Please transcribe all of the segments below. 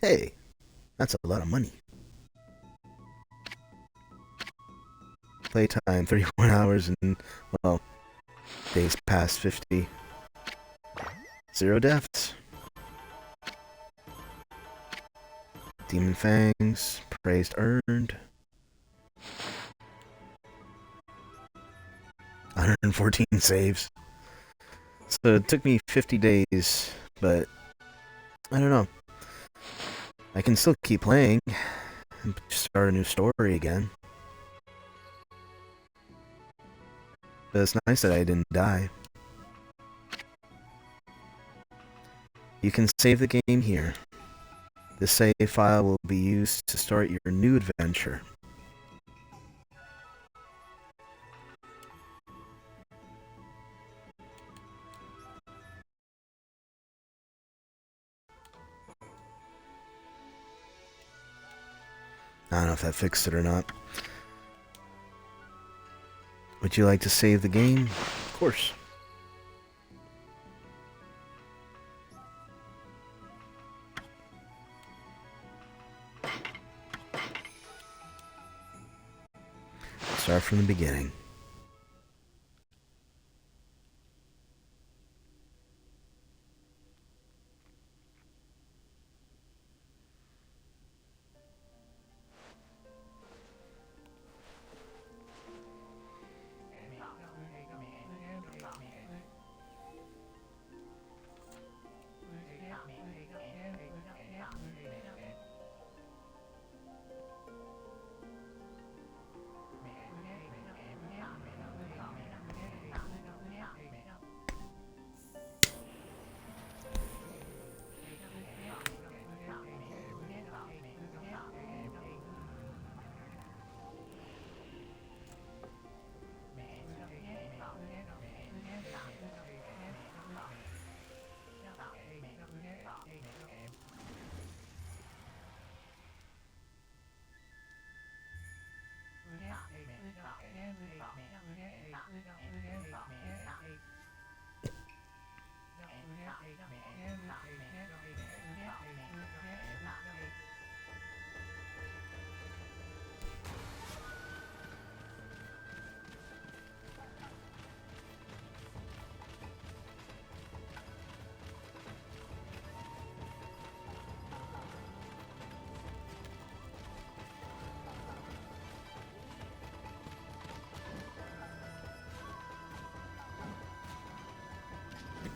Hey, that's a lot of money. Playtime 31 hours and, well, days past 50. 0 deaths. Demon Fangs, praised earned. 114 saves. So it took me 50 days, but I don't know. I can still keep playing and start a new story again. But it's nice that I didn't die. You can save the game here. This save file will be used to start your new adventure. I don't know if that fixed it or not. Would you like to save the game? Of course. Start from the beginning.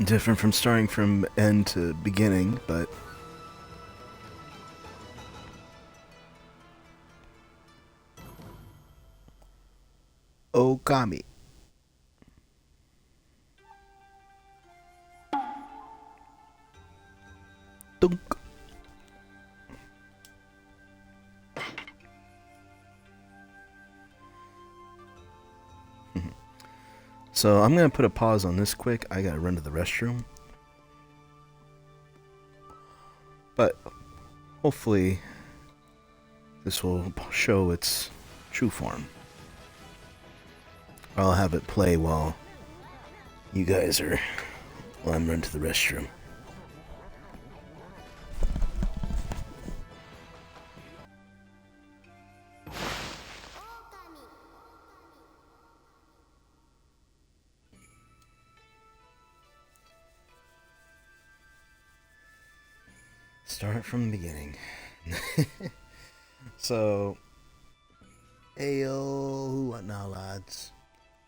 Different from starting from end to beginning, but Ōkami. Dunk. So I'm gonna put a pause on this quick. I gotta run to the restroom. But hopefully this will show its true form. I'll have it play while you guys are, while I'm running to the restroom. Start from the beginning. So, ayo, what now, lads?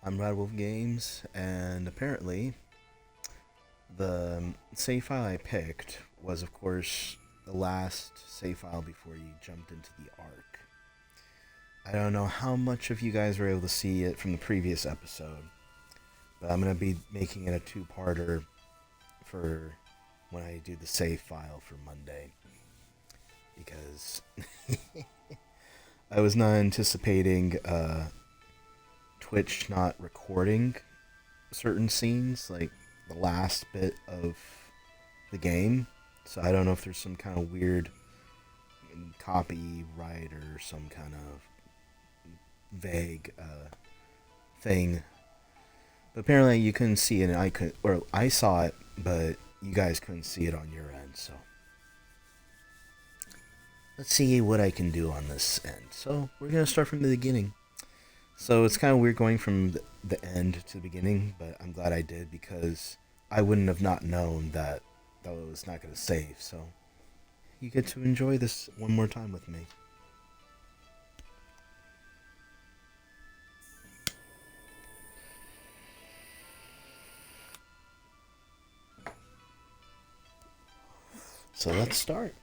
I'm RadWolfeGames, and apparently, the save file I picked was, of course, the last save file before you jumped into the Ark. I don't know how much of you guys were able to see it from the previous episode, but I'm going to be making it a two-parter for when I do the save file for Monday, because I was not anticipating Twitch not recording certain scenes, like the last bit of the game. So I don't know if there's some kind of weird copyright or some kind of vague thing. But apparently you couldn't see it, and I saw it, but you guys couldn't see it on your end. So let's see what I can do on this end. So we're going to start from the beginning. So it's kind of weird going from the end to the beginning, but I'm glad I did because I wouldn't have not known that was not going to save. So you get to enjoy this one more time with me. So let's start.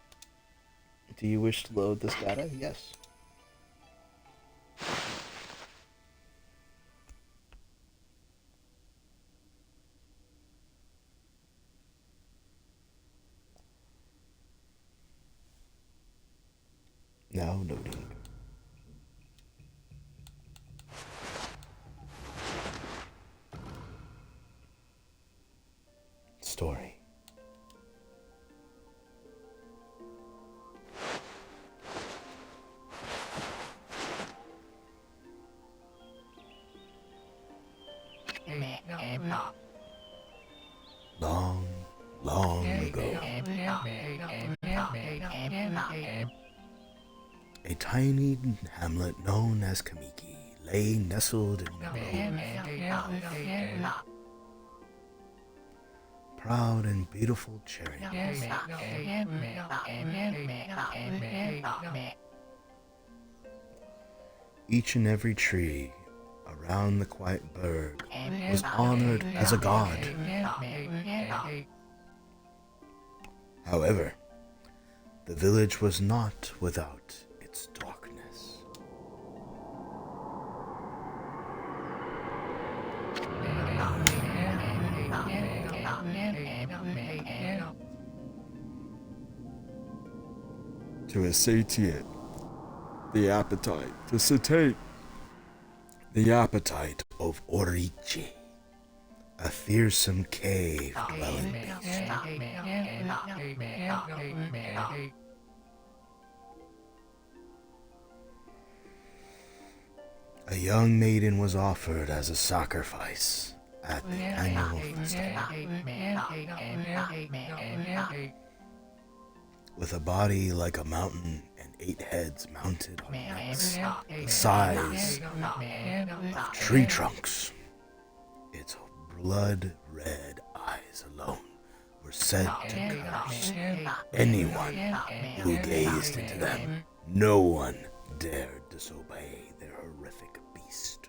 Do you wish to load this data? Yes. Now loading. Story. Long, long ago, a tiny hamlet known as Kamiki lay nestled in the grove. Proud and beautiful cherry. Each and every tree around the quiet burg was honored as a god. However, the village was not without its darkness. To satiate the appetite of Orichi, a fearsome cave-dwelling beast. A young maiden was offered as a sacrifice at the annual festival. With a body like a mountain and 8 heads mounted on necks the size of tree trunks, its blood-red eyes alone were said to curse anyone who gazed into them. No one dared disobey their horrific beast.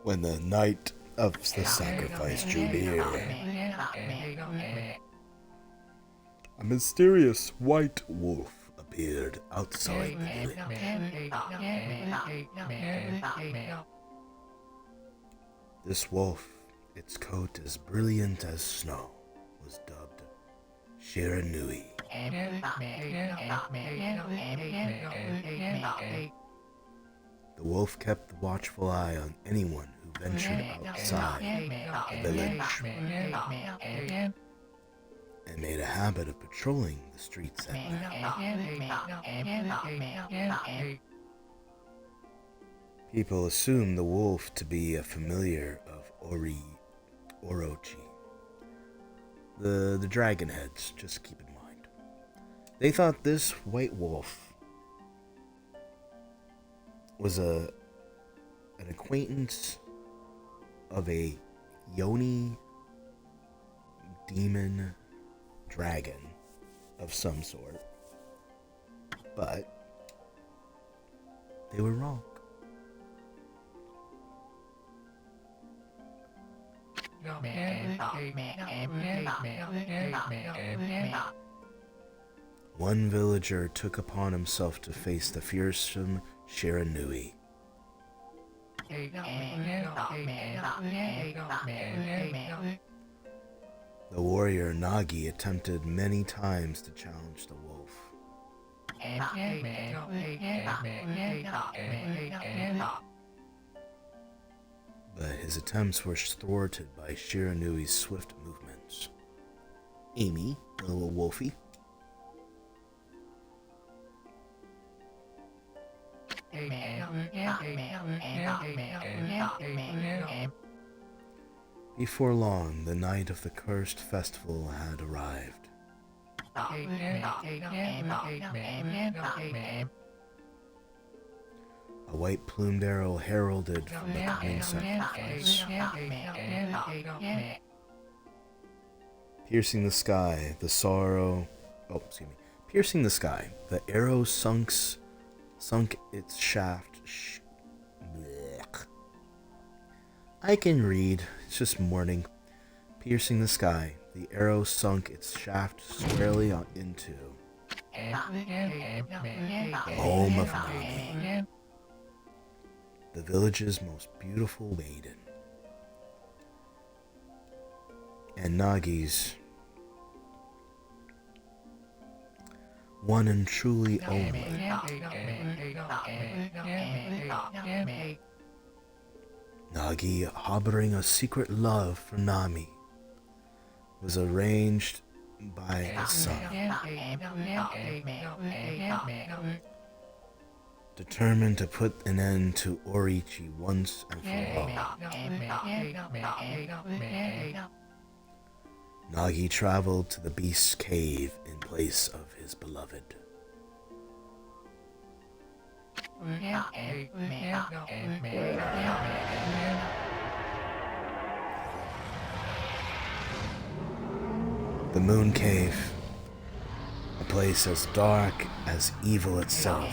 When the night of the sacrifice drew near, a mysterious white wolf appeared outside the village. This wolf, its coat as brilliant as snow, was dubbed Shiranui. The wolf kept a watchful eye on anyone who ventured outside the village and made a habit of patrolling the streets at night. People assumed the wolf to be a familiar of Orochi. The dragon heads, just keep in mind. They thought this white wolf was an acquaintance of a Yoni demon dragon of some sort, but they were wrong. One villager took upon himself to face the fearsome Shiranui. The warrior Nagi attempted many times to challenge the wolf. But his attempts were thwarted by Shiranui's swift movements Amy, the little wolfie. Before long, the night of the cursed festival had arrived. A white-plumed arrow heralded from the coming sacrifice. Piercing the sky, piercing the sky, the arrow sunk its shaft. I can read. It's just morning. Piercing the sky, the arrow sunk its shaft squarely into the home of Nagi, the village's most beautiful maiden, and Nagi's one and truly only. Nagi, harboring a secret love for Nami, was arranged by his son, determined to put an end to Orichi once and for all. Nagi traveled to the beast's cave in place of his beloved. The Moon Cave, a place as dark as evil itself,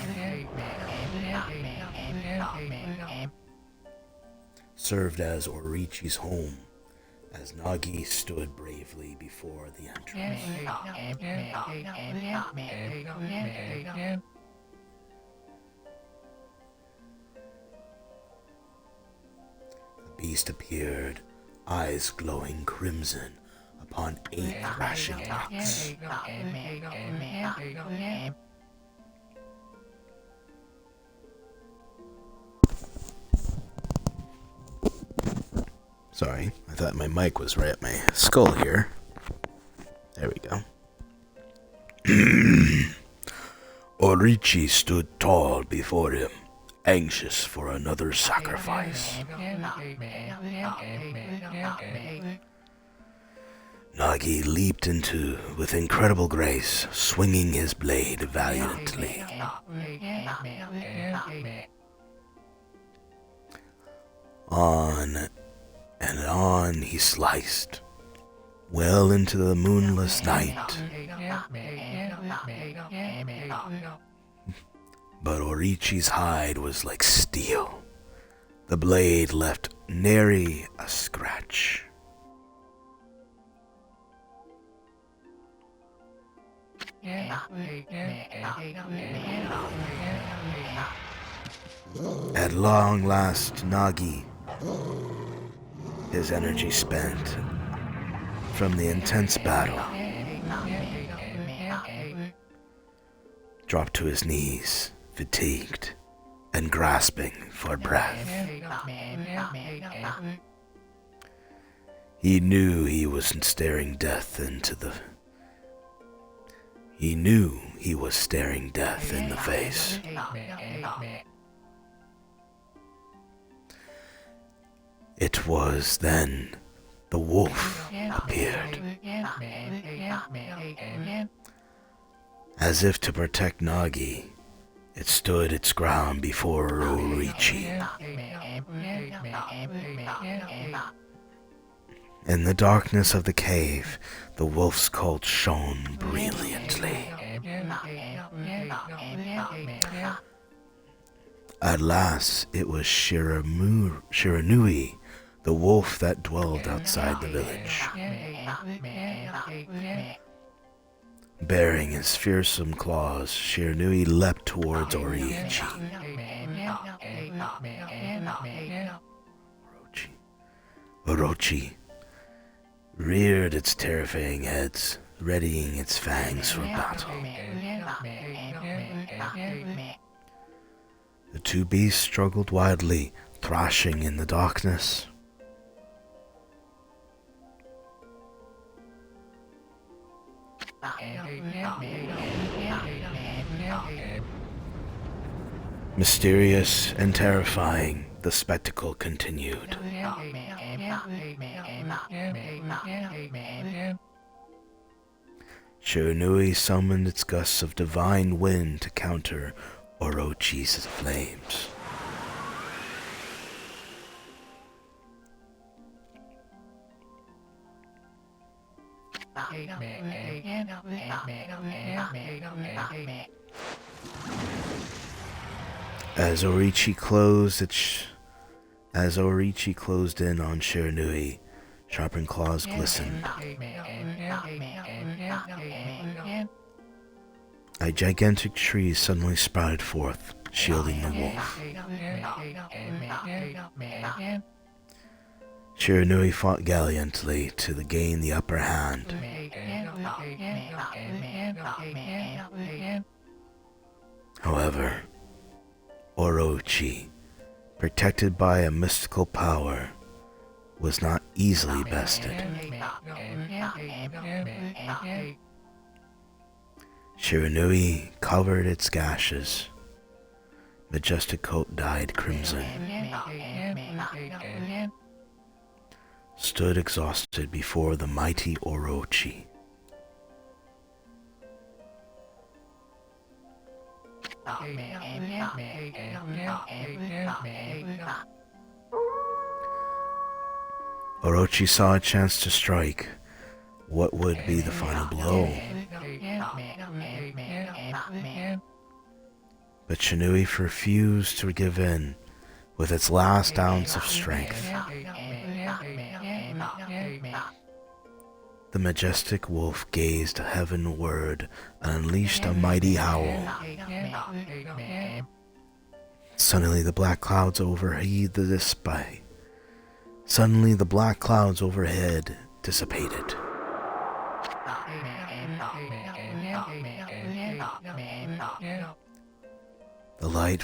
served as Orichi's home as Nagi stood bravely before the entrance. The beast appeared, eyes glowing crimson, upon 8 crashing rocks. Sorry, I thought my mic was right at my skull here. There we go. Orichi stood tall before him, anxious for another sacrifice. Nagi leaped into with incredible grace, swinging his blade valiantly. On and on he sliced, well into the moonless night. But Orichi's hide was like steel. The blade left nary a scratch. At long last, Nagi, his energy spent from the intense battle, dropped to his knees, fatigued and grasping for breath. He knew he was staring death in the face. It was then the wolf appeared. As if to protect Nagi, it stood its ground before Orichi. In the darkness of the cave, the wolf's cult shone brilliantly. At last, it was Shiranui, the wolf that dwelled outside the village. Bearing his fearsome claws, Shiranui leapt towards Orichi. Orochi reared its terrifying heads, readying its fangs for battle. The two beasts struggled wildly, thrashing in the darkness. Mysterious and terrifying, the spectacle continued. Shiranui summoned its gusts of divine wind to counter Orochi's flames. As Orochi closed in on Shiranui, sharpened claws glistened. A gigantic tree suddenly sprouted forth, shielding the wolf. Shiranui fought gallantly to gain the upper hand. However, Orochi, protected by a mystical power, was not easily bested. Shiranui covered its gashes. Majestic coat dyed crimson. Stood exhausted before the mighty Orochi. Orochi saw a chance to strike. What would be the final blow? But Shiranui refused to give in with its last ounce of strength. The majestic wolf gazed heavenward and unleashed a mighty howl. Suddenly the black clouds overhead dissipated. The light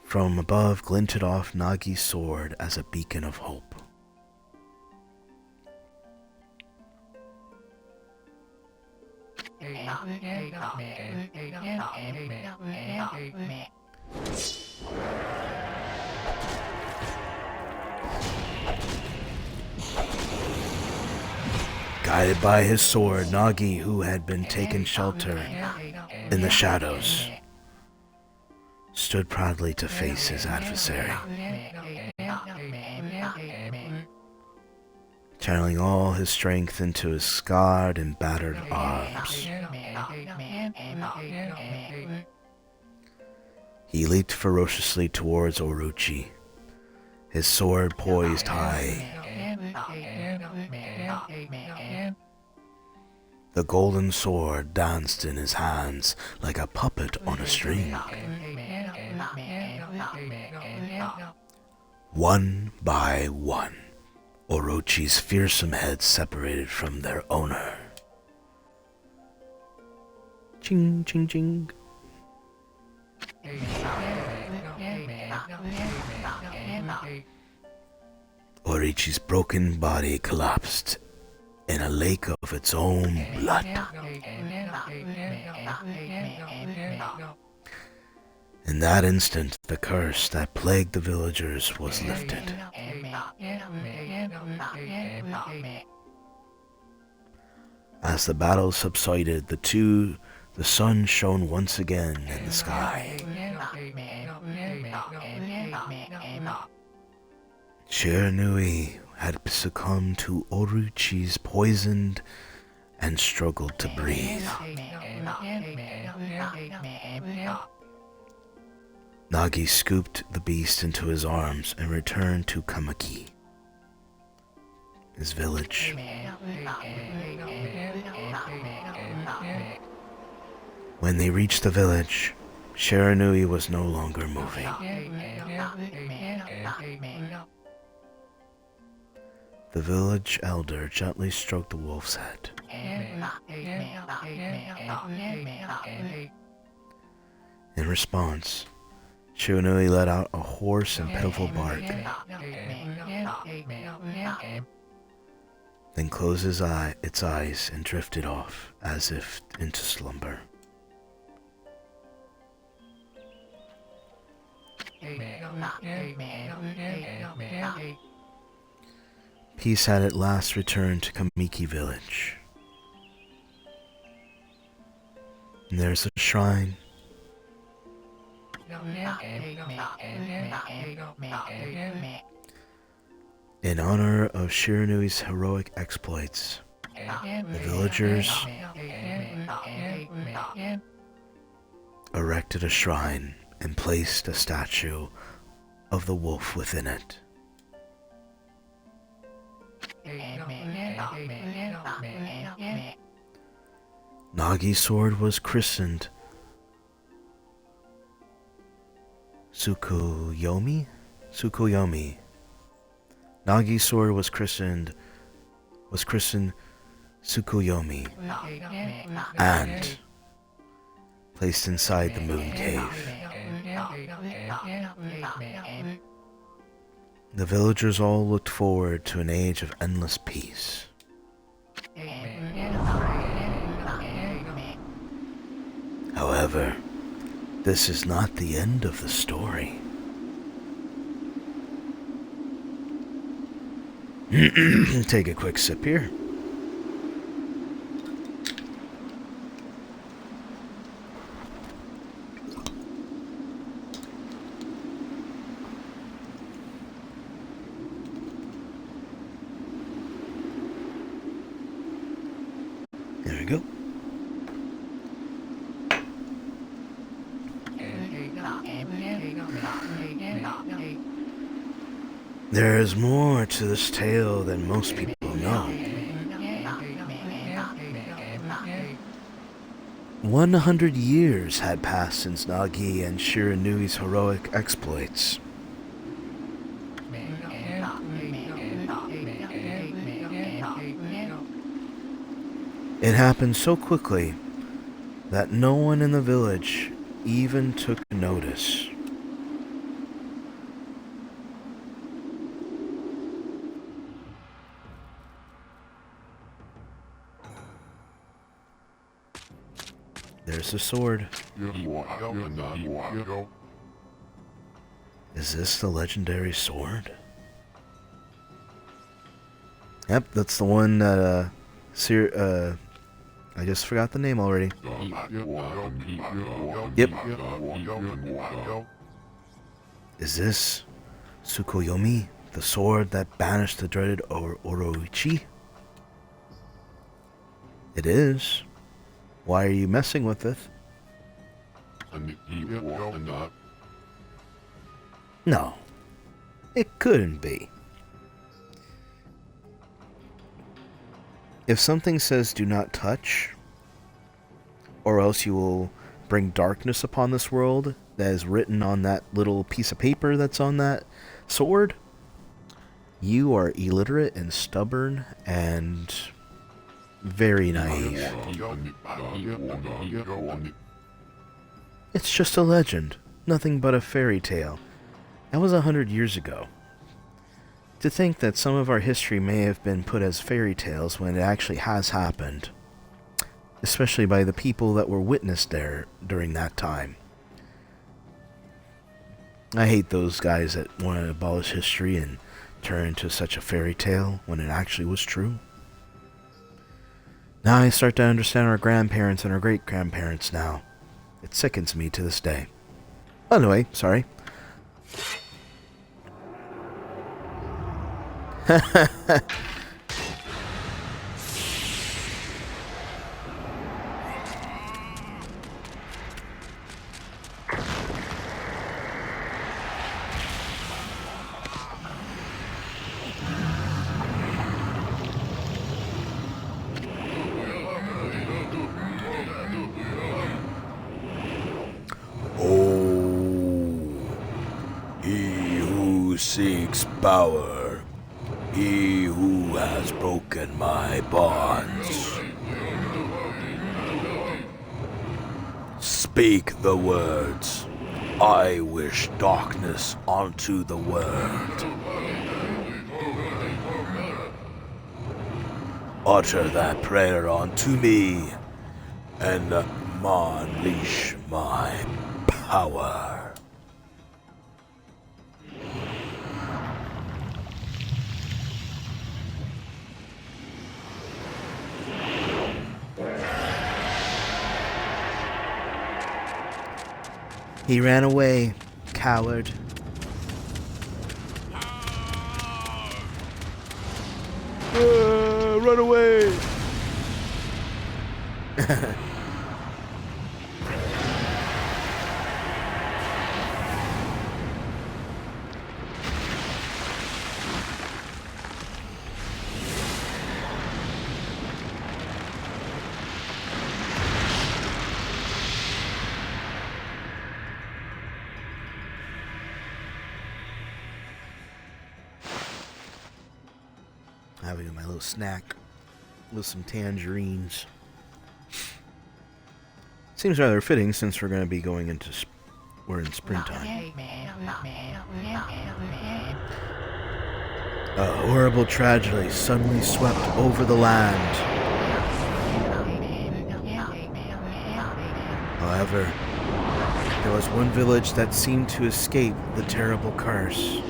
from above glinted off Nagi's sword as a beacon of hope. Guided by his sword, Nagi, who had been taken shelter in the shadows, stood proudly to face his adversary. Channeling all his strength into his scarred and battered arms, he leaped ferociously towards Orochi, his sword poised high. The golden sword danced in his hands like a puppet on a string. One by one, Orochi's fearsome heads separated from their owner. Ching, ching, ching. Orochi's broken body collapsed in a lake of its own blood. In that instant, the curse that plagued the villagers was lifted. As the battle subsided, the sun shone once again in the sky. Shiranui had succumbed to Orochi's poisoned and struggled to breathe. Nagi scooped the beast into his arms and returned to Kamaki, his village. When they reached the village, Shiranui was no longer moving. The village elder gently stroked the wolf's head. In response, Shiranui let out a hoarse and pitiful bark, then closed its eyes and drifted off as if into slumber. Peace had at last returned to Kamiki village. And there's a shrine. In honor of Shiranui's heroic exploits, the villagers erected a shrine and placed a statue of the wolf within it. Nagi's sword was christened Tsukuyomi? Tsukuyomi. Nagi's sword was christened Tsukuyomi and placed inside the moon cave. The villagers all looked forward to an age of endless peace. However, this is not the end of the story. Take a quick sip here. There we go. There is more to this tale than most people know. 100 years had passed since Nagi and Shiranui's heroic exploits. It happened so quickly that no one in the village even took notice. There's the sword. Is this the legendary sword? Yep, that's the one that, I just forgot the name already. Yep. Is this Tsukuyomi, the sword that banished the dreaded Orochi? It is. Why are you messing with it? No, it couldn't be. If something says do not touch, or else you will bring darkness upon this world, that is written on that little piece of paper that's on that sword, you are illiterate and stubborn and very naive. It's just a legend, nothing but a fairy tale. That was 100 years ago. To think that some of our history may have been put as fairy tales when it actually has happened, especially by the people that were witnessed there during that time. I hate those guys that want to abolish history and turn into such a fairy tale when it actually was true. Now I start to understand our grandparents and our great-grandparents now. It sickens me to this day. Anyway, sorry. Seeks power, he who has broken my bonds. Speak the words. I wish darkness onto the world. Utter that prayer unto me, and unleash my power. He ran away, coward. Run away! Having my little snack with some tangerines. Seems rather fitting since we're going to be going into we're in springtime. A horrible tragedy suddenly swept over the land. However, there was one village that seemed to escape the terrible curse.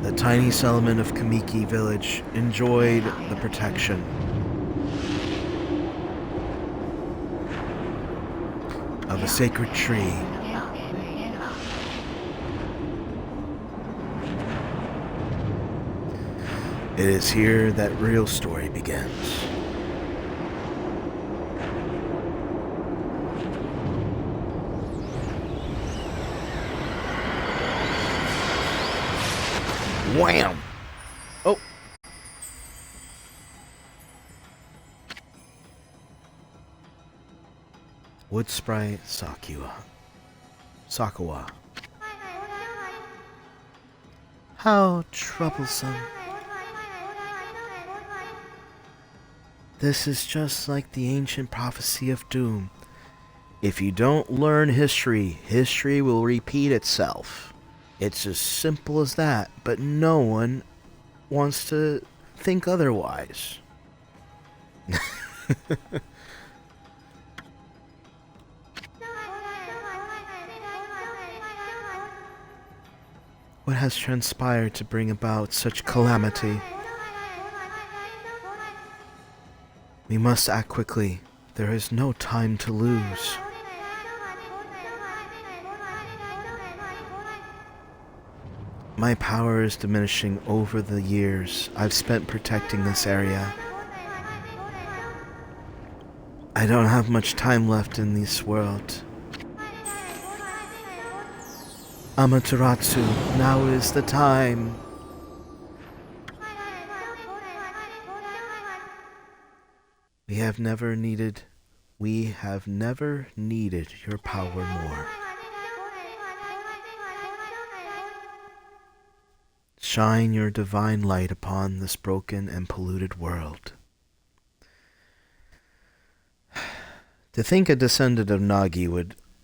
The tiny settlement of Ōkami village enjoyed the protection of a sacred tree. It is here that real story begins. Wham! Oh. Wood Sprite Sakawa. How troublesome. This is just like the ancient prophecy of doom. If you don't learn history, history will repeat itself. It's as simple as that, but no one wants to think otherwise. What has transpired to bring about such calamity? We must act quickly. There is no time to lose. My power is diminishing over the years I've spent protecting this area. I don't have much time left in this world. Amaterasu, now is the time. We have never needed your power more. Shine your divine light upon this broken and polluted world. To think a descendant of Nagi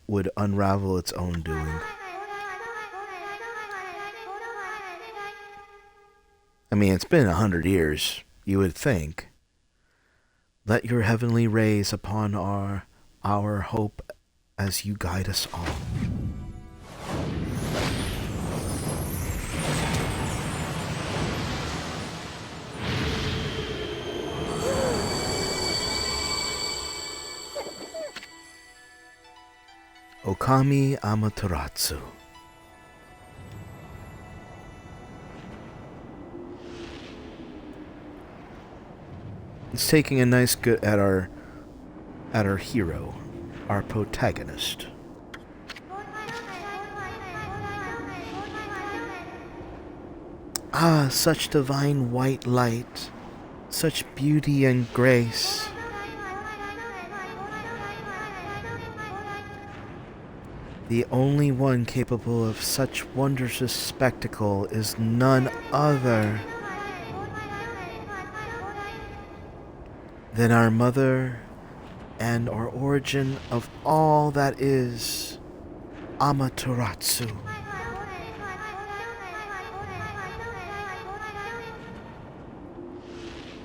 would unravel its own doing. I mean, it's been 100 years, you would think. Let your heavenly rays upon our hope as you guide us all. Ōkami Amaterasu. It's taking a nice good at our hero, our protagonist. Ah, such divine white light, such beauty and grace. The only one capable of such wondrous spectacle is none other than our mother and our origin of all that is, Amaterasu.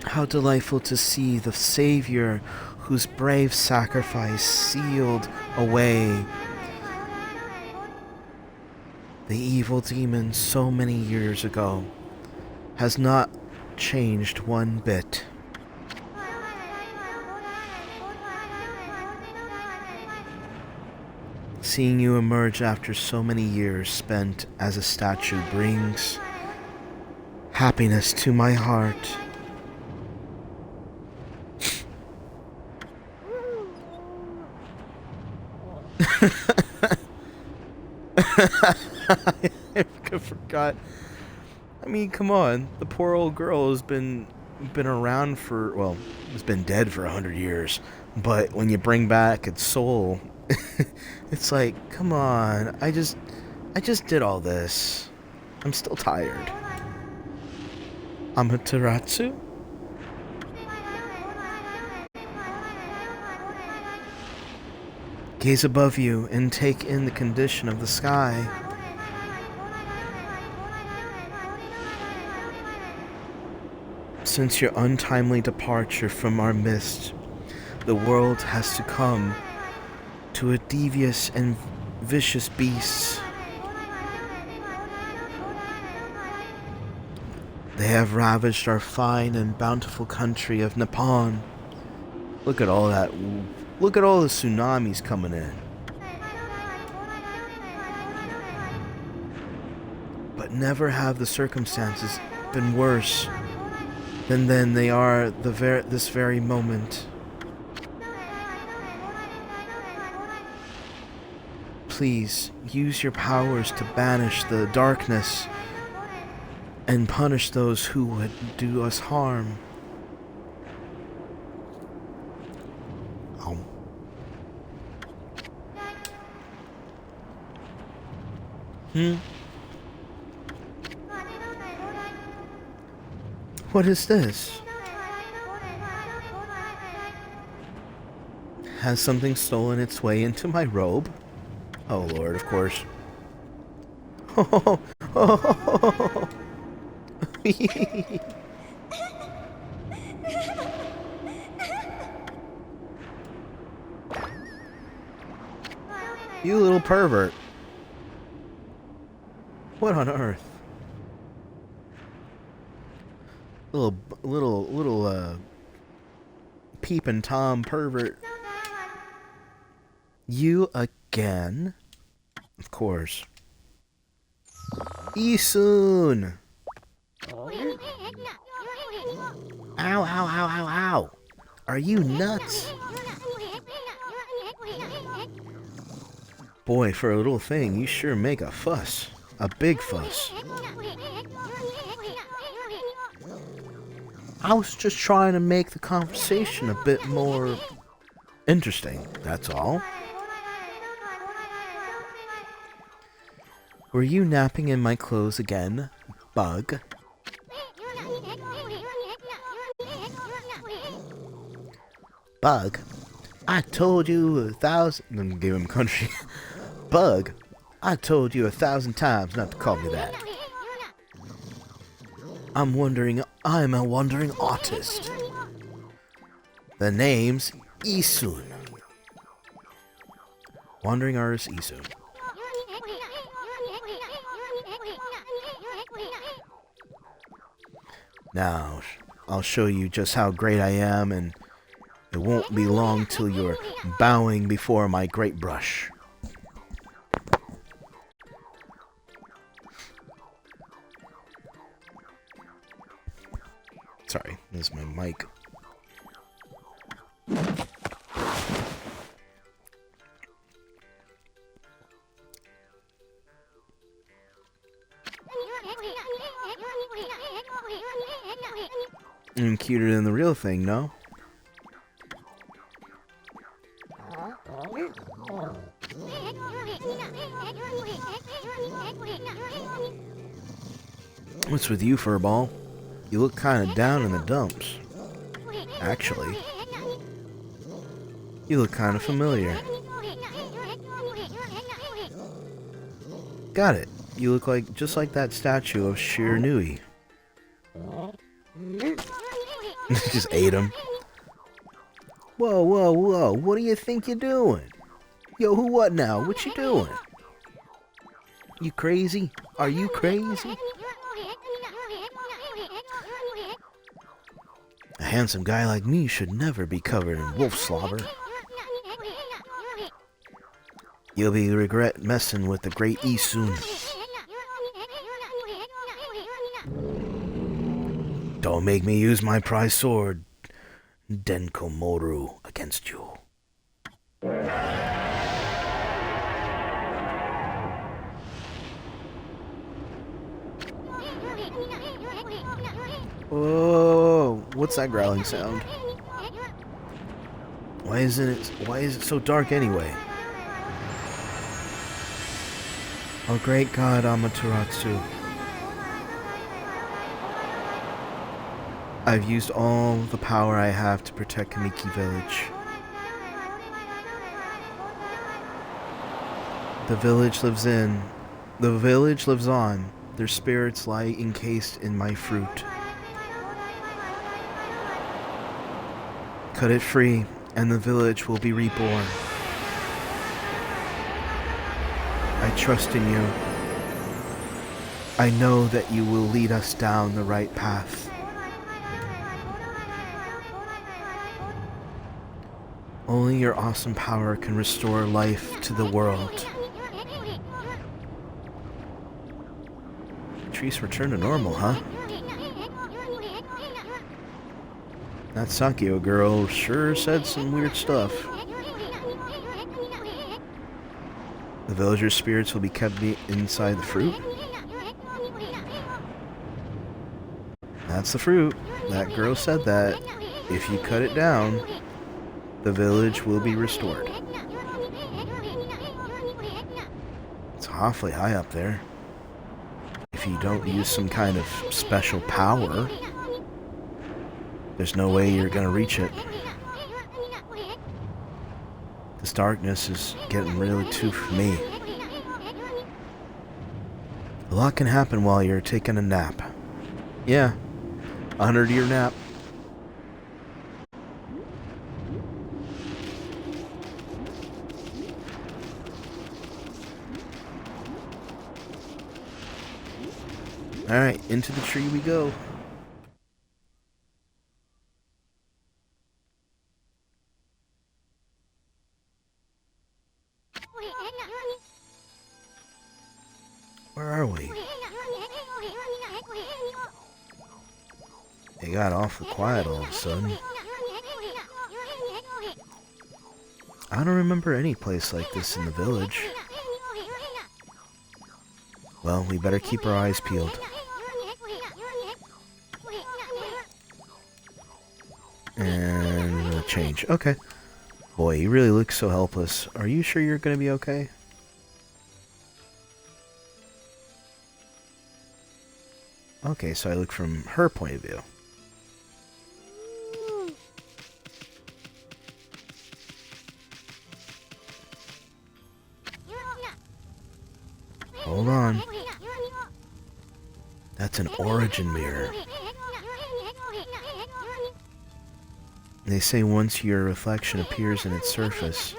How delightful to see the Savior whose brave sacrifice sealed away the evil demon so many years ago has not changed one bit. Seeing you emerge after so many years spent as a statue brings happiness to my heart. I forgot. I mean, come on. The poor old girl has been around for, well, it's been dead for 100 years. But when you bring back its soul, it's like, come on. I just did all this. I'm still tired. Amaterasu? Gaze above you and take in the condition of the sky. Since your untimely departure from our midst, the world has succumbed to a devious and vicious beasts. They have ravaged our fine and bountiful country of Nippon. Look at all that. Look at all the tsunamis coming in. But never have the circumstances been worse than they are this very moment. Please use your powers to banish the darkness and punish those who would do us harm. What is this? Has something stolen its way into my robe? Oh Lord, of course. Oh. You little pervert. What on earth? Little peeping Tom pervert. You again? Of course. Issun! Ow, ow, ow, ow, ow! Are you nuts? Boy, for a little thing, you sure make a fuss. A big fuss. I was just trying to make the conversation a bit more interesting, that's all. Were you napping in my clothes again, bug? Bug? I told you 1,000... Then gave him country. Bug? I told you 1,000 times not to call me that. I'm a wandering artist. The name's Issun. Wandering artist Issun. Now, I'll show you just how great I am, and it won't be long till you're bowing before my great brush. Sorry, this is my mic. Cuter than the real thing, no? What's with you, furball? You look kind of down in the dumps. Actually, you look kind of familiar. Got it. You look like just like that statue of Shiranui. Just ate him. Whoa, whoa, whoa! What do you think you're doing? Yo, who what now? What you doing? You crazy? Are you crazy? A handsome guy like me should never be covered in wolf slobber. You'll be regret messing with the great Issun. Don't make me use my prize sword, Denkomoru, against you. Whoa, what's that growling sound? Why is it so dark anyway? Oh great god, Amaterasu. I've used all the power I have to protect Kamiki Village. The village lives on. Their spirits lie encased in my fruit. Cut it free, and the village will be reborn. I trust in you. I know that you will lead us down the right path. Only your awesome power can restore life to the world. Trees return to normal, huh? That Sakio girl sure said some weird stuff. The villagers' spirits will be kept inside the fruit? That's the fruit. That girl said that. If you cut it down, the village will be restored. It's awfully high up there. If you don't use some kind of special power, there's no way you're gonna reach it. This darkness is getting really too for me. A lot can happen while you're taking a nap. Yeah, 100-year nap. Alright, into the tree we go. Where are we? It got awfully quiet all of a sudden. I don't remember any place like this in the village. Well, we better keep our eyes peeled. And a change. Okay. Boy, you really look so helpless. Are you sure you're gonna be okay? Okay, so I look from her point of view. Hold on. That's an origin mirror. They say once your reflection appears in its surface,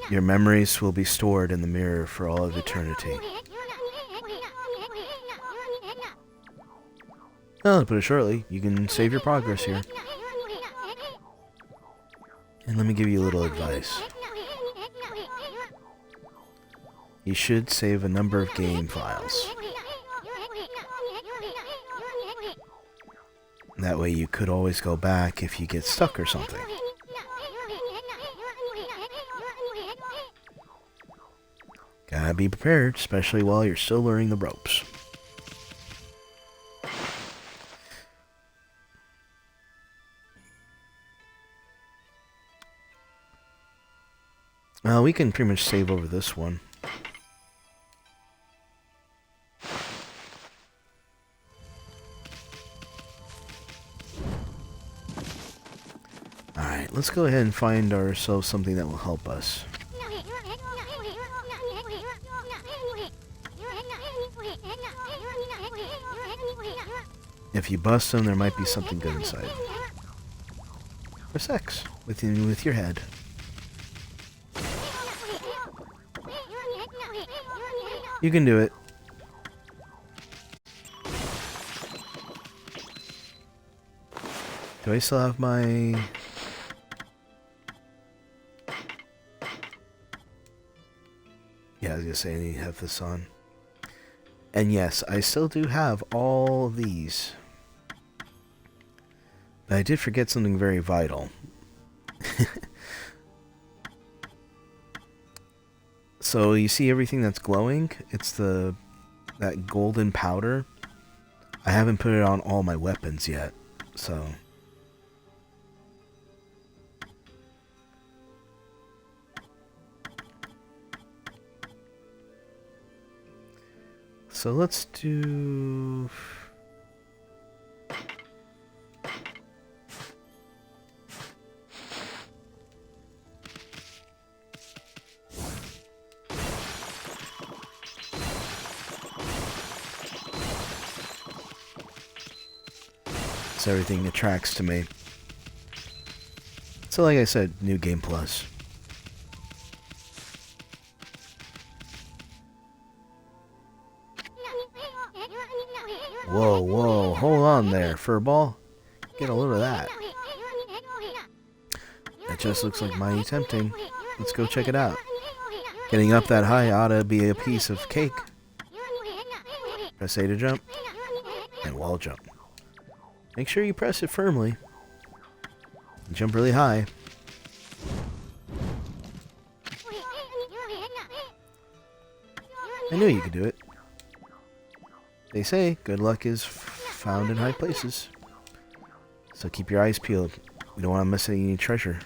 your memories will be stored in the mirror for all of eternity. Well, to put it shortly, you can save your progress here. And let me give you a little advice. You should save a number of game files. That way you could always go back if you get stuck or something. Gotta be prepared, especially while you're still learning the ropes. We can pretty much save over this one. Alright, let's go ahead and find ourselves something that will help us. If you bust them, there might be something good inside. Or sex, with your head. You can do it. Do I still have my... Yeah, I was gonna say I need to have this on. And yes, I still do have all these. But I did forget something very vital. So you see everything that's glowing? It's that golden powder. I haven't put it on all my weapons yet, so... So let's do... So everything attracts to me. So like I said, New Game Plus. Whoa, whoa, hold on there, furball. Get a load of that. That just looks like mighty tempting. Let's go check it out. Getting up that high ought to be a piece of cake. Press A to jump, and wall jump. Make sure you press it firmly. And jump really high. I knew you could do it. They say good luck is found in high places. So keep your eyes peeled. We don't want to miss any treasure.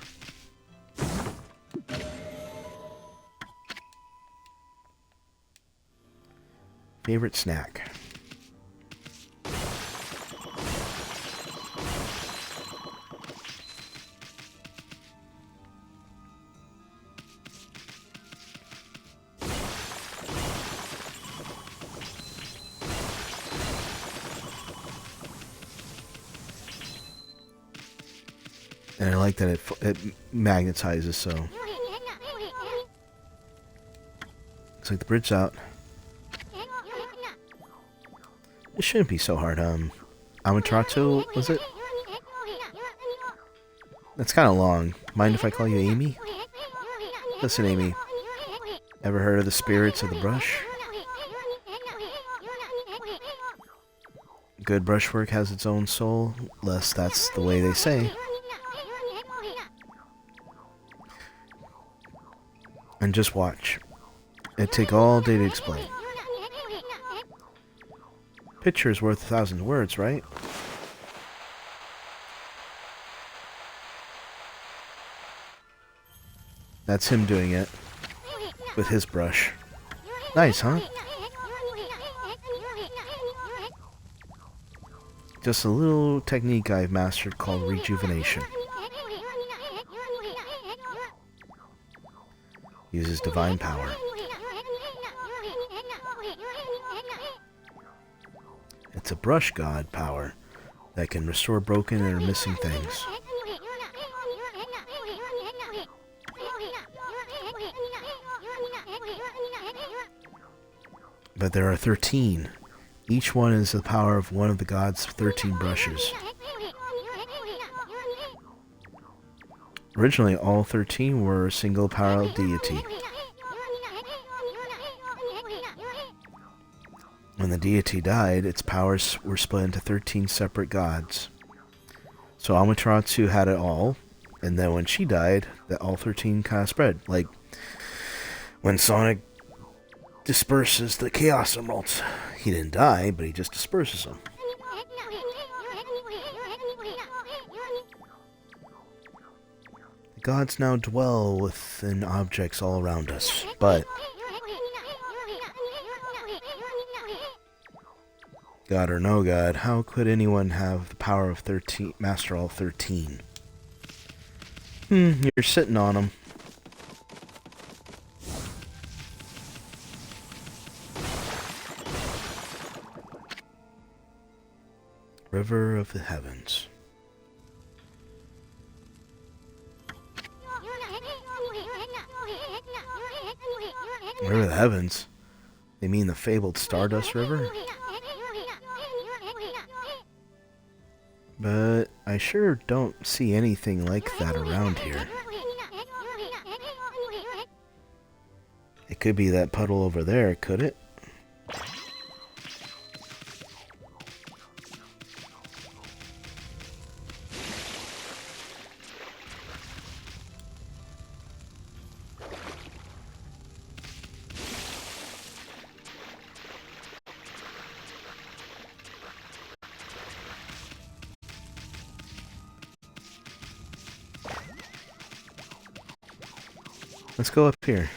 Favorite snack? And I like that it magnetizes, so. Looks like the bridge's out. It shouldn't be so hard. Amaterasu, was it? That's kind of long. Mind if I call you Amy? Listen, Amy. Ever heard of the spirits of the brush? Good brushwork has its own soul, lest that's the way they say. And just watch. It'd take all day to explain. Picture's worth 1,000 words, right? That's him doing it. With his brush. Nice, huh? Just a little technique I've mastered called rejuvenation. Uses divine power. It's a brush god power that can restore broken or missing things. But there are 13. Each one is the power of one of the god's 13 brushes. Originally, all 13 were a single power deity. When the deity died, its powers were split into 13 separate gods. So Amaterasu had it all, and then when she died, all 13 kind of spread. Like when Sonic disperses the Chaos Emeralds. He didn't die, but he just disperses them. The gods now dwell within objects all around us, but God or no God, how could anyone have the power of 13, master all 13? You're sitting on them. River of the Heavens. River of the Heavens? They mean the fabled Stardust River? But I sure don't see anything like that around here. It could be that puddle over there, could it? Let's go up here.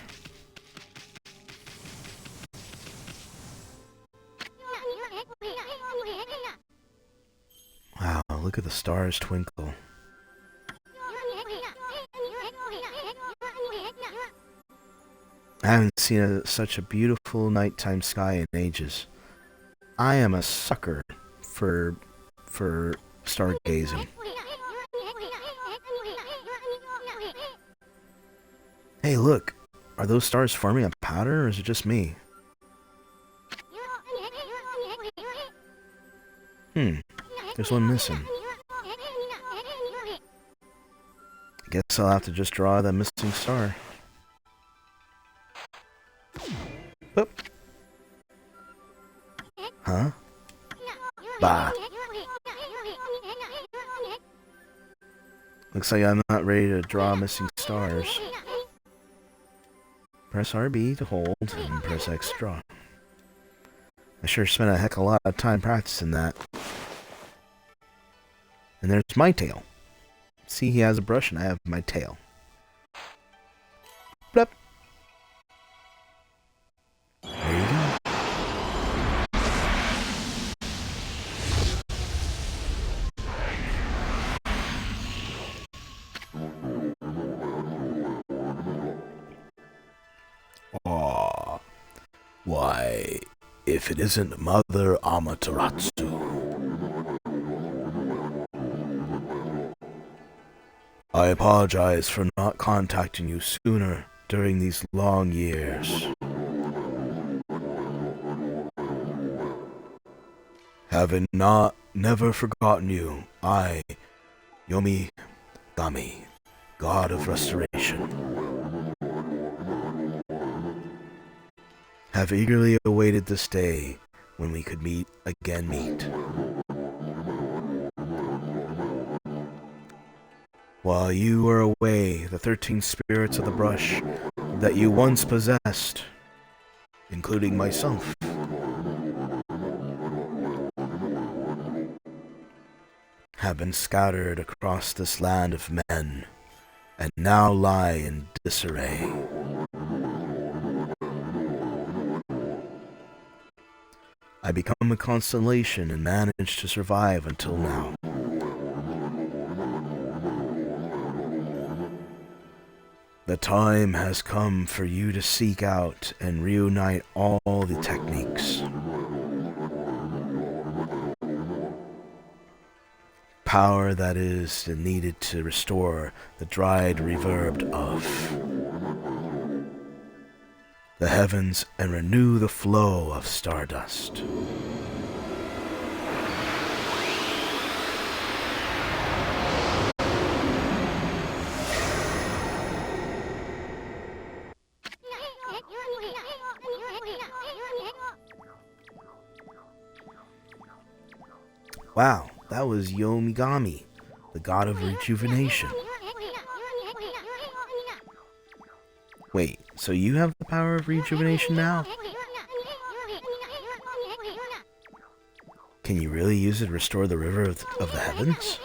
Wow, look at the stars twinkle. I haven't seen such a beautiful nighttime sky in ages. I am a sucker for stargazing. Hey, look. Are those stars forming a pattern, or is it just me? There's one missing. I guess I'll have to just draw the missing star. Boop. Huh? Bah. Looks like I'm not ready to draw missing stars. Press RB to hold, and press X to draw. I sure spent a heck of a lot of time practicing that. And there's my tail. See, he has a brush and I have my tail. Blep. There you go. Aw. Why, if it isn't Mother Amaterasu. I apologize for not contacting you sooner during these long years. Having never forgotten you, I, Ōkami, God of Restoration, have eagerly awaited this day when we could meet. While you were away, the 13 spirits of the brush that you once possessed, including myself, have been scattered across this land of men, and now lie in disarray. I become a constellation and managed to survive until now. The time has come for you to seek out and reunite all the techniques. Power that is needed to restore the dried reverb of the heavens and renew the flow of stardust. Wow, that was Ōkami, the god of rejuvenation. Wait, so you have the power of rejuvenation now? Can you really use it to restore the river of the heavens?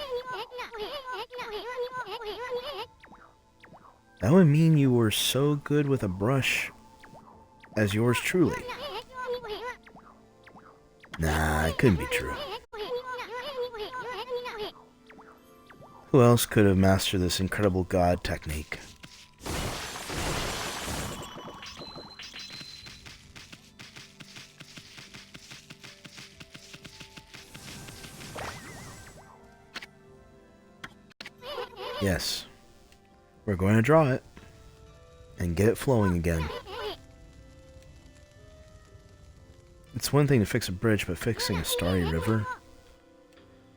That would mean you were so good with a brush as yours truly. Nah, it couldn't be true. Who else could have mastered this incredible god technique? Yes, we're going to draw it and get it flowing again. It's one thing to fix a bridge, but fixing a starry river?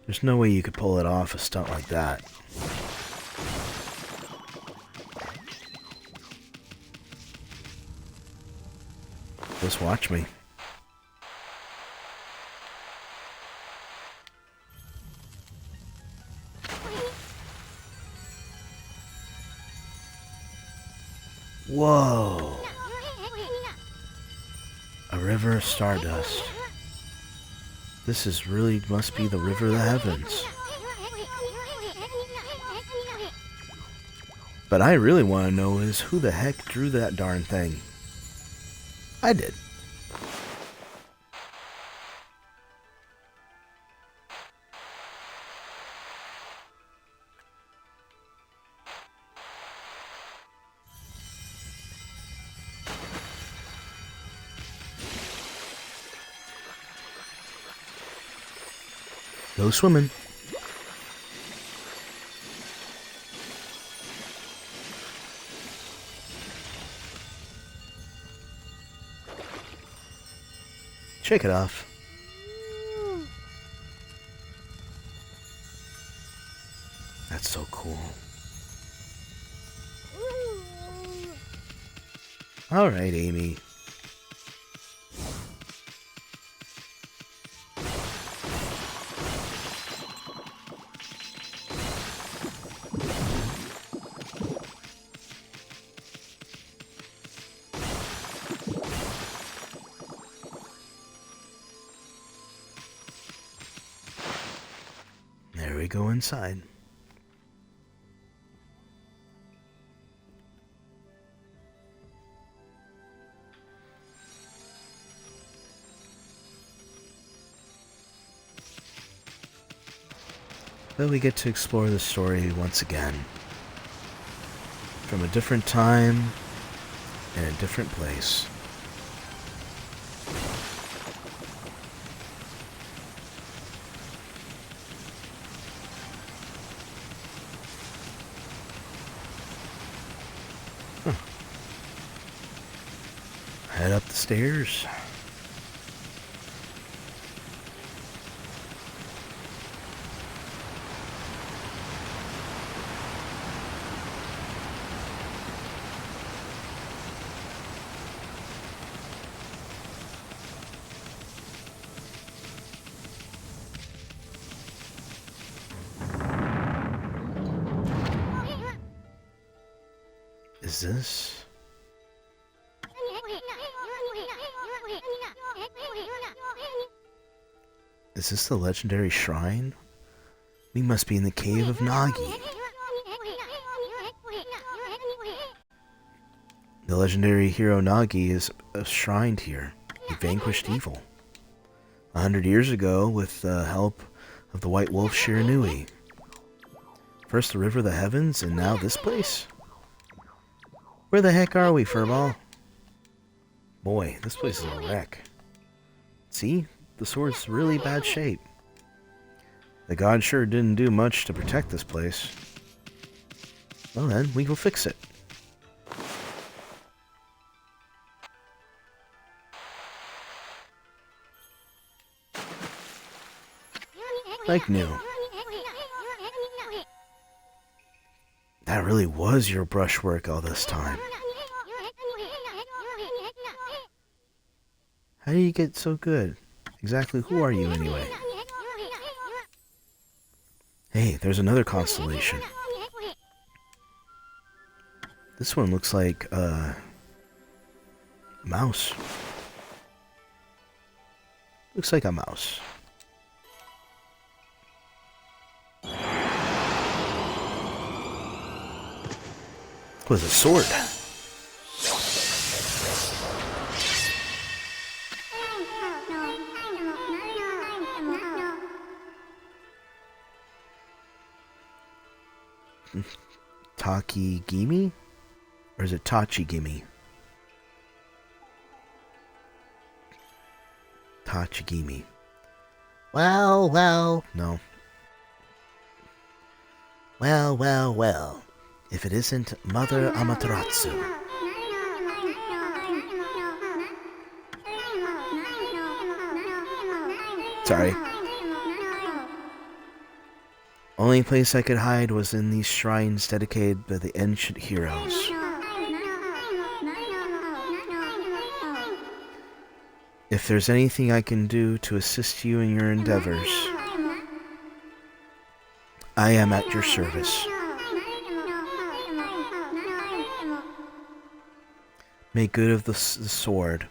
There's no way you could pull it off a stunt like that. Just watch me. Whoa! A river of stardust. This is really must be the river of the heavens. But I really want to know is who the heck drew that darn thing? I did. Go swimming. Shake it off. That's so cool. All right, Amy. There we go inside. But we get to explore the story once again. From a different time and a different place. Head up the stairs. Is this? Is this the legendary shrine? We must be in the cave of Nagi. The legendary hero Nagi is enshrined here. He vanquished evil 100 years ago with the help of the White Wolf Shiranui. First the River of the Heavens, and now this place? Where the heck are we, Furball? Boy, this place is a wreck. See? The sword's really bad shape. The god sure didn't do much to protect this place. Well then, we go fix it. Like new. That really was your brushwork all this time. How do you get so good? Exactly who are you anyway? Hey, there's another constellation. This one looks like a mouse. Looks like a mouse. With a sword. Takigimi? Or is it Tachigimi? Tachigimi. Well. No. Well. If it isn't Mother Amaterasu. Sorry. Only place I could hide was in these shrines dedicated by the ancient heroes. If there's anything I can do to assist you in your endeavors, I am at your service. Make good of the sword,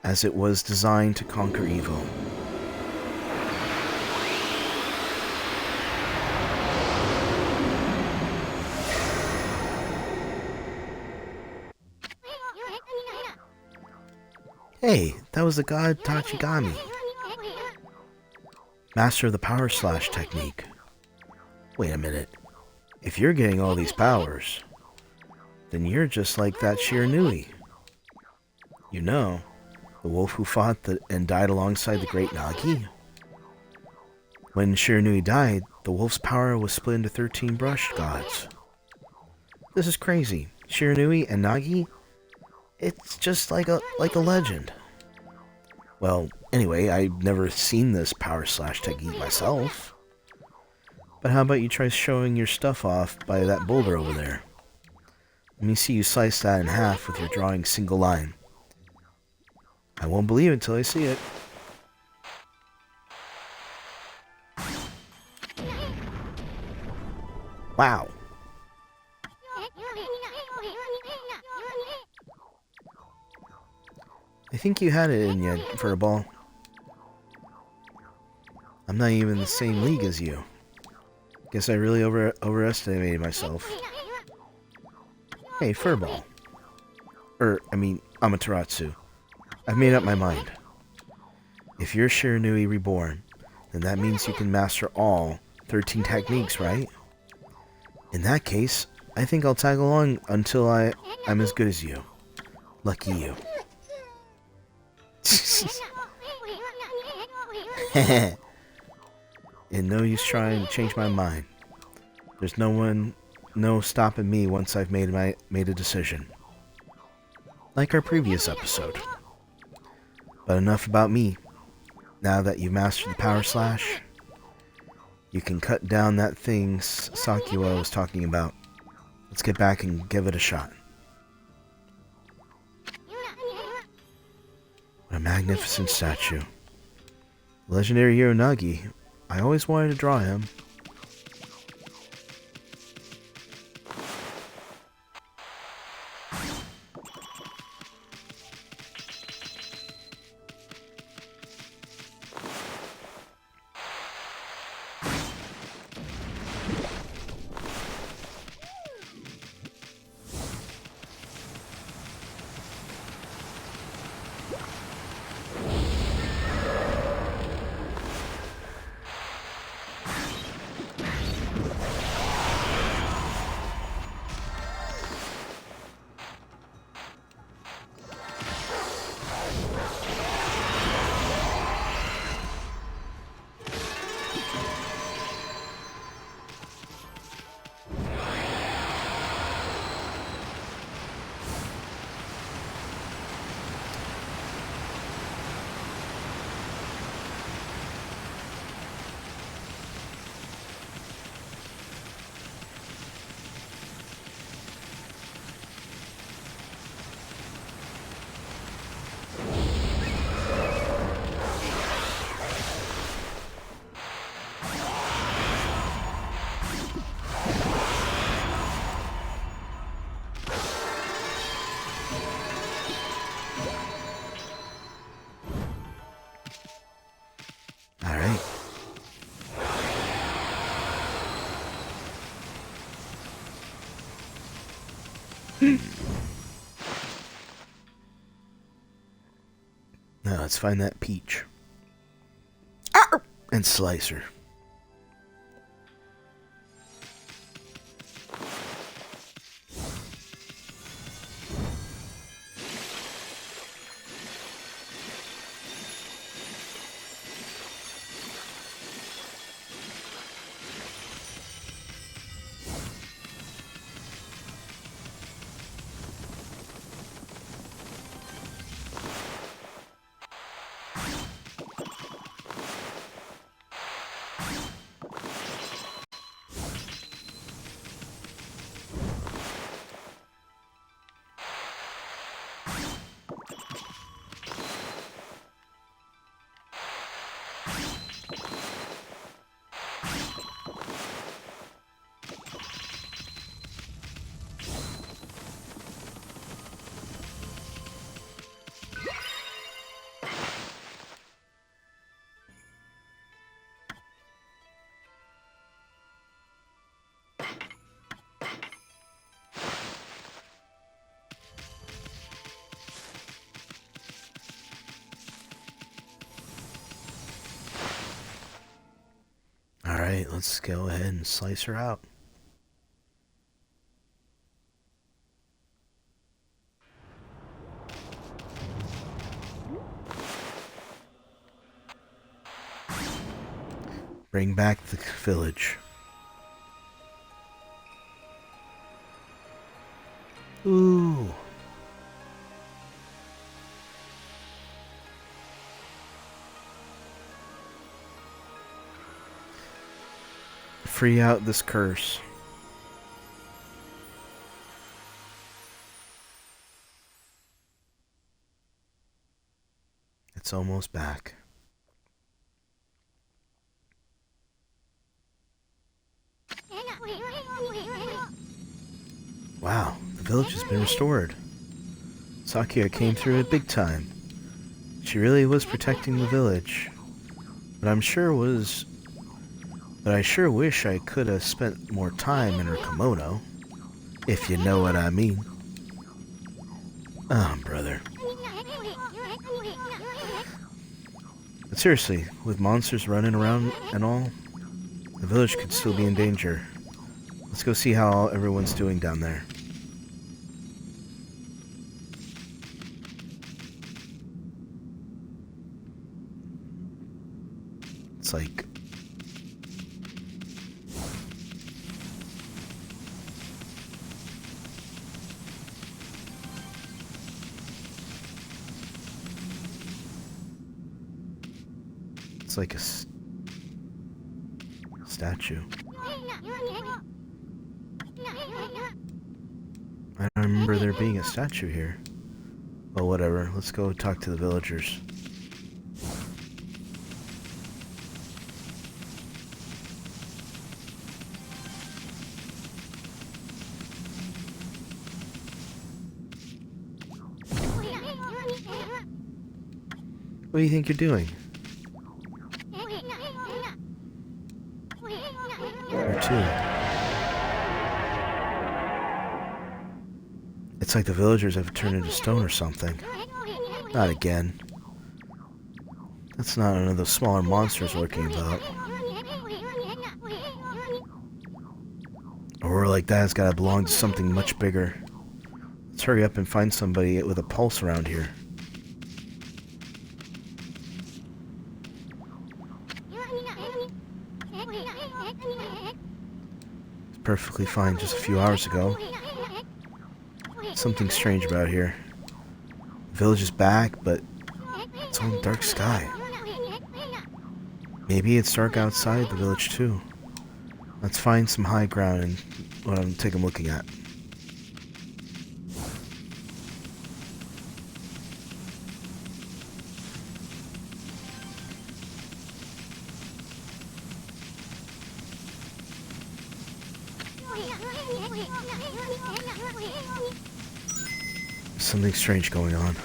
as it was designed to conquer evil. Hey, that was the god Tachigami, master of the power slash technique. Wait a minute. If you're getting all these powers, then you're just like that Shiranui. You know, the wolf who fought and died alongside the great Nagi? When Shiranui died, the wolf's power was split into 13 brush gods. This is crazy. Shiranui and Nagi? It's just like a legend. Well, anyway, I've never seen this power slash technique myself. But how about you try showing your stuff off by that boulder over there? Let me see you slice that in half with your drawing single line. I won't believe it until I see it. Wow. I think you had it in you for a ball. I'm not even in the same league as you. Guess I really overestimated myself. Hey, Furball. Amaterasu. I've made up my mind. If you're Shiranui reborn, then that means you can master all 13 techniques, right? In that case, I think I'll tag along until I'm as good as you. Lucky you. And no use trying to change my mind. There's no stopping me once I've made a decision. Like our previous episode. But enough about me. Now that you've mastered the power slash, you can cut down that thing Sakiwa was talking about. Let's get back and give it a shot. What a magnificent statue. Legendary hero Nagi. I always wanted to draw him. Now let's find that peach. And slice her. Alright, let's go ahead and slice her out. Bring back the village. Ooh. Free out this curse. It's almost back. Wow, the village has been restored. Sakia came through it big time. She really was protecting the village. But I sure wish I could have spent more time in her kimono. If you know what I mean. Ah, brother. But seriously, with monsters running around and all, the village could still be in danger. Let's go see how everyone's doing down there. It's like... It's like a statue. I don't remember there being a statue here. Well, whatever. Let's go talk to the villagers. What do you think you're doing? Where to? It's like the villagers have turned into stone or something. Not again. That's not one of those smaller monsters lurking about. A roar like that has gotta belong to something much bigger. Let's hurry up and find somebody with a pulse around here. It's perfectly fine just a few hours ago. Something strange about here. The village is back, but it's all in dark sky. Maybe it's dark outside the village too. Let's find some high ground and what I'm taking a looking at. Something strange going on.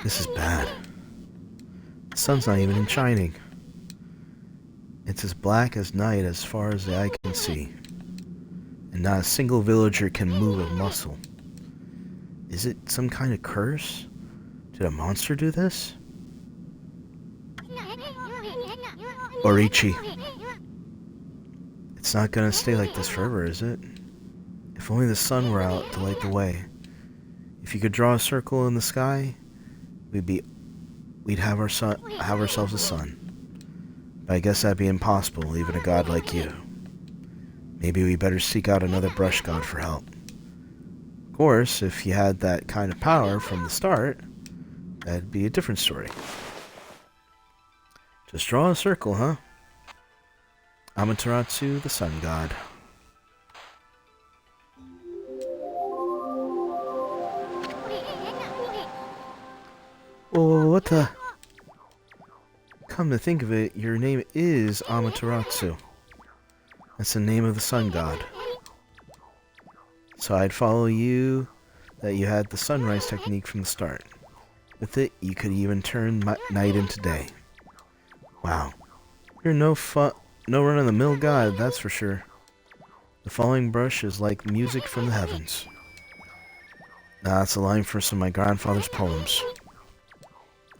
This is bad. The sun's not even shining. It's as black as night as far as the eye can see. And not a single villager can move a muscle. Is it some kind of curse? Did a monster do this? Orichi. It's not gonna stay like this forever, is it? If only the sun were out to light the way. If you could draw a circle in the sky, we'd have ourselves a sun. But I guess that'd be impossible, even a god like you. Maybe we better seek out another brush god for help. Of course, if you had that kind of power from the start, that'd be a different story. Just draw a circle, huh? Amaterasu, the sun god. Oh, what the? Come to think of it, your name is Amaterasu. That's the name of the sun god. So I'd follow you that you had the sunrise technique from the start. With it, you could even turn night into day. Wow. You're no run-of-the-mill god, that's for sure. The falling brush is like music from the heavens. Now that's a line from some of my grandfather's poems.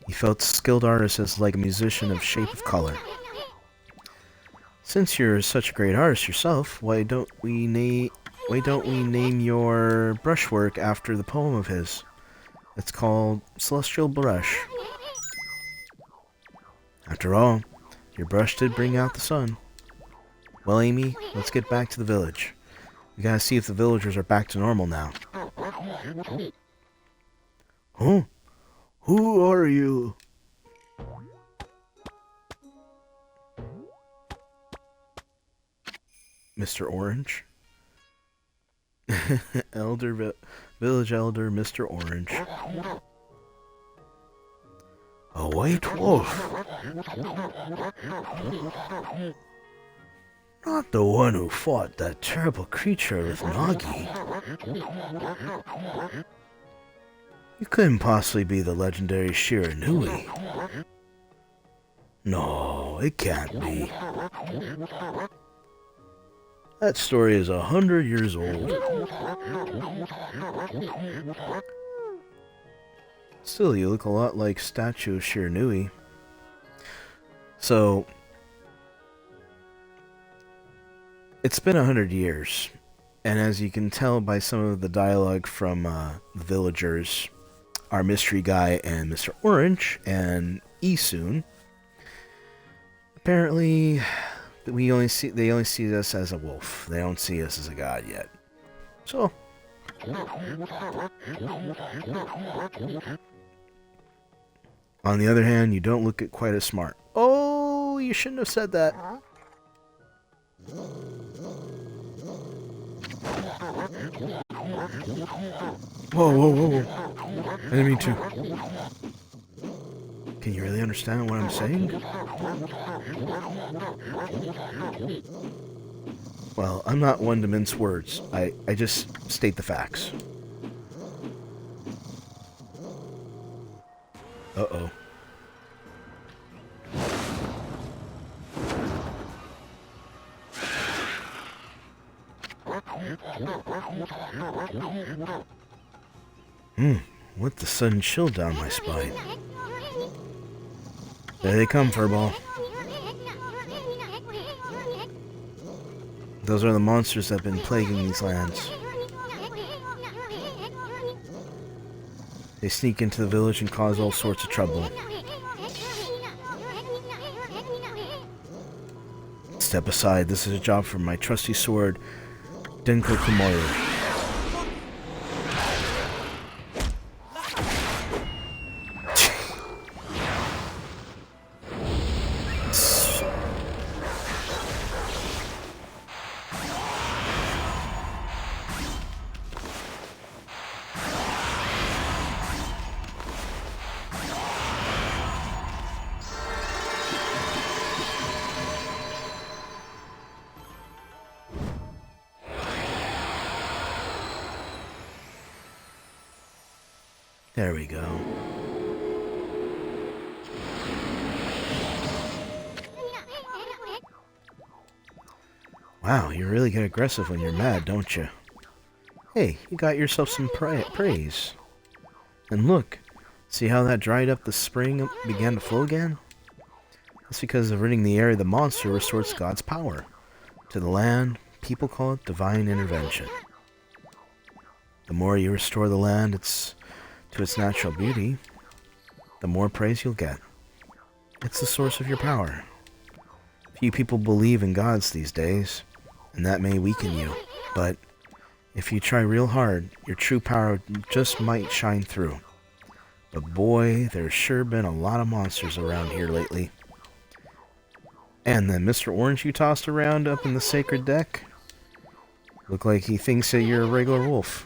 He felt skilled artist as like a musician of shape of color. Since you're such a great artist yourself, why don't we name your brushwork after the poem of his? It's called Celestial Brush. After all, your brush did bring out the sun. Well, Amy, let's get back to the village. We gotta see if the villagers are back to normal now. Huh? Who are you? Mr. Orange? Village Elder Mr. Orange. A white wolf? Not the one who fought that terrible creature with Nagi. You couldn't possibly be the legendary Shiranui. No, it can't be. That story is 100 years old. Still, you look a lot like statue of Shiranui. So, it's been 100 years, and as you can tell by some of the dialogue from the villagers, our mystery guy and Mr. Orange and Issun, apparently they only see us as a wolf. They don't see us as a god yet. So, on the other hand, you don't look quite as smart. Oh, you shouldn't have said that. Whoa, whoa, whoa. I didn't mean to. Can you really understand what I'm saying? Well, I'm not one to mince words. I just state the facts. Uh-oh. What the sudden chill down my spine? There they come, Furball. Those are the monsters that have been plaguing these lands. They sneak into the village and cause all sorts of trouble. Step aside, this is a job for my trusty sword, Denko Kumoru. There we go. Wow, you really get aggressive when you're mad, don't you? Hey, you got yourself some praise. And look, see how that dried up the spring began to flow again? That's because of ridding the area of the monster restores God's power. To the land, people call it divine intervention. The more you restore the land to its natural beauty, the more praise you'll get. It's the source of your power. Few people believe in gods these days, and that may weaken you, but if you try real hard, your true power just might shine through. But boy, there's sure been a lot of monsters around here lately. And then Mr. Orange you tossed around up in the sacred deck? Look like he thinks that you're a regular wolf.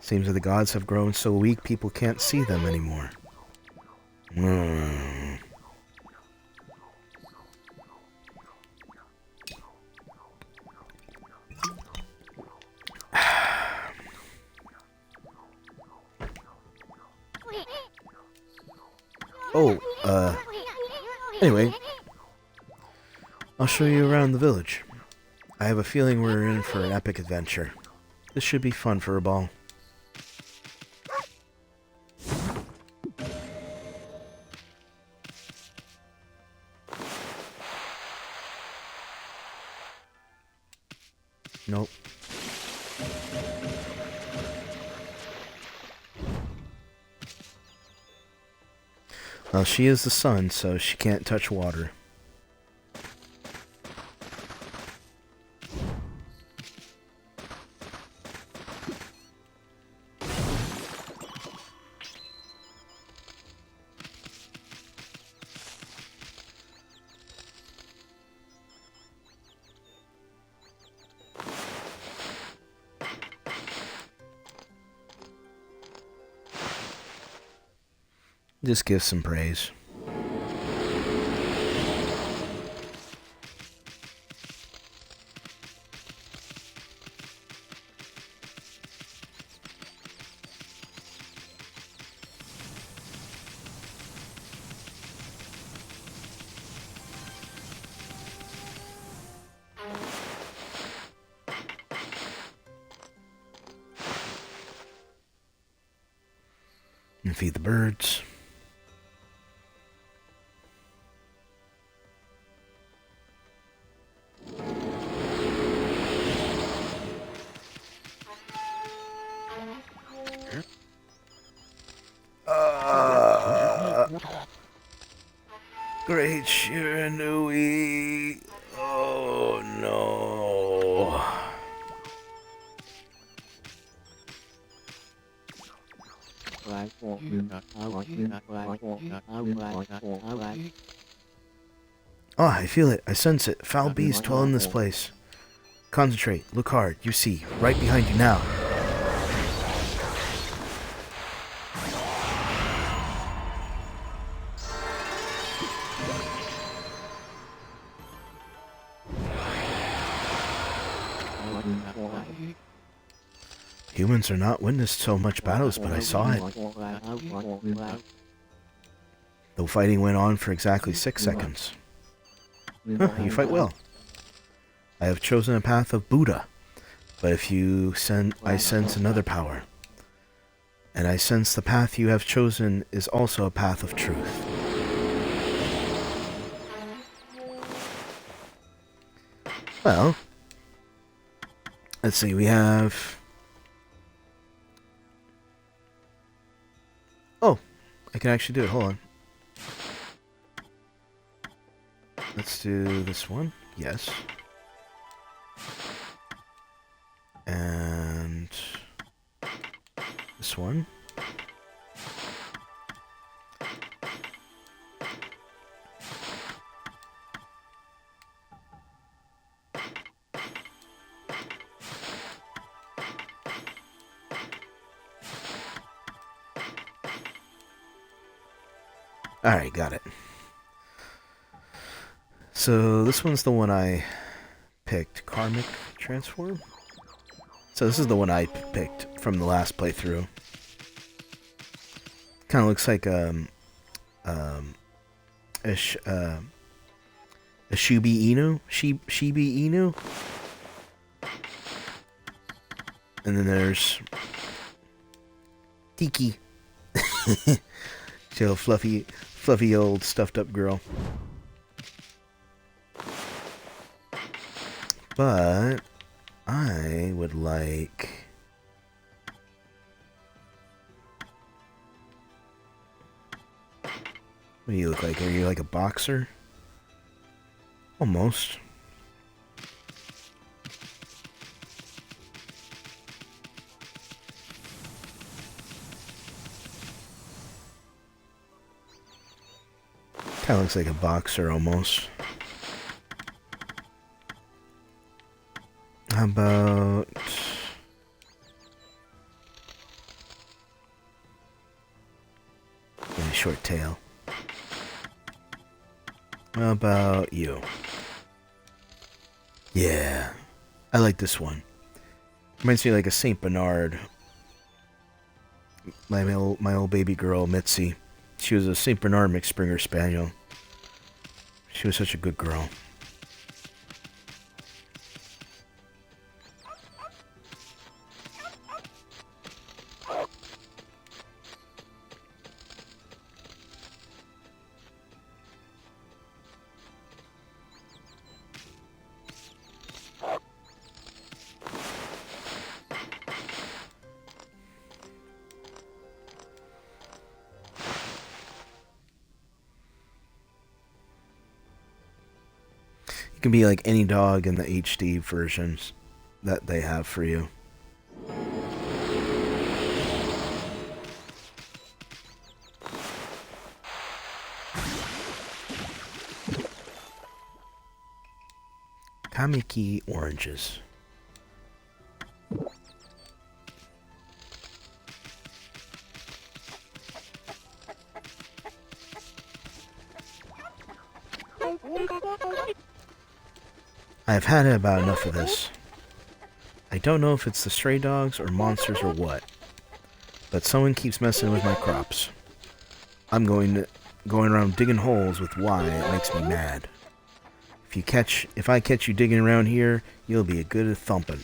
Seems that the gods have grown so weak people can't see them anymore. Anyway, I'll show you around the village. I have a feeling we're in for an epic adventure. This should be fun for a ball. Nope. Well, she is the sun, so she can't touch water. Just give some praise. And feed the birds. Great Shiranui. Oh no. Oh, I feel it. I sense it. Foul beasts dwell in this place. Concentrate. Look hard. You see. Right behind you now. Humans are not witnessed so much battles, but I saw it. The fighting went on for exactly 6 seconds. Huh, you fight well. I have chosen a path of Buddha, but if you I sense another power. And I sense the path you have chosen is also a path of truth. Well, let's see, we have... Oh, I can actually do it, hold on. Let's do this one, yes. And this one. Alright, got it. So this one's the one I picked, Karmic Transform. So this is the one I picked from the last playthrough. Kind of looks like a Shibi Inu, Shibi Inu. And then there's Tiki. She's a fluffy old stuffed up girl. But I would like... What do you look like? Are you like a boxer? Almost. Kind of looks like a boxer almost. How about... a short tail. How about you? Yeah. I like this one. Reminds me of like a Saint Bernard. My old baby girl, Mitzi. She was a Saint Bernard mixed Springer Spaniel. She was such a good girl. It can be like any dog in the HD versions that they have for you. Kamiki oranges. I've had about enough of this. I don't know if it's the stray dogs or monsters or what, but someone keeps messing with my crops. I'm going around digging holes with why it makes me mad. If I catch you digging around here, you'll be a good thumping.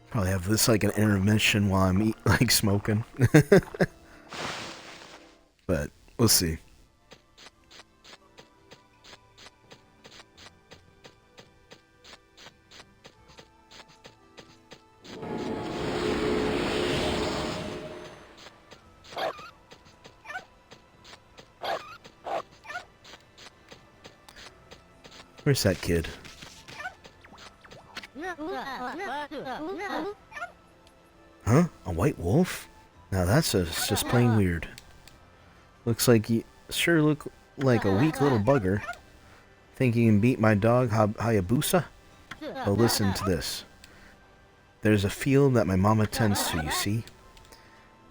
Probably have this like an intermission while I'm smoking. But we'll see. Where's that kid? Huh? A white wolf? Now that's just plain weird. Looks like you sure look like a weak little bugger. Think you can beat my dog Hayabusa? Well, listen to this. There's a field that my mama tends to, you see?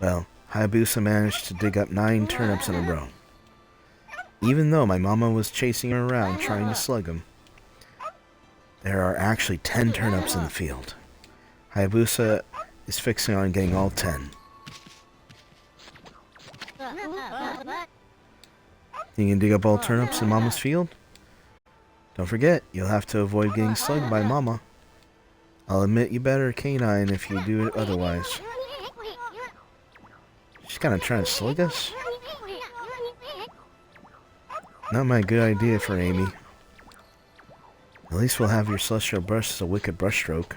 Well, Hayabusa managed to dig up 9 turnips in a row. Even though my mama was chasing her around trying to slug him. There are actually 10 turnips in the field. Hayabusa is fixing on getting all 10. You can dig up all turnips in Mama's field? Don't forget, you'll have to avoid getting slugged by Mama. I'll admit you better canine if you do it otherwise. She's kinda trying to slug us? Not my good idea for Amy. At least we'll have your celestial brush as a wicked brushstroke.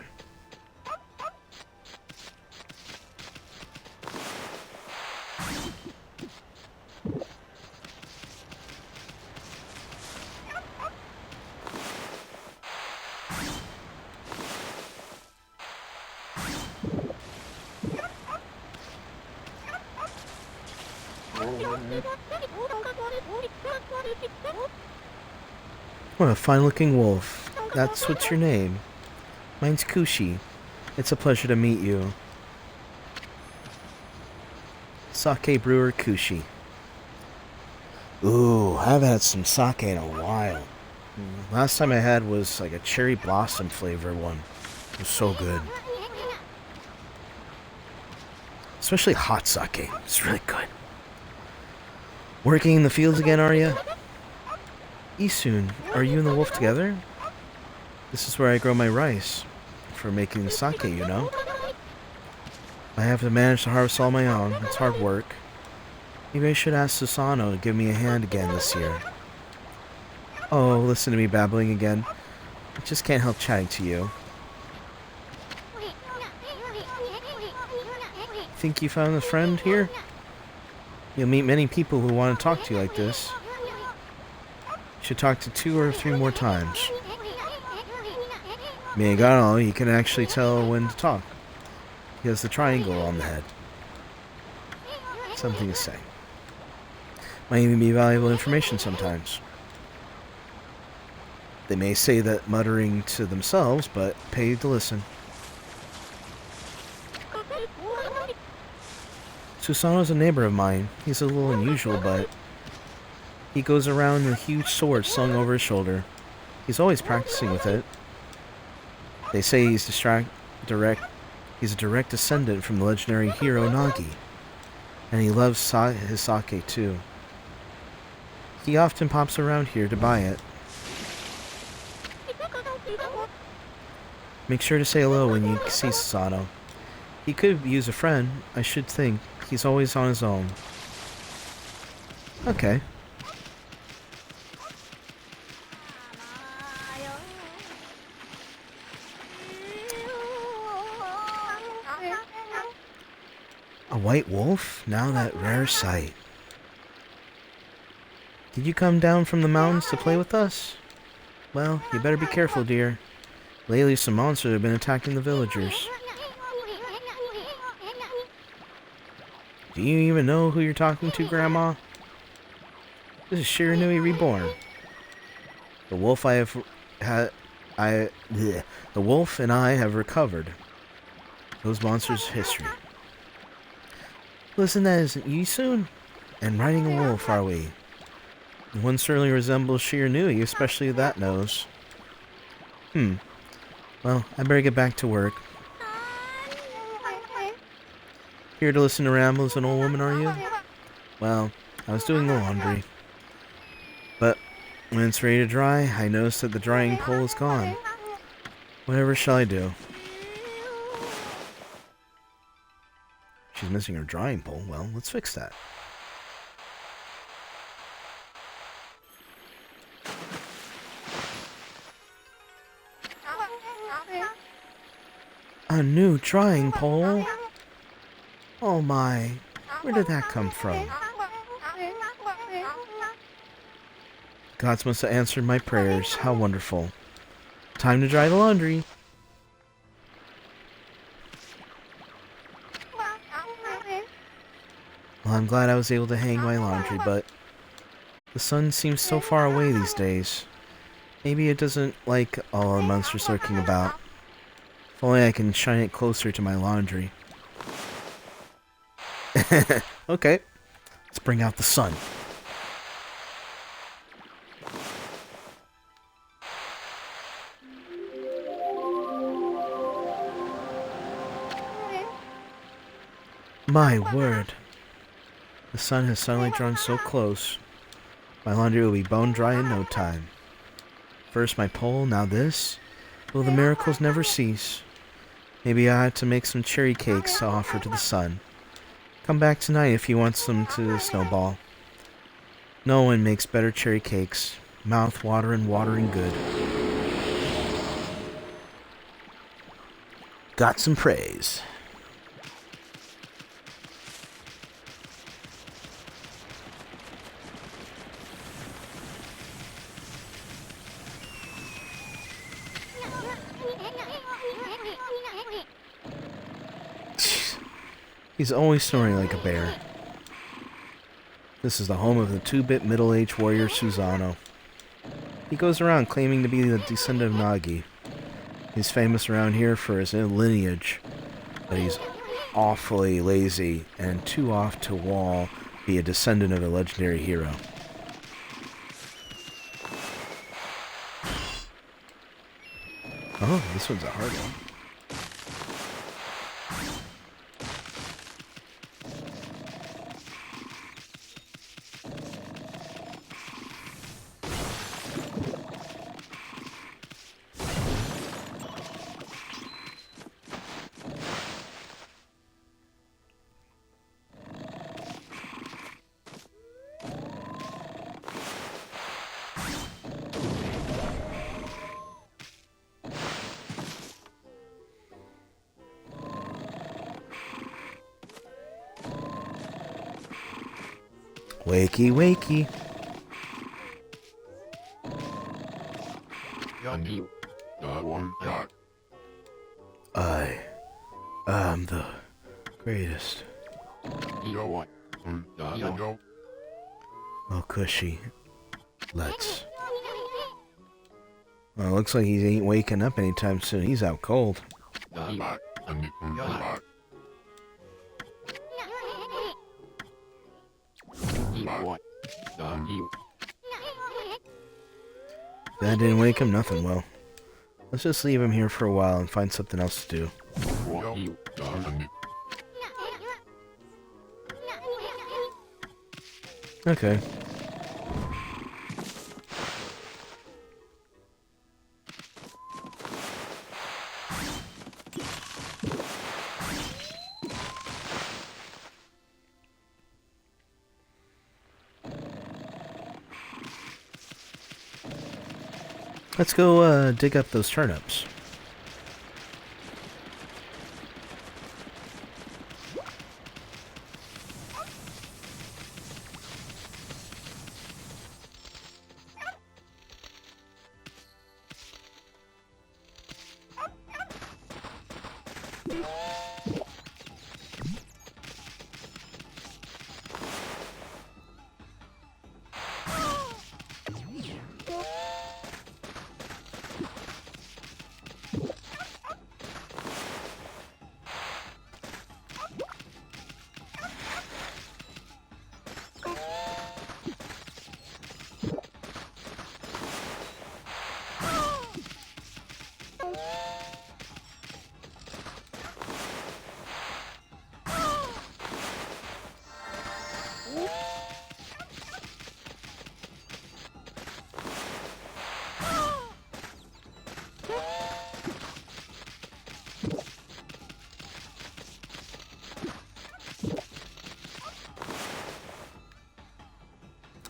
What a fine-looking wolf. That's what's your name. Mine's Kushi. It's a pleasure to meet you. Sake brewer Kushi. Ooh, I haven't had some sake in a while. Last time I had was like a cherry blossom flavor one. It was so good. Especially hot sake. It's really good. Working in the fields again, are you? Issun, are you and the wolf together? This is where I grow my rice. For making sake, you know. I have to manage to harvest all my own. It's hard work. Maybe I should ask Susano to give me a hand again this year. Oh, listen to me babbling again. I just can't help chatting to you. Think you found a friend here? You'll meet many people who want to talk to you like this. You should talk to 2 or 3 more times. Miyagano, you can actually tell when to talk. He has the triangle on the head. Something to say. Might even be valuable information sometimes. They may say that muttering to themselves, but pay to listen. Susano's a neighbor of mine. He's a little unusual, but he goes around with a huge sword slung over his shoulder. He's always practicing with it. They say he's a direct descendant from the legendary hero Nagi, and he loves his sake too. He often pops around here to buy it. Make sure to say hello when you see Susano. He could use a friend, I should think. He's always on his own. Okay. A white wolf? Now that rare sight. Did you come down from the mountains to play with us? Well, you better be careful, dear. Lately, some monsters have been attacking the villagers. Do you even know who you're talking to, Grandma? This is Shiranui reborn. The wolf the wolf and I have recovered. Those monsters' history. Listen, that isn't Issun. And riding a wolf, are we? One certainly resembles Shiranui, especially that nose. Well, I better get back to work. Here to listen to rambles, an old woman, are you? Well, I was doing the laundry. But when it's ready to dry, I noticed that the drying pole is gone. Whatever shall I do? She's missing her drying pole. Well, let's fix that. A new drying pole? Oh my, where did that come from? Gods must have answered my prayers. How wonderful. Time to dry the laundry. Well, I'm glad I was able to hang my laundry, but the sun seems so far away these days. Maybe it doesn't like all the monsters lurking about. If only I can shine it closer to my laundry. Okay, let's bring out the sun. My word. The sun has suddenly drawn so close. My laundry will be bone dry in no time. First my pole, now this. Will the miracles never cease? Maybe I ought to make some cherry cakes to offer to the sun. Come back tonight if you want some to snowball. No one makes better cherry cakes. Mouth watering, watering good. Got some praise. He's always snoring like a bear. This is the home of the 2-bit middle-aged warrior Susano. He goes around claiming to be the descendant of Nagi. He's famous around here for his lineage, but he's awfully lazy and too off to wall be a descendant of a legendary hero. Oh, this one's a hard one. Wakey, wakey. I am the greatest. Oh, cushy. Let's. Well, looks like he ain't waking up anytime soon. He's out cold. That didn't wake him, nothing. Well, let's just leave him here for a while and find something else to do. Okay. Let's go dig up those turnips.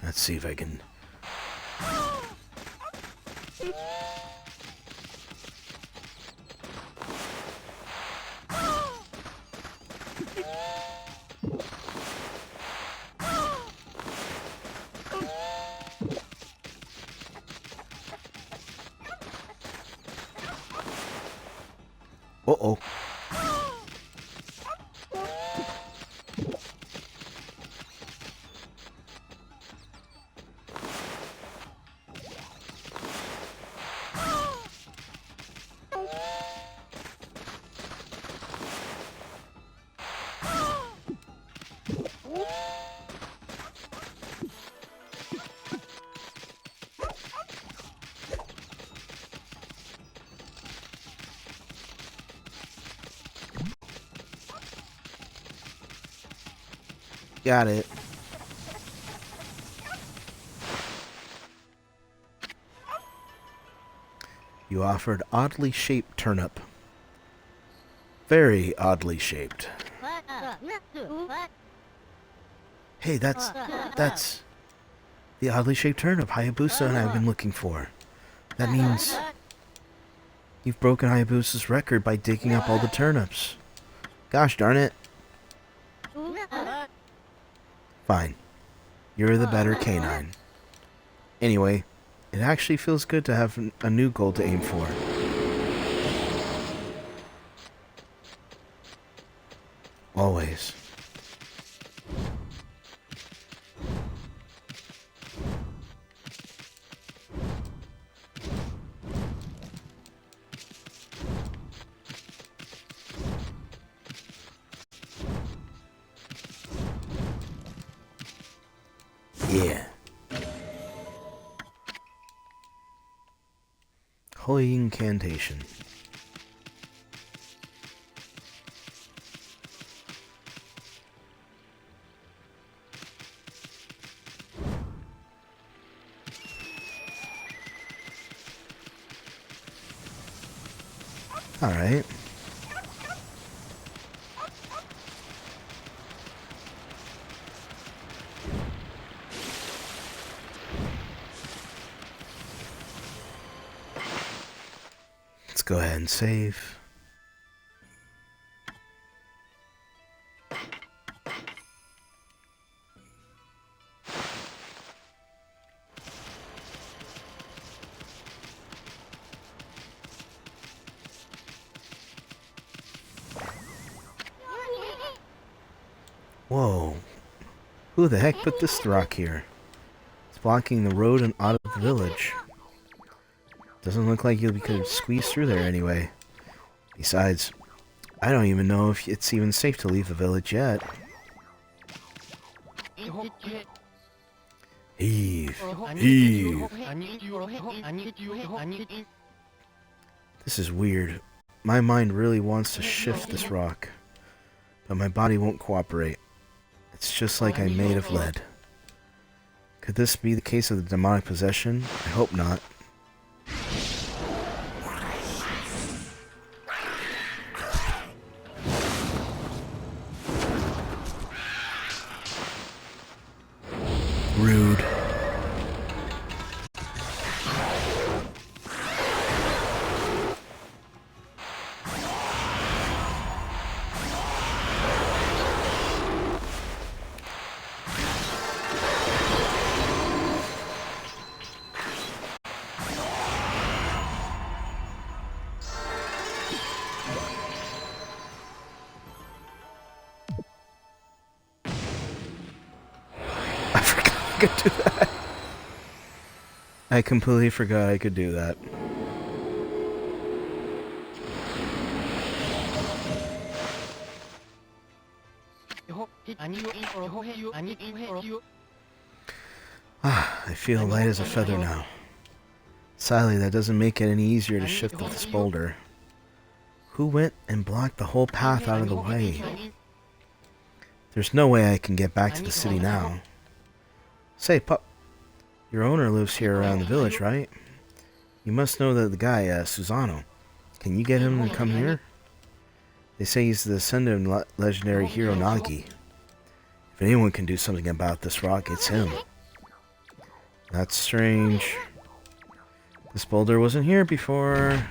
Let's see if I can... Uh-oh. Got it. You offered oddly shaped turnip. Very oddly shaped. Hey, that's the oddly shaped turnip Hayabusa and I have been looking for. That means you've broken Hayabusa's record by digging up all the turnips. Gosh darn it. Fine. You're the better canine. Anyway, it actually feels good to have a new goal to aim for. Always. Yeah. Holy incantation. All right. Let's go ahead and save. Whoa. Who the heck put this rock here? It's blocking the road and out of the village. Doesn't look like you could squeeze through there anyway. Besides, I don't even know if it's even safe to leave the village yet. Heave. Heave. This is weird. My mind really wants to shift this rock, but my body won't cooperate. It's just like I'm made of lead. Could this be the case of the demonic possession? I hope not. Rude. could do that. I completely forgot I could do that. I feel light as a feather now. Sadly, that doesn't make it any easier to shift with this boulder. Who went and blocked the whole path out of the way? There's no way I can get back to the city now. Say, pup, your owner lives here around the village, right? You must know the guy, Susano. Can you get him to come here? They say he's the descendant of legendary hero Nagi. If anyone can do something about this rock, it's him. That's strange. This boulder wasn't here before.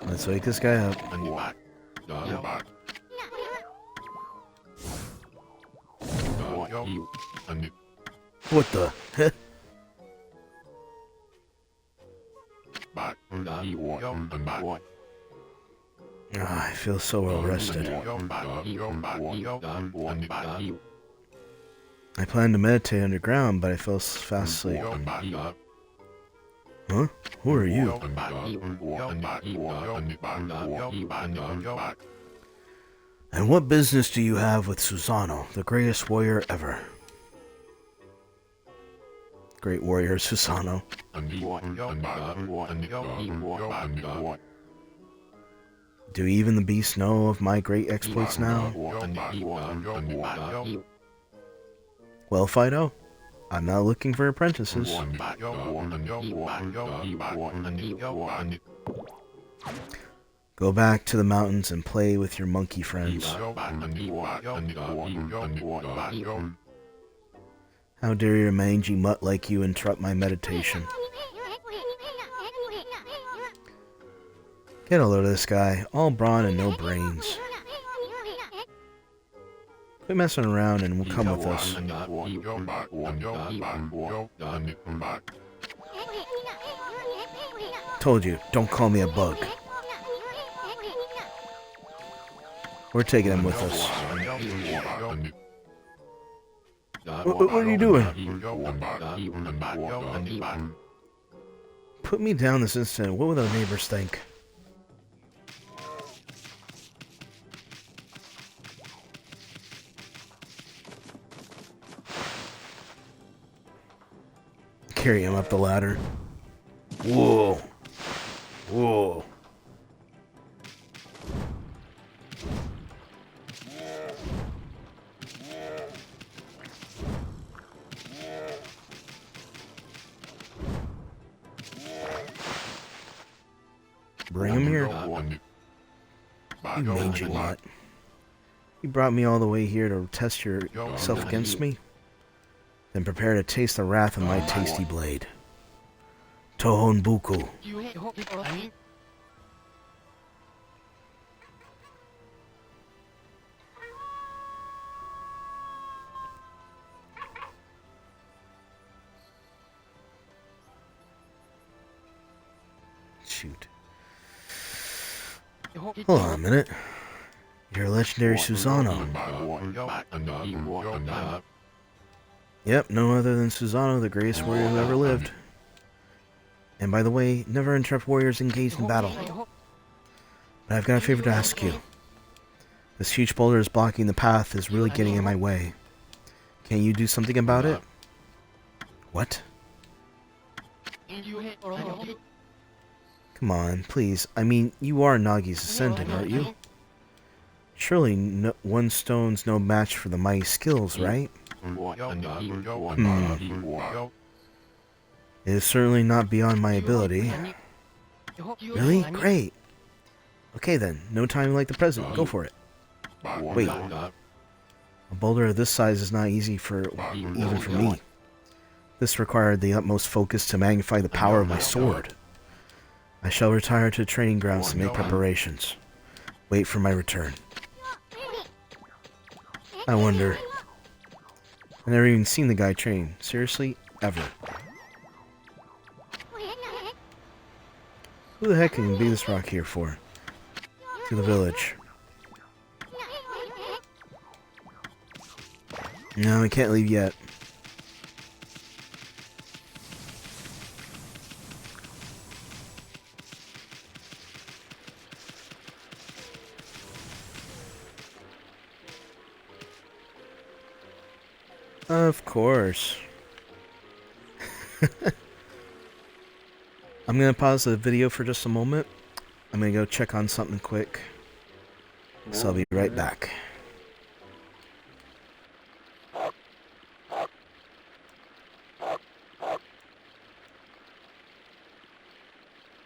Let's wake this guy up. What the? I feel so well rested. I planned to meditate underground, but I fell fast asleep. Huh? Who are you? And what business do you have with Susano, the greatest warrior ever? Great warrior Susano. Do even the beasts know of my great exploits now? Well, Fido, I'm not looking for apprentices. Go back to the mountains and play with your monkey friends. How dare a mangy mutt like you interrupt my meditation? Get a load of this guy, all brawn and no brains. Quit messing around and we'll come with us. Told you, don't call me a bug. We're taking him with us. What are you doing? Put me down this instant. What will the neighbors think? Carry him up the ladder. Whoa. Whoa. Bring him here. You mangy mutt. You brought me all the way here to test yourself against me? Then prepare to taste the wrath of my tasty blade. Tohon Buku. Shoot. Hold on a minute. You're a legendary Susano. Yep, no other than Susano, the greatest warrior who ever lived. And by the way, never interrupt warriors engaged in battle. But I've got a favor to ask you. This huge boulder is blocking the path, is really getting in my way. Can you do something about it? What? Come on, please. I mean, you are Nagi's descendant, aren't you? Surely one stone's no match for the mighty skills, right? It is certainly not beyond my ability. Really? Great. Okay then, no time like the present. Go for it. Wait. A boulder of this size is not easy even for me. This required the utmost focus to magnify the power of my sword. I shall retire to the training grounds to make preparations. Wait for my return. I wonder. I've never even seen the guy train. Seriously? Ever. Who the heck can be this rock here for? To the village. No, I can't leave yet. Of course. I'm gonna pause the video for just a moment. I'm gonna go check on something quick. So I'll be right back.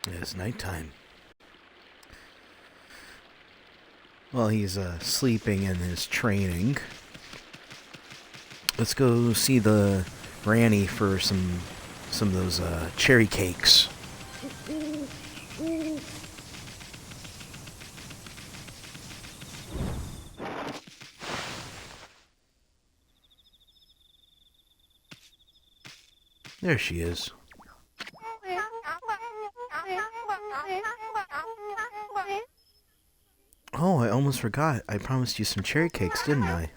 It's nighttime. While he's sleeping in his training, let's go see the granny for some of those cherry cakes. There she is. Oh, I almost forgot. I promised you some cherry cakes, didn't I?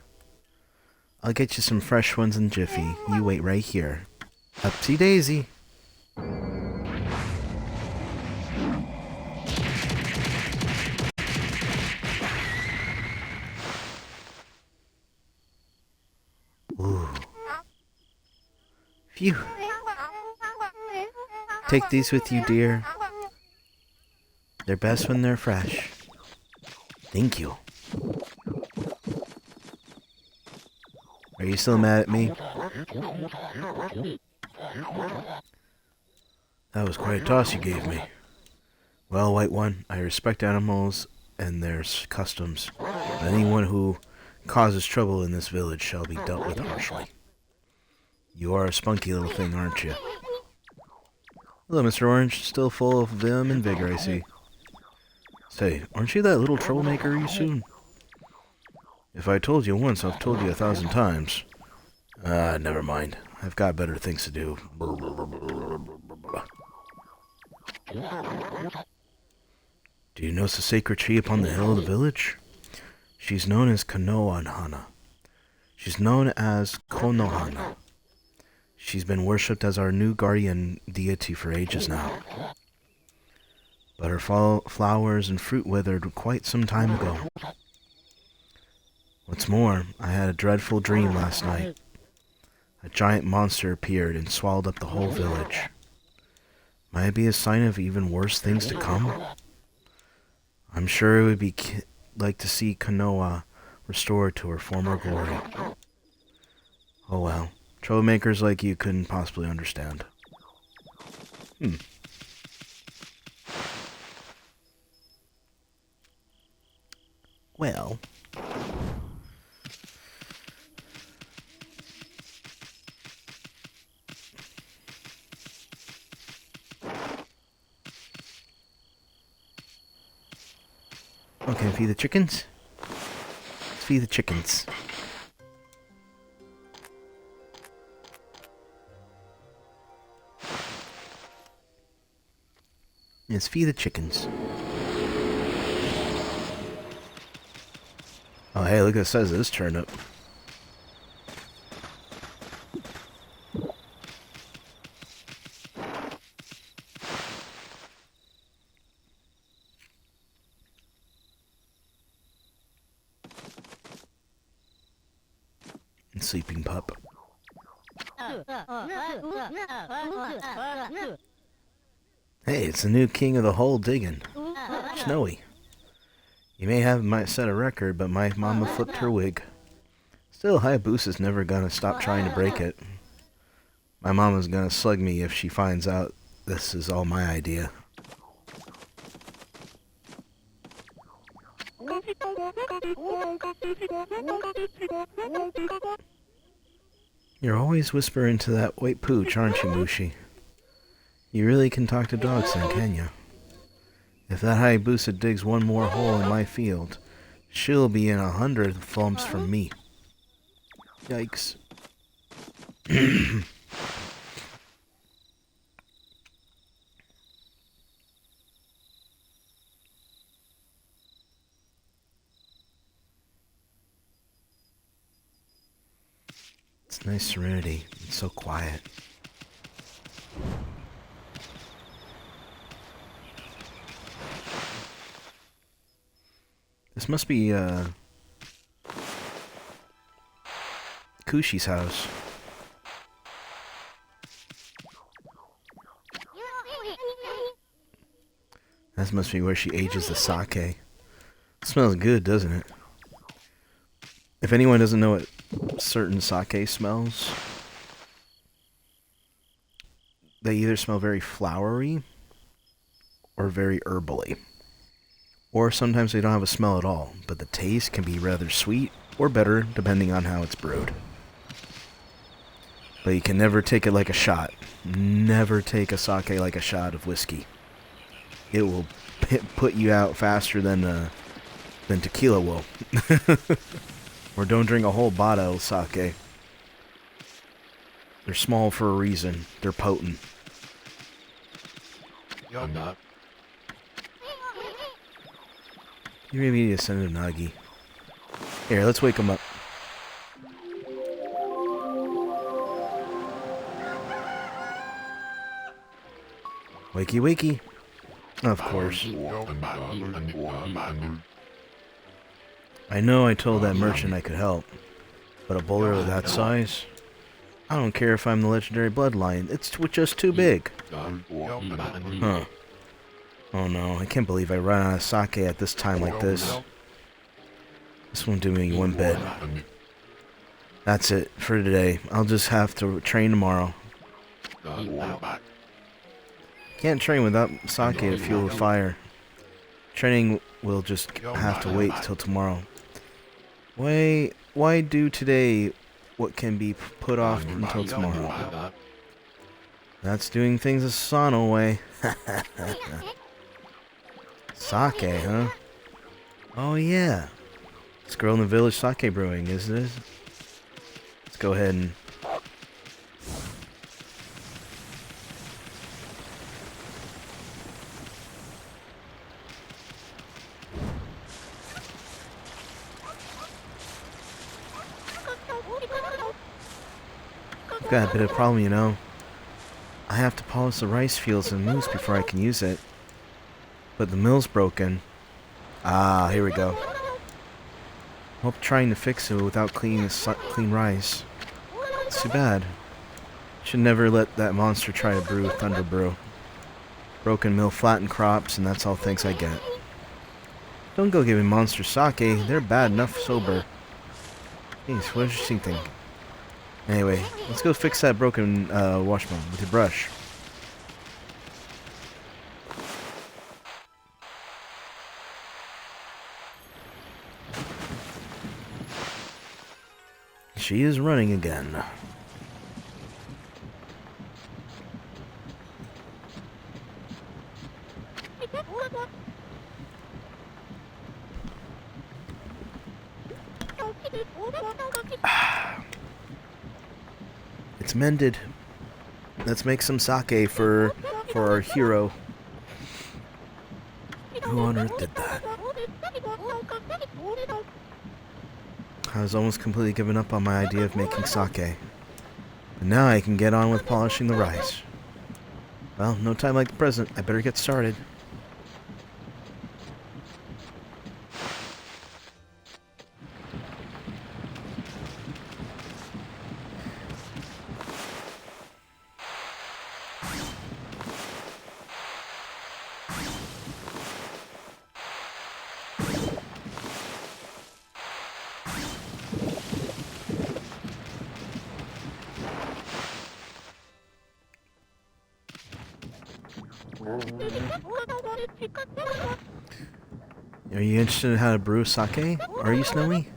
I'll get you some fresh ones in jiffy. You wait right here. Upsy daisy. Ooh. Phew. Take these with you, dear. They're best when they're fresh. Thank you. Are you still mad at me? That was quite a toss you gave me. Well, White One, I respect animals and their customs. But anyone who causes trouble in this village shall be dealt with harshly. You are a spunky little thing, aren't you? Hello, Mr. Orange. Still full of vim and vigor, I see. Say, aren't you that little troublemaker, Issun? If I told you once, I've told you 1,000 times. Never mind. I've got better things to do. Do you notice the sacred tree upon the hill of the village? She's known as Konohana. She's known as Konohana. She's been worshipped as our new guardian deity for ages now. But her flowers and fruit withered quite some time ago. What's more, I had a dreadful dream last night. A giant monster appeared and swallowed up the whole village. Might it be a sign of even worse things to come? I'm sure it would be like to see Konoha restored to her former glory. Oh well, troublemakers like you couldn't possibly understand. Well... Okay, feed the chickens? Let's feed the chickens. Let's feed the chickens. Oh hey, look at the size of this turnip. Sleeping pup. Hey, it's the new king of the hole digging. Snowy. You may have set a record, but my mama flipped her wig. Still, Hayabusa's never gonna stop trying to break it. My mama's gonna slug me if she finds out this is all my idea. You're always whispering to that white pooch, aren't you, Mushi? You really can talk to dogs then, can you? If that Hayabusa digs one more hole in my field, she'll be in 100 thumps from me. Yikes. It's nice serenity. It's so quiet. This must be, Kushi's house. That must be where she ages the sake. It smells good, doesn't it? If anyone doesn't know what certain sake smells, they either smell very flowery or very herbally. Or sometimes they don't have a smell at all, but the taste can be rather sweet or bitter depending on how it's brewed. But you can never take it like a shot. Never take a sake like a shot of whiskey. It will put you out faster than tequila will. Or don't drink a whole bottle of sake. They're small for a reason. They're potent. I'm not. You maybe need to send a Nagi. Here, let's wake him up. Wakey wakey. Of course. I know I told that merchant I could help, but a boulder of that size? I don't care if I'm the legendary bloodline, it's just too big. Huh. Oh no, I can't believe I run out of sake at this time like this. This won't do me one bit. That's it for today. I'll just have to train tomorrow. Can't train without sake to fuel the fire. Training will just have to wait till tomorrow. Why do today what can be put off until tomorrow? That's doing things the Sano way. Sake, huh? Oh yeah. This girl in the village sake brewing, isn't it? Let's go ahead and... I've got a bit of a problem, you know. I have to polish the rice fields and moose before I can use it. But the mill's broken. Ah, here we go. Hope trying to fix it without clean rice. It's too bad. Should never let that monster try to brew Thunder Brew. Broken mill flattened crops, and that's all thanks I get. Don't go giving monsters sake. They're bad enough sober. Jeez, what does she think? Anyway, let's go fix that broken washbone with your brush. She is running again. It's mended. Let's make some sake for our hero. Who on earth did that? I was almost completely given up on my idea of making sake. But now I can get on with polishing the rice. Well, no time like the present. I better get started. Are you interested in how to brew sake? Are you, Snowy?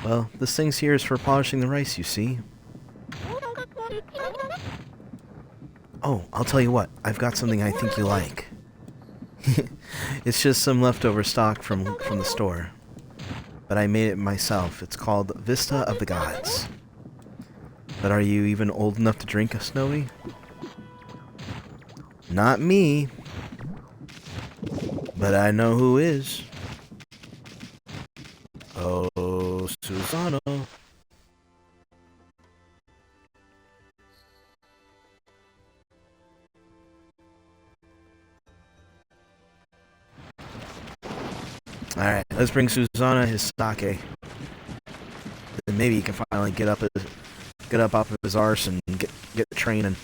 Well, this thing's here is for polishing the rice, you see. Oh, I'll tell you what. I've got something I think you like. It's just some leftover stock from the store. But I made it myself. It's called Vista of the Gods. But are you even old enough to drink a Snowy? Not me. But I know who is. Oh, Susano. Alright, let's bring Susanna his sake. Then maybe he can finally get up off of his arse and get training.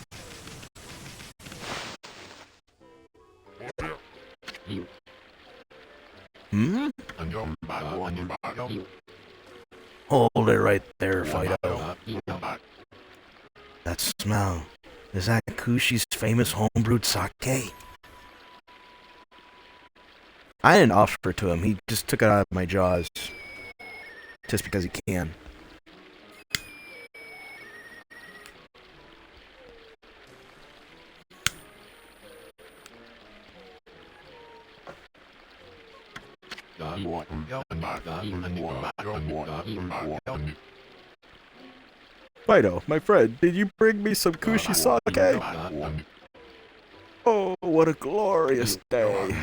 Hmm? Hold it right there, Fido. That smell. Is that Kushi's famous homebrewed sake? I didn't offer it to him. He just took it out of my jaws. Just because he can. Fido, my friend, did you bring me some Kushi sake? Oh, what a glorious day.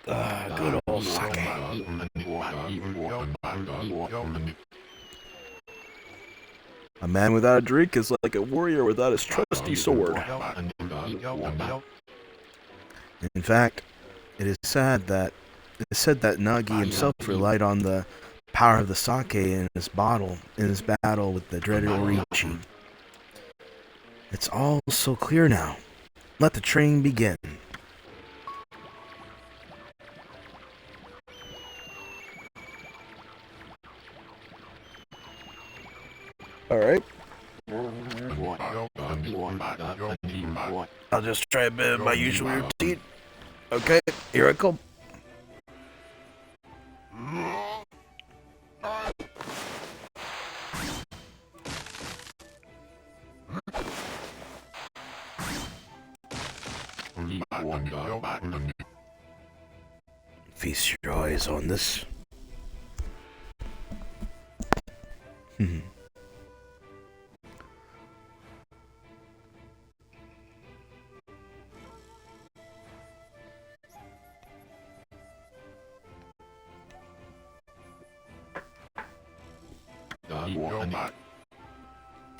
Good old sake. A man without a drink is like a warrior without his trusty sword. In fact, it is said that Nagi himself relied on the power of the sake in his battle with the dreaded Orichi. It's all so clear now. Let the training begin. Alright. I'll just try a bit of my usual routine. Okay, here I come. Feast your eyes on this.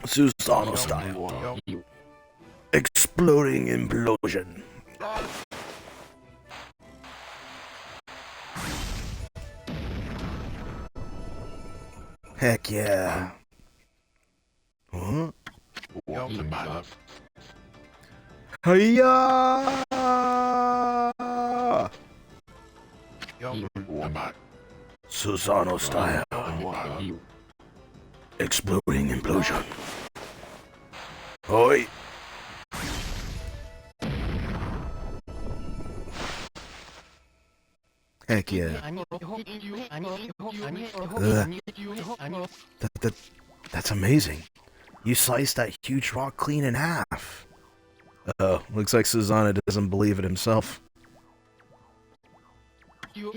Susano style. Exploding implosion. Heck yeah. Huh? Hiya! Susano style. Exploding implosion. Oi! Heck yeah. That's amazing. You sliced that huge rock clean in half. Oh, looks like Susanna doesn't believe it himself. You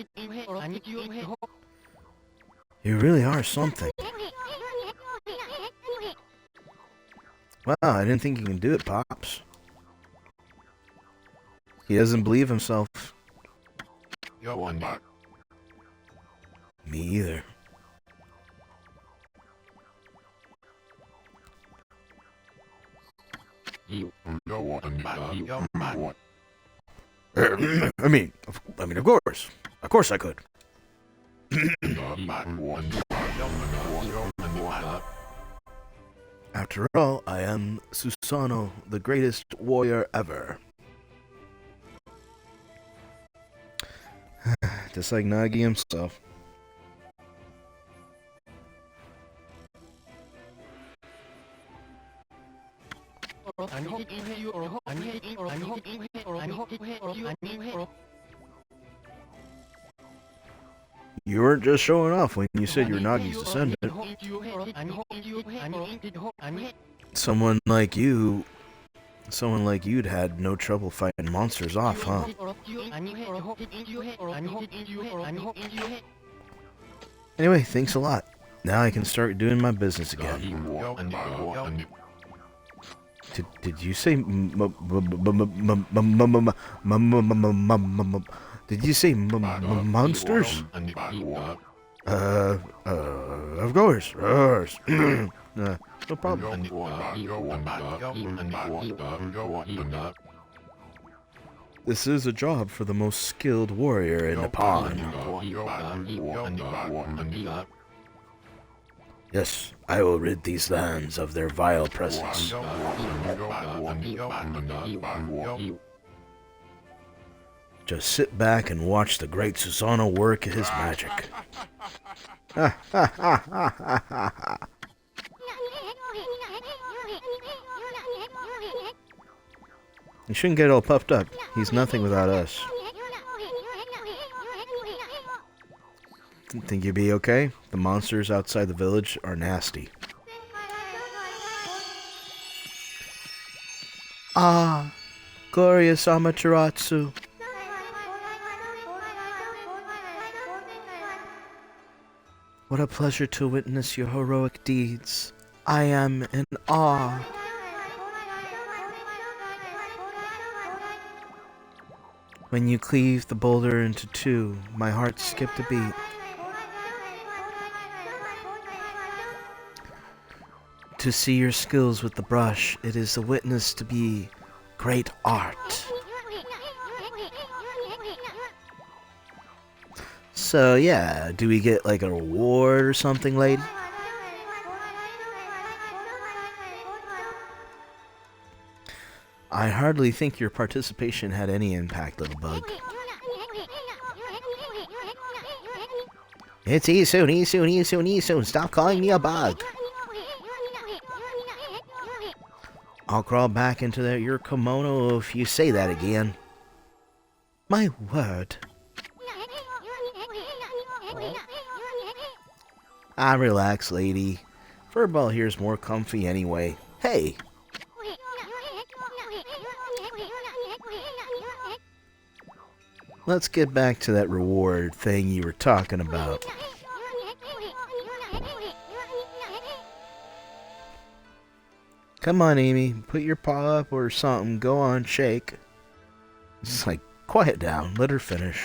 really are something. Wow, I didn't think you can do it, Pops. He doesn't believe himself. Me either. I mean, of course I could. After all, I am Susano, the greatest warrior ever. Just like Nagi himself. You weren't just showing off when you said you were Nagi's descendant. Someone like you'd had no trouble fighting monsters off, huh? Anyway, thanks a lot. Now I can start doing my business again. Did you say Did you say monsters? Of course. No problem. This is a job for the most skilled warrior in the pond. Yes, I will rid these lands of their vile presence. Just sit back and watch the great Susanoo work his magic. You shouldn't get all puffed up. He's nothing without us. Think you'll be okay? The monsters outside the village are nasty. Ah, glorious Amaterasu. What a pleasure to witness your heroic deeds. I am in awe. When you cleaved the boulder into two, my heart skipped a beat. To see your skills with the brush, it is a witness to be great art. So yeah, do we get like a reward or something, lady? I hardly think your participation had any impact, little bug. It's Issun. Stop calling me a bug. I'll crawl back into your kimono if you say that again. My word. Ah, relax, lady. Furball here's more comfy anyway. Hey! Let's get back to that reward thing you were talking about. Come on, Amy. Put your paw up or something. Go on, shake. It's like, quiet down. Let her finish.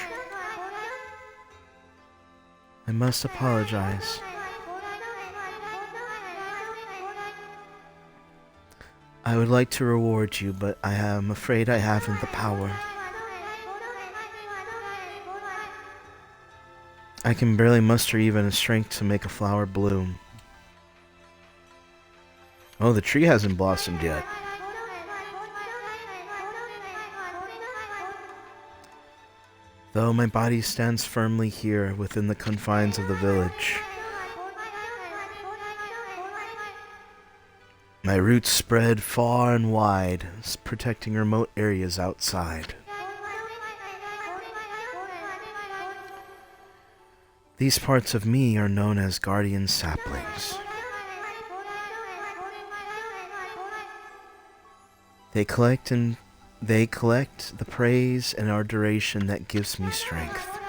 I must apologize. I would like to reward you, but I am afraid I haven't the power. I can barely muster even a strength to make a flower bloom. Oh, the tree hasn't blossomed yet. Though my body stands firmly here within the confines of the village, my roots spread far and wide, protecting remote areas outside. These parts of me are known as guardian saplings. They collect the praise and adoration that gives me strength.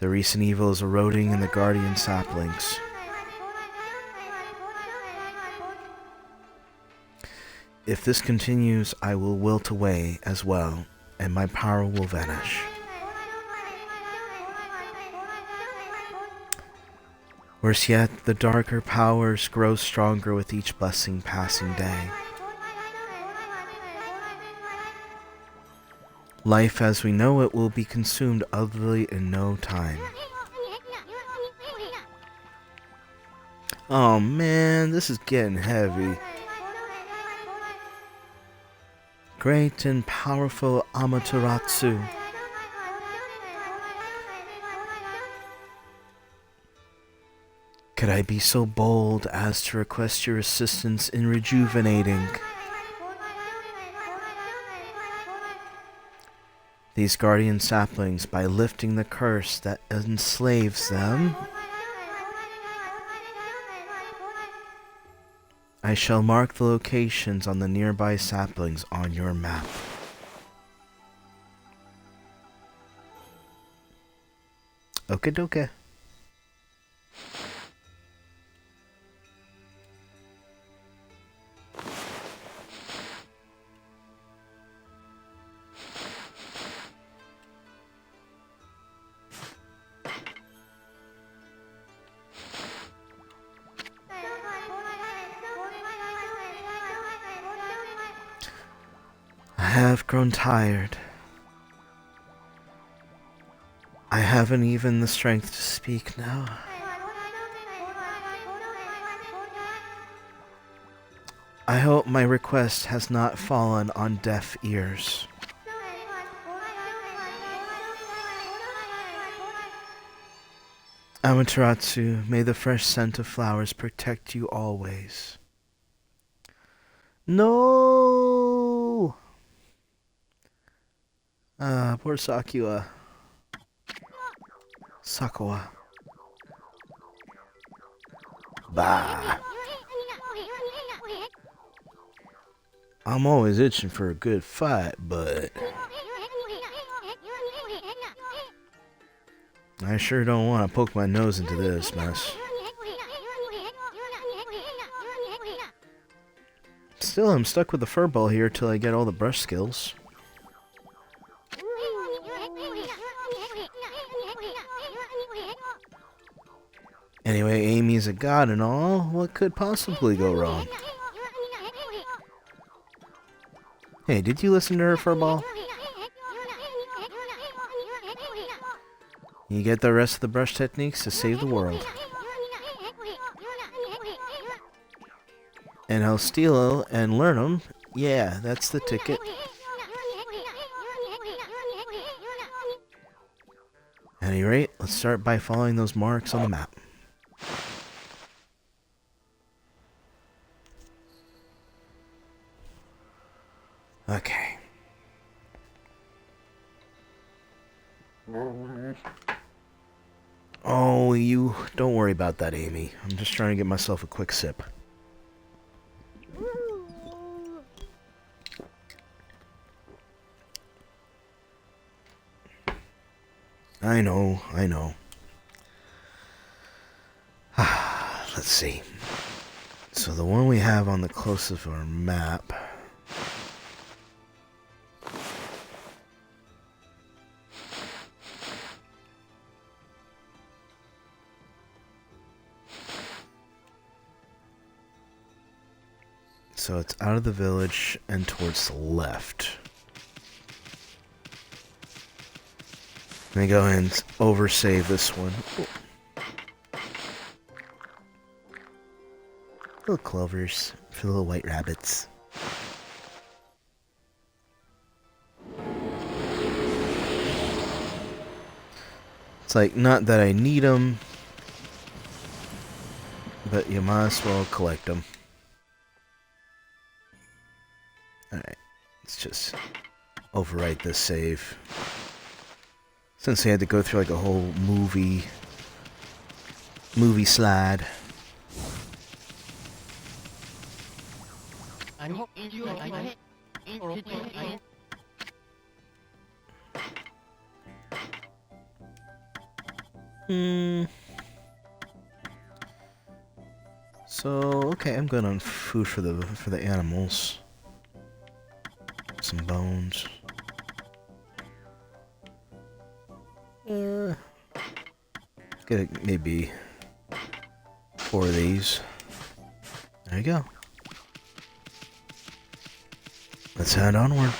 The recent evil is eroding in the guardian saplings. If this continues, I will wilt away as well, and my power will vanish. Worse yet, the darker powers grow stronger with each blessing passing day. Life as we know it will be consumed utterly in no time. Oh man, this is getting heavy. Great and powerful Amaterasu. Could I be so bold as to request your assistance in rejuvenating? these guardian saplings by lifting the curse that enslaves them. I shall mark the locations on the nearby saplings on your map. Okie dokie. I have grown tired. I haven't even the strength to speak now. I hope my request has not fallen on deaf ears. Amaterasu, may the fresh scent of flowers protect you always. No! Poor Sakura. Sakura. Bah! I'm always itching for a good fight, but I sure don't want to poke my nose into this mess. Still, I'm stuck with the furball here till I get all the brush skills. Anyway, Amy's a god and all. What could possibly go wrong? Hey, did you listen to her, furball? You get the rest of the brush techniques to save the world. And I'll steal and learn them. Yeah, that's the ticket. At any rate, let's start by following those marks on the map. Okay. Oh, you don't worry about that, Amy. I'm just trying to get myself a quick sip. I know. Let's see. So the one we have on the closest of our map. So it's out of the village and towards the left. Let me go ahead and oversave this one. Ooh. Little clovers for little white rabbits. It's like, not that I need them, but you might as well collect them. Alright, let's just overwrite this save. Since they had to go through like a whole movie slide. So okay, I'm good on food for the animals. Some bones. Get maybe 4 of these. There you go. Let's head onward.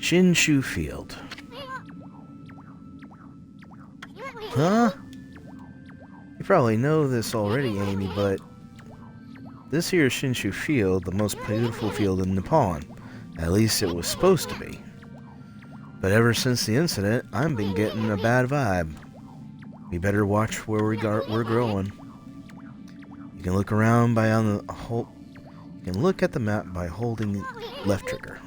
Shinshu Field. Huh? You probably know this already, Amy, but this here is Shinshu Field, the most beautiful field in Nippon. At least it was supposed to be. But ever since the incident, I've been getting a bad vibe. We better watch where we're growing. You can look around by on the whole. You can look at the map by holding left trigger.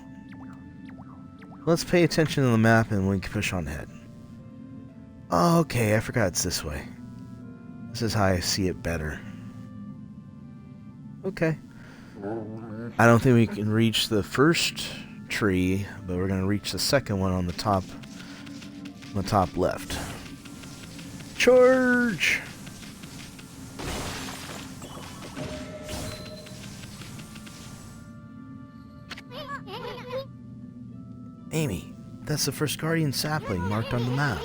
Let's pay attention to the map and we can push on ahead. Okay, I forgot it's this way. This is how I see it better. Okay. I don't think we can reach the first tree, but we're gonna reach the second one on the top left. Charge! Amy, that's the first guardian sapling marked on the map.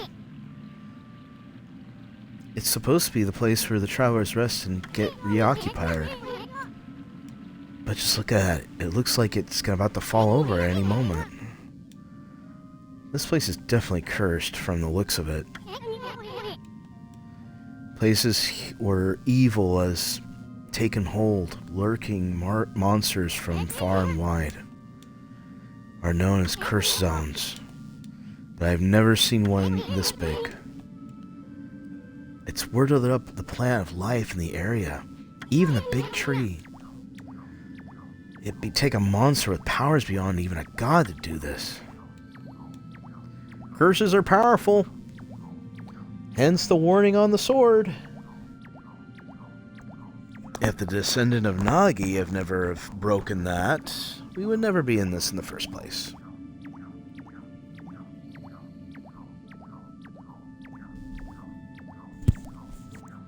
It's supposed to be the place where the travelers rest and get reoccupied. But just look at it. It looks like it's about to fall over at any moment. This place is definitely cursed from the looks of it. Places where evil has taken hold, lurking monsters from far and wide, are known as curse zones. But I've never seen one this big. It's worded up the plant of life in the area, even the big tree. It'd take a monster with powers beyond even a god to do this. Curses are powerful. Hence the warning on the sword. If the descendant of Nagi have never broken that, we would never be in this in the first place.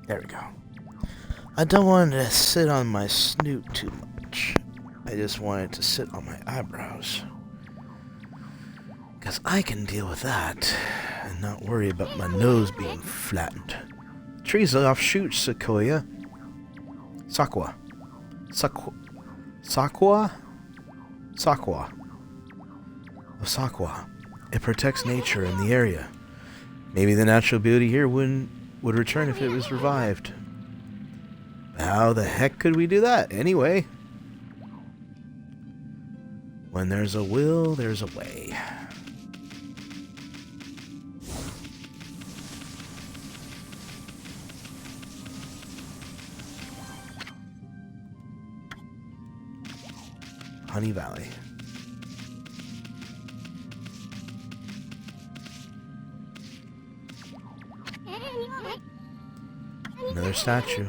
There we go. I don't want to sit on my snoot too much. I just want it to sit on my eyebrows. Because I can deal with that and not worry about my nose being flattened. Trees offshoot Sequoia. Sakwa. Sakwa? Of Sakwa. It protects nature in the area. Maybe the natural beauty here would return if it was revived. How the heck could we do that anyway? When there's a will, there's a way. Honey Valley. Another statue.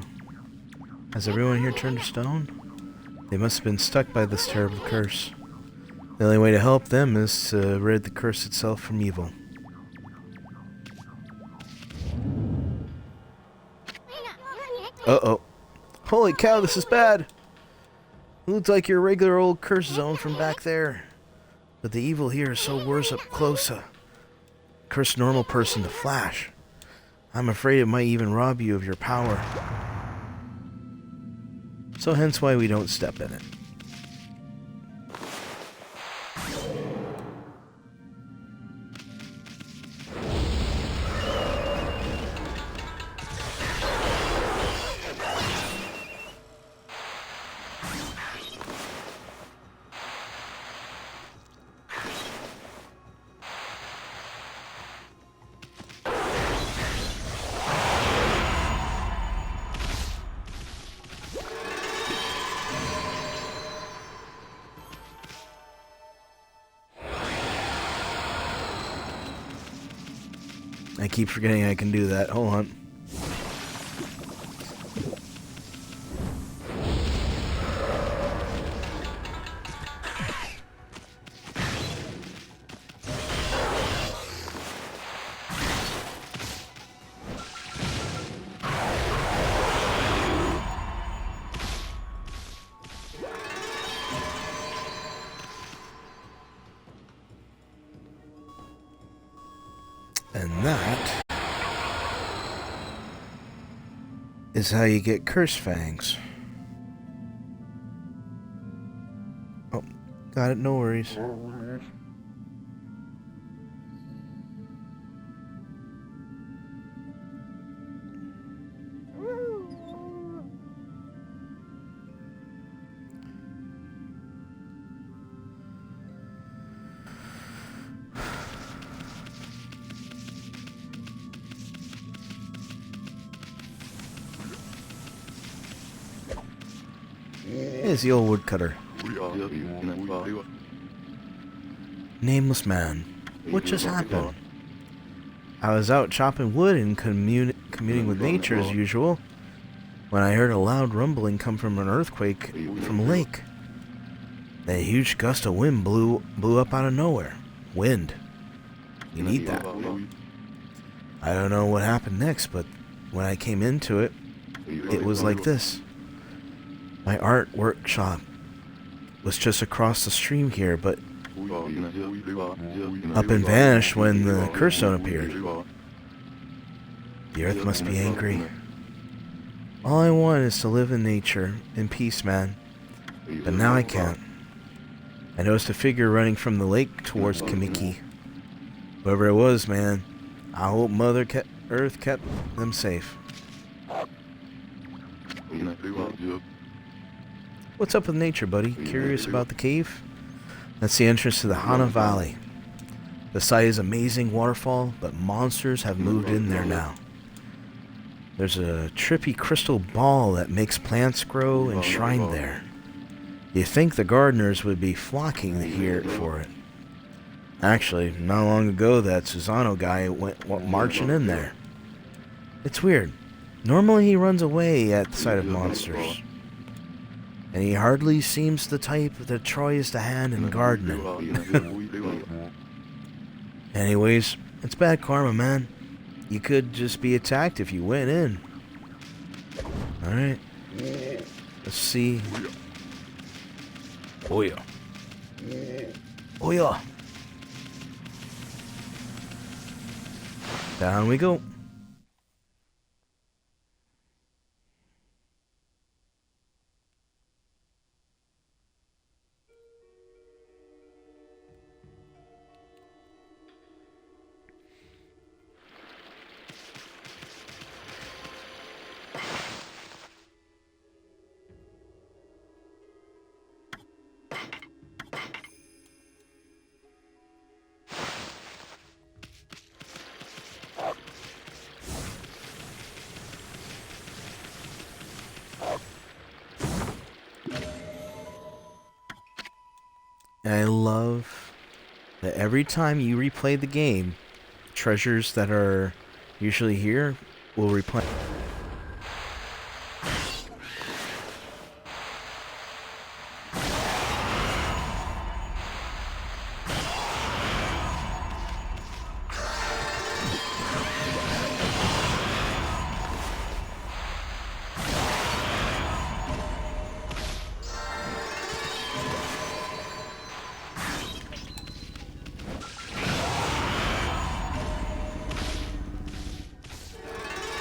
Has everyone here turned to stone? They must have been stuck by this terrible curse. The only way to help them is to rid the curse itself from evil. Uh-oh. Holy cow, this is bad! It looks like your regular old curse zone from back there. But the evil here is so worse up close. Curse normal person to flash. I'm afraid it might even rob you of your power. So hence why we don't step in it. I keep forgetting I can do that. Hold on. And that is how you get curse fangs. Oh, got it, no worries. There's the old woodcutter. Nameless man. What just happened? I was out chopping wood and communing with nature as usual when I heard a loud rumbling come from an earthquake from a lake. Then a huge gust of wind blew up out of nowhere. Wind. You need that. I don't know what happened next, but when I came into it, it was like this. My art workshop was just across the stream here, but up and vanished when the curse zone appeared. The earth must be angry. All I want is to live in nature, in peace, man. But now I can't. I noticed a figure running from the lake towards Kamiki. Whoever it was, man, I hope Mother Earth kept them safe. What's up with nature, buddy? Curious about the cave? That's the entrance to the Hana Valley. The site is an amazing waterfall, but monsters have moved in there now. There's a trippy crystal ball that makes plants grow enshrined there. You'd think the gardeners would be flocking here for it. Actually, not long ago that Susano guy went marching in there. It's weird. Normally he runs away at the sight of monsters. And he hardly seems the type that tries to hand in gardening. Anyways, it's bad karma, man. You could just be attacked if you went in. Alright. Let's see. Oh yeah. Oh yeah. Down we go. And I love that every time you replay the game, treasures that are usually here will replay.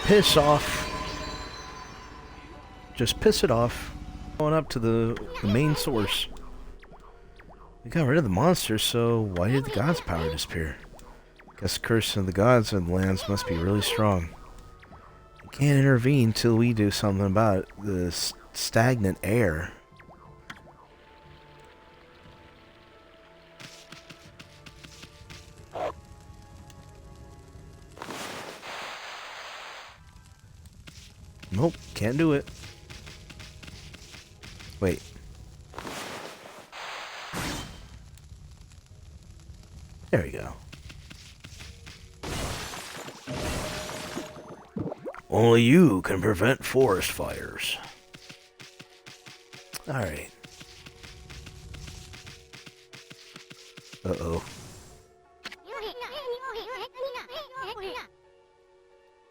Piss off. Just piss it off. Going up to the main source. We got rid of the monsters, so why did the gods' power disappear? Guess the curse of the gods and the lands must be really strong. We can't intervene till we do something about it. The stagnant air. Nope, can't do it. Wait. There we go. Only you can prevent forest fires. Alright. Uh-oh.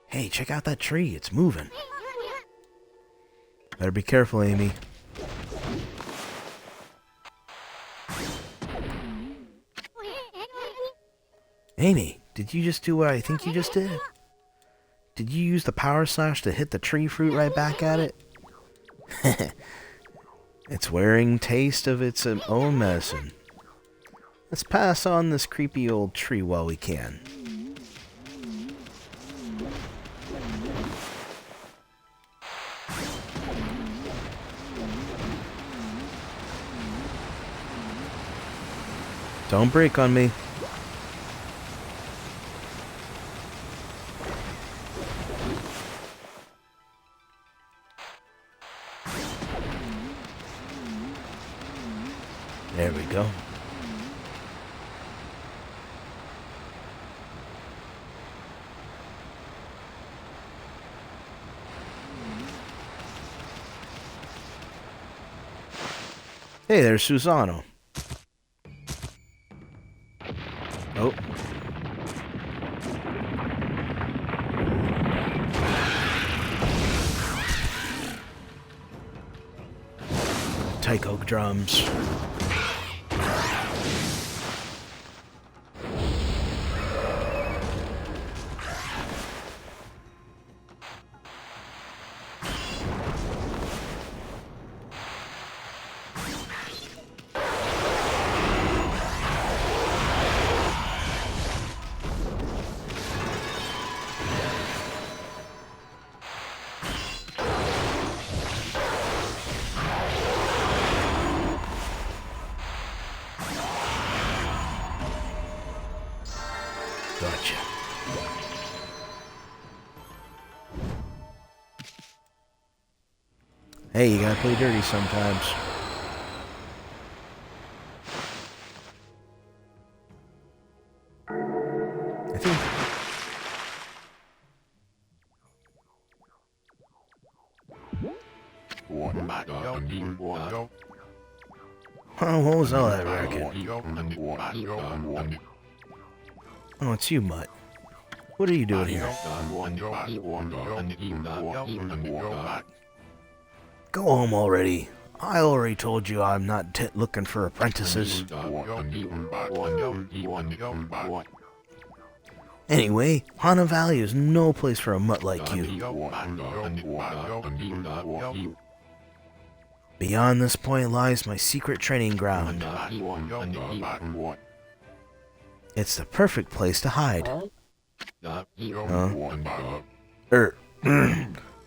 Hey, check out that tree. It's moving. Better be careful, Amy. Amy, did you just do what I think you just did? Did you use the power slash to hit the tree fruit right back at it? It's wearing taste of its own medicine. Let's pass on this creepy old tree while we can. Don't break on me. so. Hey, there's Susano. Oh. Taiko drums. Gotcha. Hey, you gotta play dirty sometimes. I think... Oh, what was all that racket? Oh, it's you, Mutt. What are you doing here? Go home already. I already told you I'm not looking for apprentices. Anyway, Hana Valley is no place for a mutt like you. Beyond this point lies my secret training ground. It's the perfect place to hide. Huh?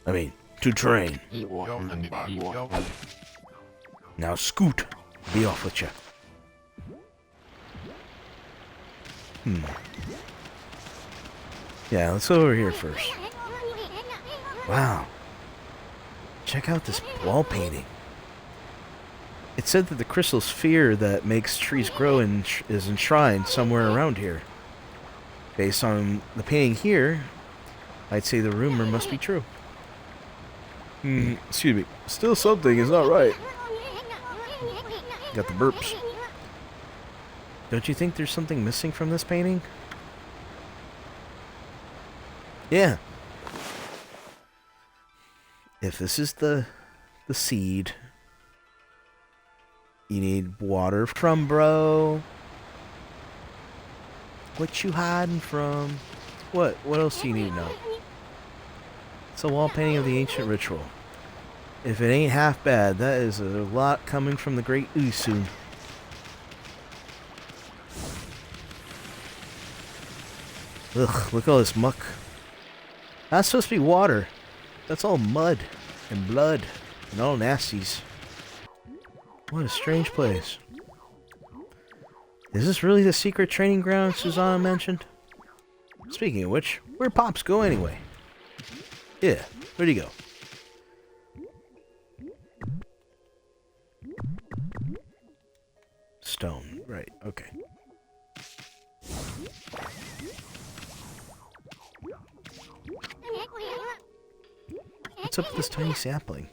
I mean, to train. Now scoot. Be off with you. Yeah, let's go over here first. Wow. Check out this wall painting. It said that the crystal sphere that makes trees grow is enshrined somewhere around here. Based on the painting here, I'd say the rumor must be true. Excuse me. Still something is not right. Got the burps. Don't you think there's something missing from this painting? Yeah. If this is the seed you need water from, bro. What you hiding from? What else do you need to know? It's a wall painting of the ancient ritual. If it ain't half bad, that is a lot coming from the great Issun. Ugh, look at all this muck. That's supposed to be water. That's all mud and blood and all nasties. What a strange place. Is this really the secret training ground Susanna mentioned? Speaking of which, where'd Pops go anyway? Yeah, where'd he go? Stone, right, okay. What's up with this tiny sapling?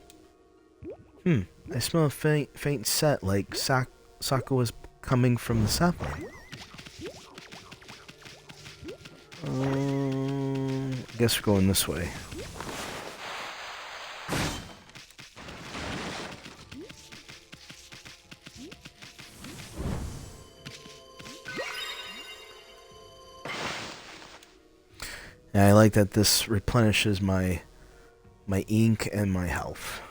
I smell a faint scent like Sako was coming from the sapling. I guess we're going this way. And I like that this replenishes my ink and my health.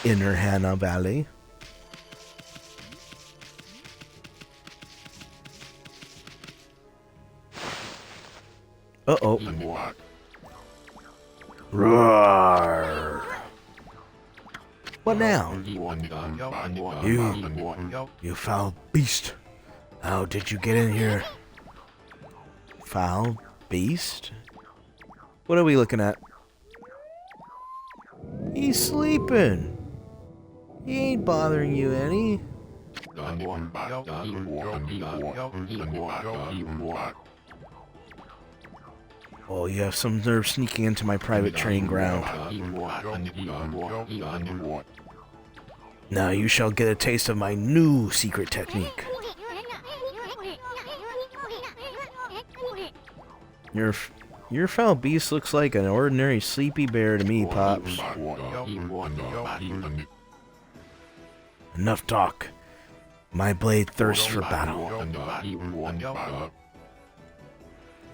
Inner Hana Valley. Uh-oh. Roar. What now? You foul beast. How did you get in here? Foul beast? What are we looking at? He's sleeping. He ain't bothering you any. Oh, you have some nerve sneaking into my private training ground. Now you shall get a taste of my new secret technique. Your foul beast looks like an ordinary sleepy bear to me, Pops. Enough talk. My blade thirsts for battle.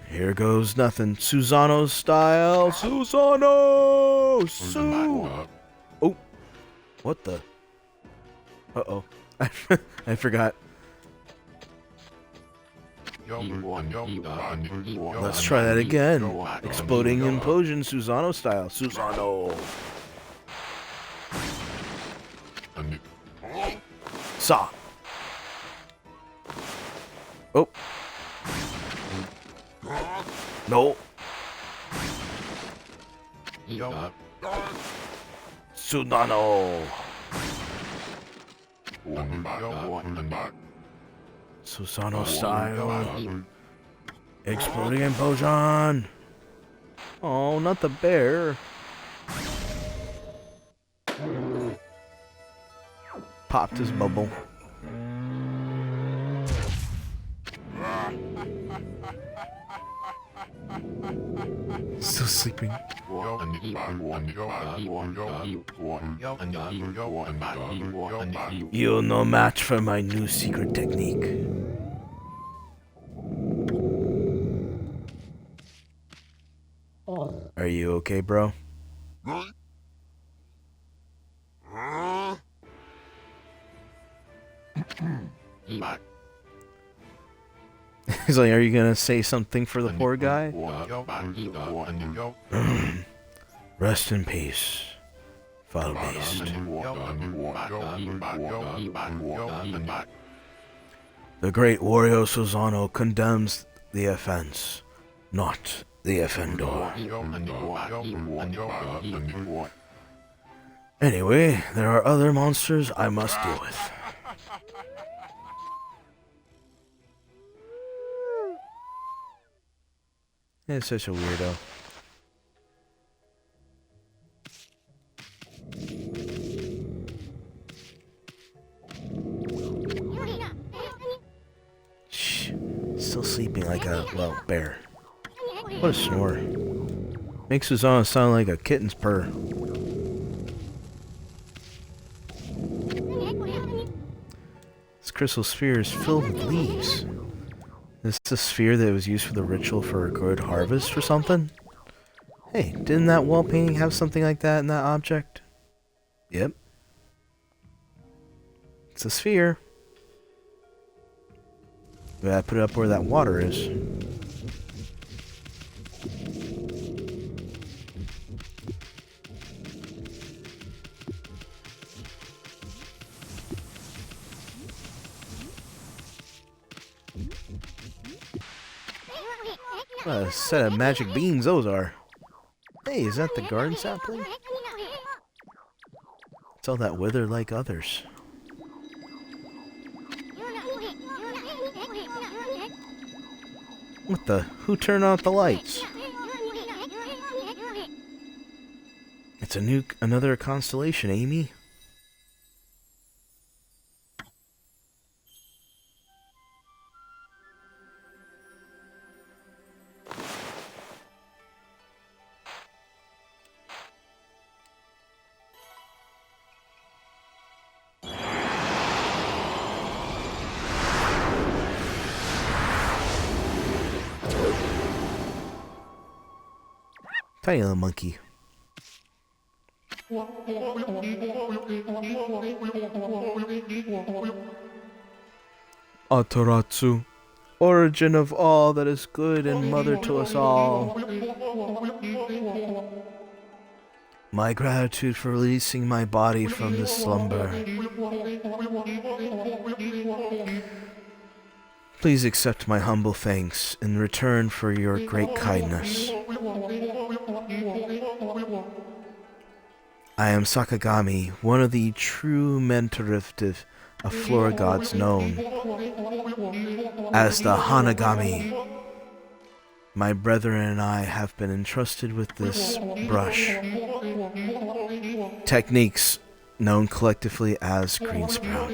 Here goes nothing. Susano style. Susano! Su! Oh. What the? Uh-oh. I forgot. Let's try that again. Exploding implosion, Susano style. Susano. Saw. Oh. No. Sunano. Susano style. Exploding implosion. Oh, not the bear. Popped his bubble. Still sleeping. You're no match for my new secret technique. Are you okay, bro? He's like, are you gonna say something for the poor guy? Rest in peace, foul beast. The great Wario Susano condemns the offense, not the offender. Anyway, there are other monsters I must deal with. It's such a weirdo. Shh. Still sleeping like a, well, bear. What a snore. Makes Susano sound like a kitten's purr. This crystal sphere is filled with leaves. Is this a sphere that was used for the ritual for a good harvest or something? Hey, didn't that wall painting have something like that in that object? Yep. It's a sphere. We gotta put it up where that water is. What a set of magic beans those are. Hey, is that the garden sapling? It's all that wither like others. What the? Who turned out the lights? It's another constellation, Amy. Tiny little monkey. Ataratsu, origin of all that is good and mother to us all. My gratitude for releasing my body from this slumber. Please accept my humble thanks in return for your great kindness. I am Sakagami, one of the true mentorift of flora gods known as the Hanagami. My brethren and I have been entrusted with this brush. Techniques known collectively as green sprout.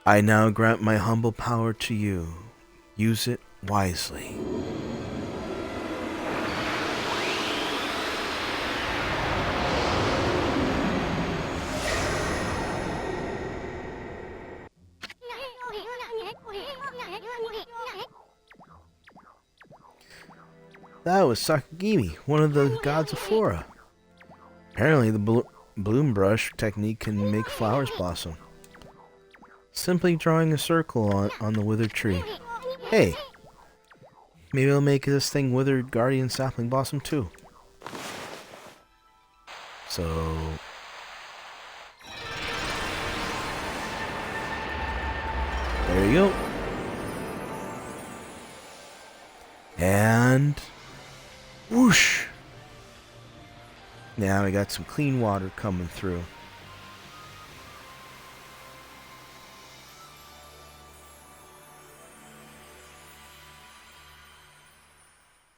I now grant my humble power to you. Use it wisely. That was Sakagami, one of the gods of flora. Apparently the bloom brush technique can make flowers blossom. Simply drawing a circle on the withered tree. Hey, maybe I'll make this thing withered guardian sapling blossom too. So... there you go. And... whoosh! Now we got some clean water coming through.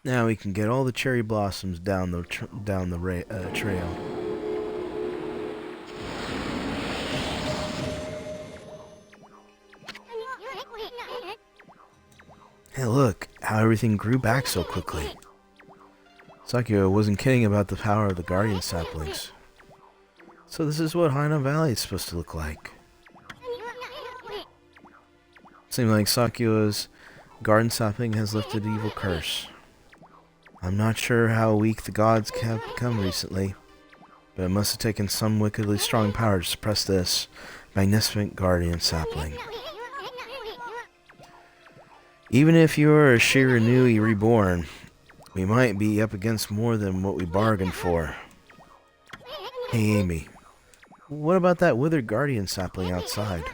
Now we can get all the cherry blossoms down the trail. Hey, look how everything grew back so quickly. Sakura wasn't kidding about the power of the guardian saplings. So this is what Hainan Valley is supposed to look like. Seems like Sakura's garden sapling has lifted evil curse. I'm not sure how weak the gods have become recently, but it must have taken some wickedly strong power to suppress this magnificent guardian sapling. Even if you are a Shiranui reborn, we might be up against more than what we bargained for. Hey Amy, what about that withered guardian sapling outside?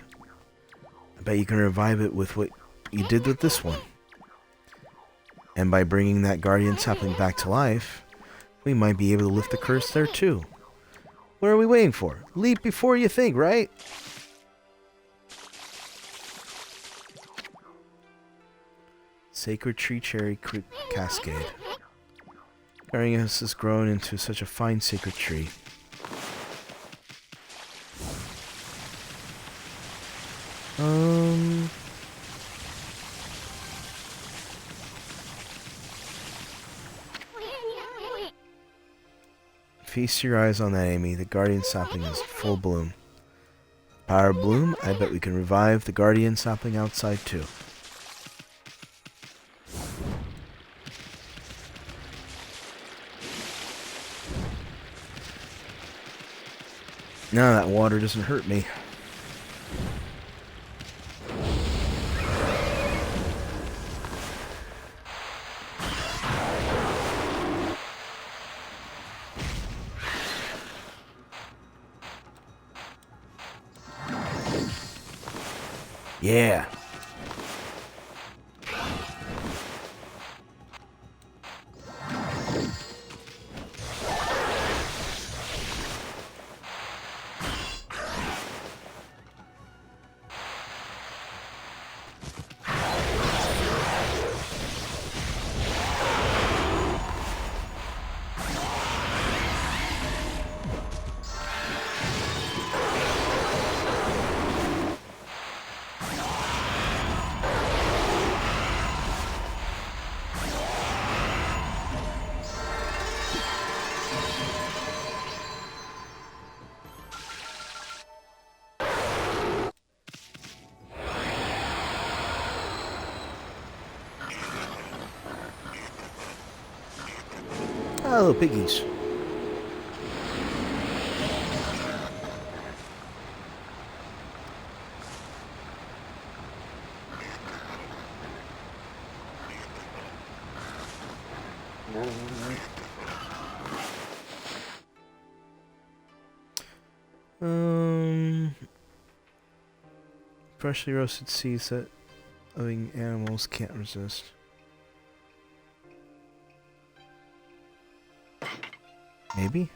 I bet you can revive it with what you did with this one. And by bringing that guardian sapling back to life, we might be able to lift the curse there too. What are we waiting for? Leap before you think, right? Sacred Tree Cherry Cascade. Guardians has grown into such a fine sacred tree. Feast your eyes on that, Amy. The guardian sapling is full bloom. Power of bloom, I bet we can revive the guardian sapling outside too. Now that water doesn't hurt me. Yeah. Ah, little piggies. Freshly roasted seeds that living animals can't resist. Maybe?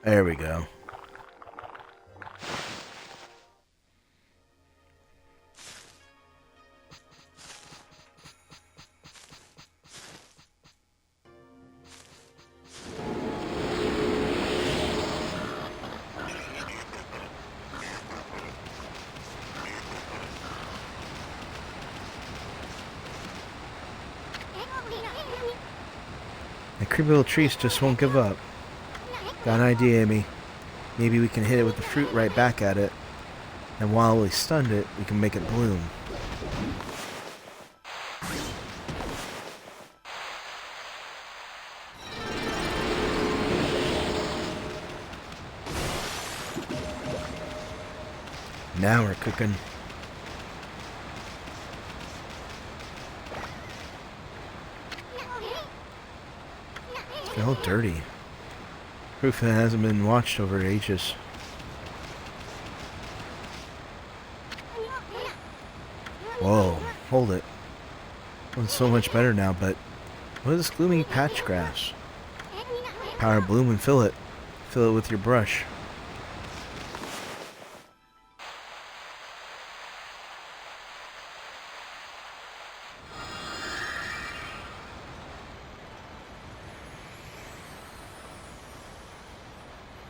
There we go. The creepy little trees just won't give up. Got an idea, Amy. Maybe we can hit it with the fruit right back at it. And while we stunned it, we can make it bloom. Now we're cooking. It's all dirty. Proof that it hasn't been watched over ages. Whoa, hold it. Well, it's so much better now, but what is this gloomy patch grass? Power bloom and fill it. Fill it with your brush.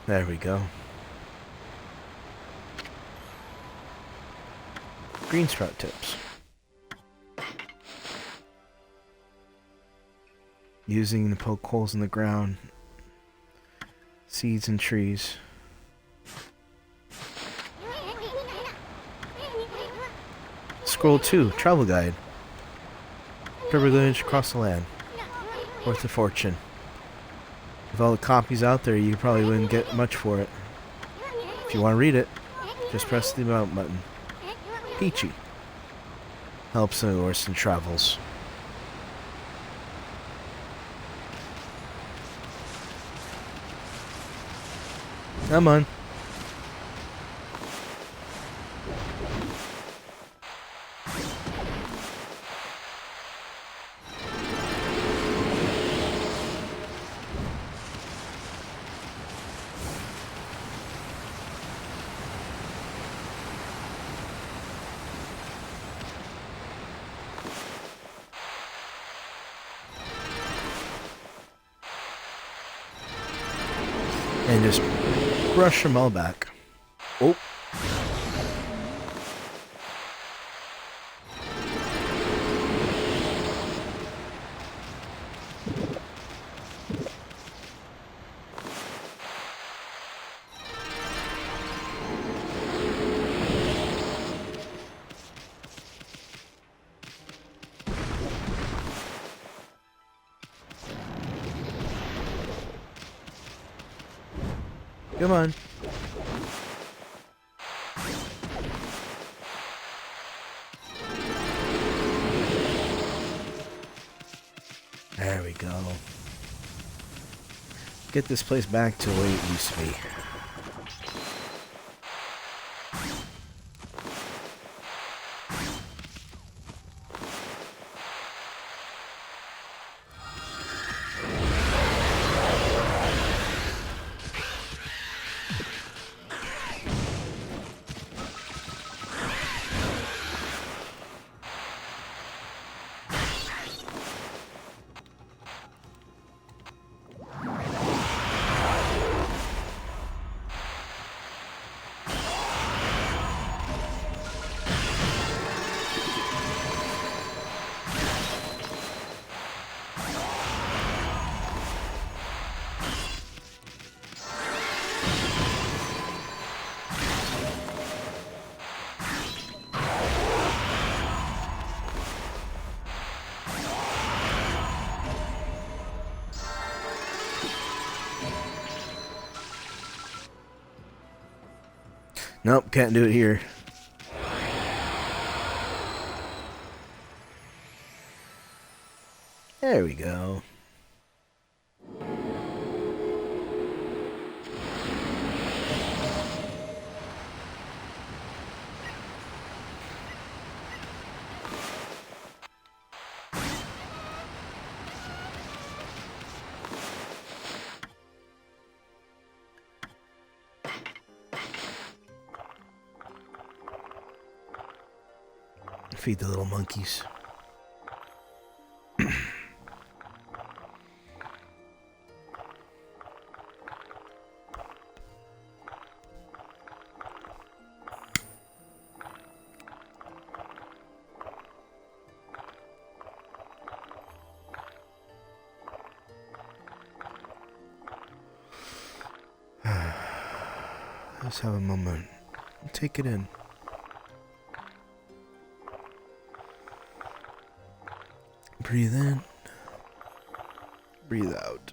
There we go. Green sprout tips. Using to poke holes in the ground. Seeds and trees. Scroll 2, travel guide. Pilgrimage across the land. Worth a fortune. With all the copies out there, you probably wouldn't get much for it. If you want to read it, just press the mount button. Peachy. Helps in Orson travels. Come on. And just brush them all back. Oh. Come on. There we go. Get this place back to the way it used to be. Nope, can't do it here. There we go. Feed the little monkeys. Let's have a moment. Take it in. Breathe in. Breathe out.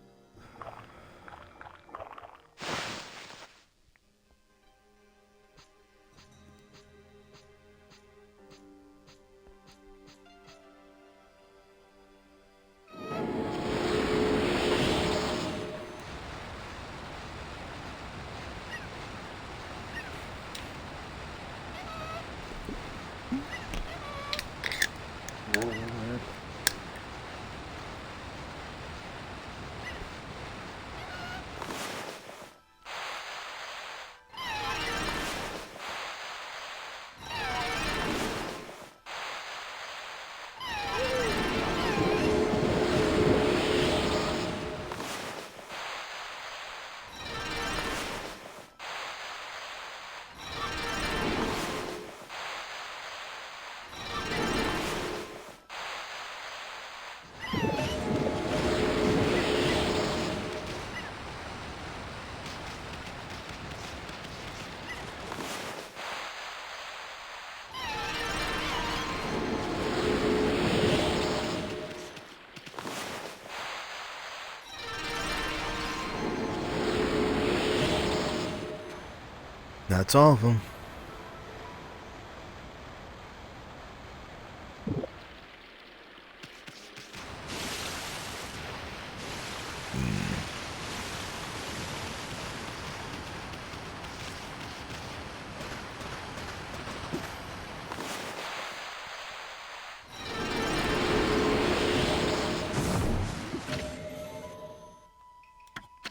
That's all of them.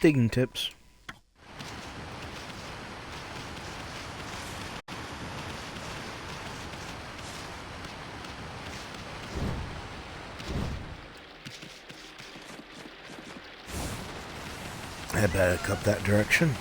Digging tips. Head back up that direction.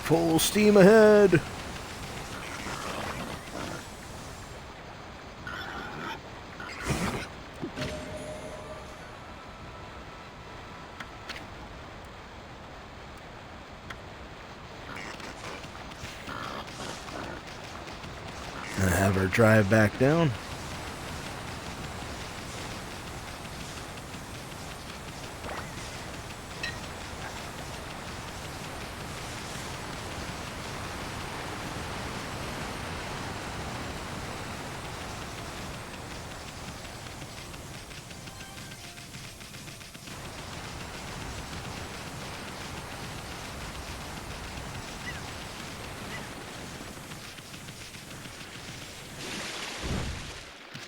Full steam ahead. And have her drive back down.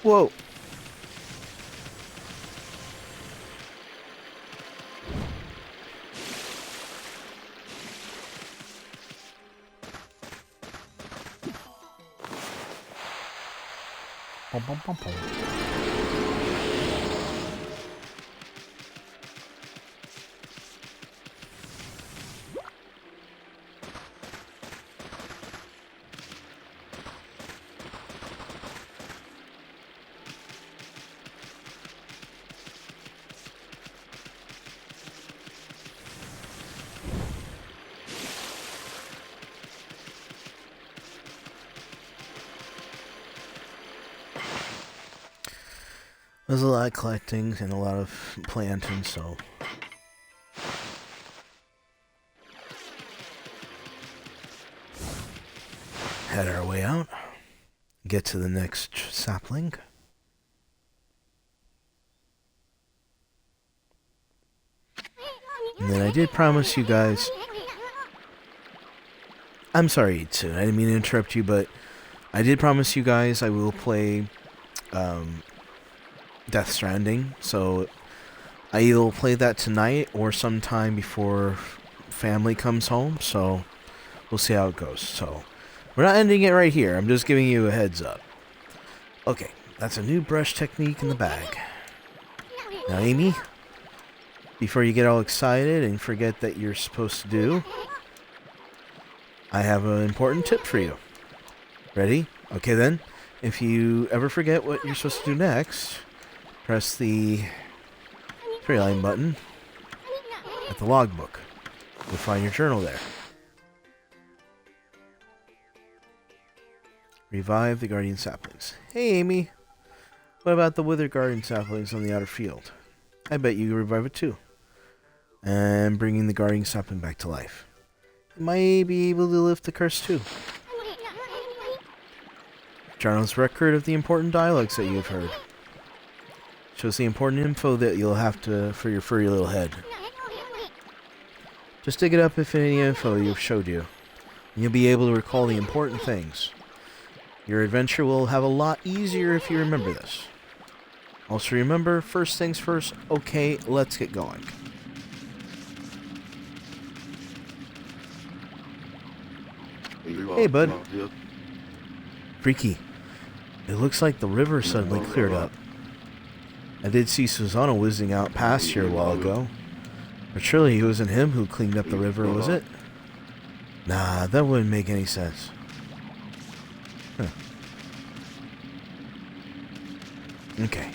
Whoa. Bum, bum, bum, bum. There's a lot of collecting and a lot of planting, so head our way out, get to the next sapling. And then I did promise you guys I'm sorry, Itsun. I didn't mean to interrupt you, but I did promise you guys I will play Death Stranding, so I'll play that tonight or sometime before family comes home, so we'll see how it goes. So, we're not ending it right here. I'm just giving you a heads up. Okay, that's a new brush technique in the bag. Now, Amy, before you get all excited and forget that you're supposed to do, I have an important tip for you. Ready? Okay then. If you ever forget what you're supposed to do next, press the 3-line button at the logbook. You'll find your journal there. Revive the guardian saplings. Hey Amy, what about the withered guardian saplings on the outer field? I bet you revive it too. And bringing the guardian sapling back to life. You might be able to lift the curse too. Journal's record of the important dialogues that you've heard. Shows the important info that you'll have to for your furry little head. Just dig it up if any info you've showed you. And you'll be able to recall the important things. Your adventure will have a lot easier if you remember this. Also remember, first things first, okay, let's get going. Hey, bud. Freaky. It looks like the river suddenly cleared up. I did see Susanna whizzing out past here a while ago. But surely it wasn't him who cleaned up the river, was it? Nah, that wouldn't make any sense. Huh. Okay.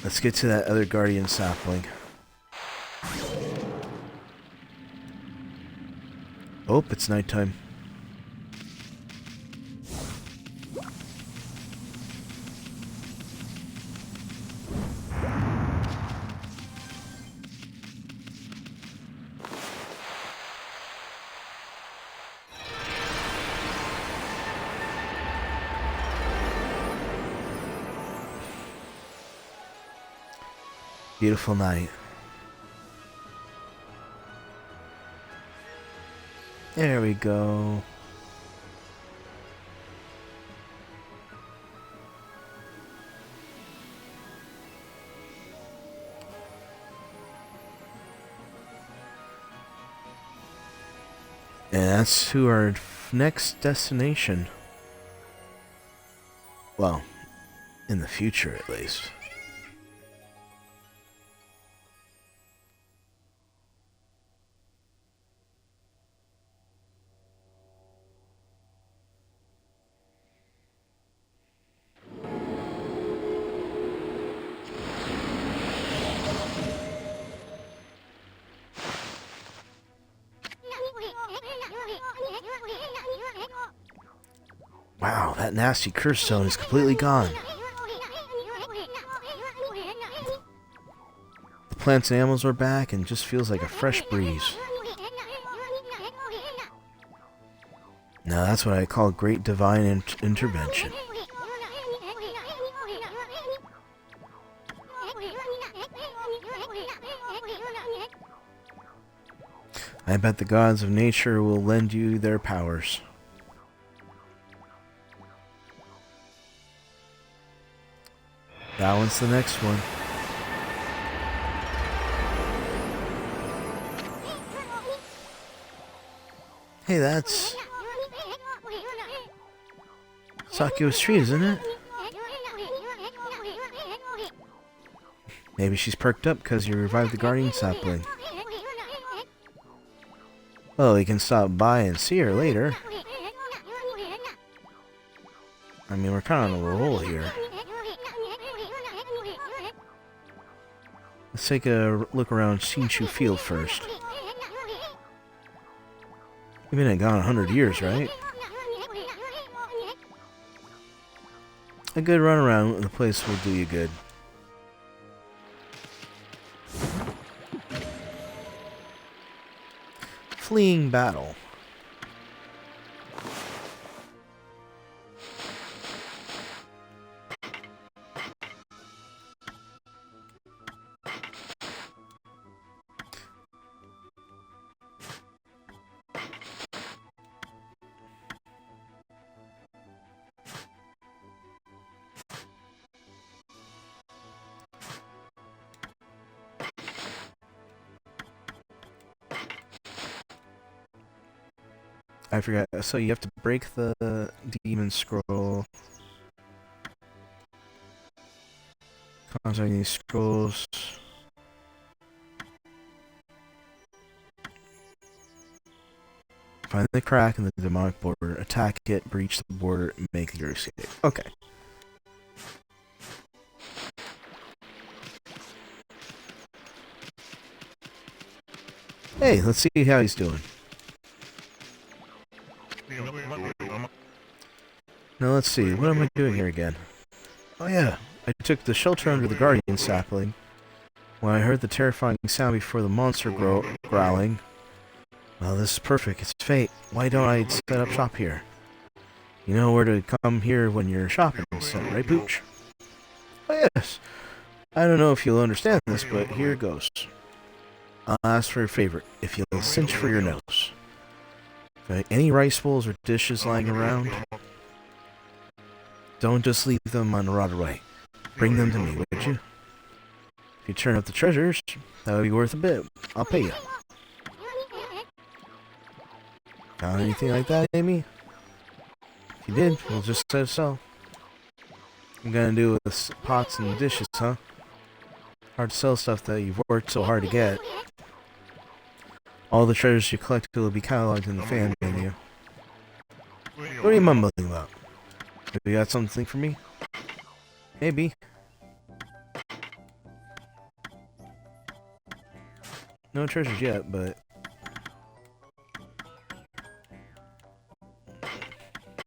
Let's get to that other guardian sapling. Oh, it's nighttime. Beautiful night. There we go. And that's to our next destination. Well, in the future at least. Wow, that nasty curse zone is completely gone. The plants and animals are back and just feels like a fresh breeze. Now that's what I call great divine intervention. I bet the gods of nature will lend you their powers. That one's the next one. Hey, that's Sakyo's tree, isn't it? Maybe she's perked up because you revived the guardian sapling. Well, we can stop by and see her later. I mean, we're kind of on a roll here. Let's take a look around Shinshu Field first. You've been gone 100 years, right? A good run around the place will do you good. Fleeing battle. I forgot. So you have to break the demon scroll. Contact these scrolls. Find the crack in the demonic border, attack it, breach the border, and make your escape. Okay. Hey, let's see how he's doing. Now let's see, what am I doing here again? Oh yeah, I took the shelter under the guardian sapling. When I heard the terrifying sound before the monster growling, well, this is perfect. It's fate. Why don't I set up shop here? You know where to come here when you're shopping, right, Pooch? Oh, yes. I don't know if you'll understand this, but here goes. I'll ask for a favor, if you'll cinch for your nose. Any rice bowls or dishes lying around, don't just leave them on the rotted way. Bring them to me, would you? If you turn up the treasures, that would be worth a bit. I'll pay you. Found anything like that, Amy? If you did, we'll just set it so. I'm gonna do with pots and dishes, huh? Hard to sell stuff that you've worked so hard to get. All the treasures you collected will be cataloged in the fan menu. What are you mumbling about? Maybe you got something for me? Maybe. No treasures yet, but...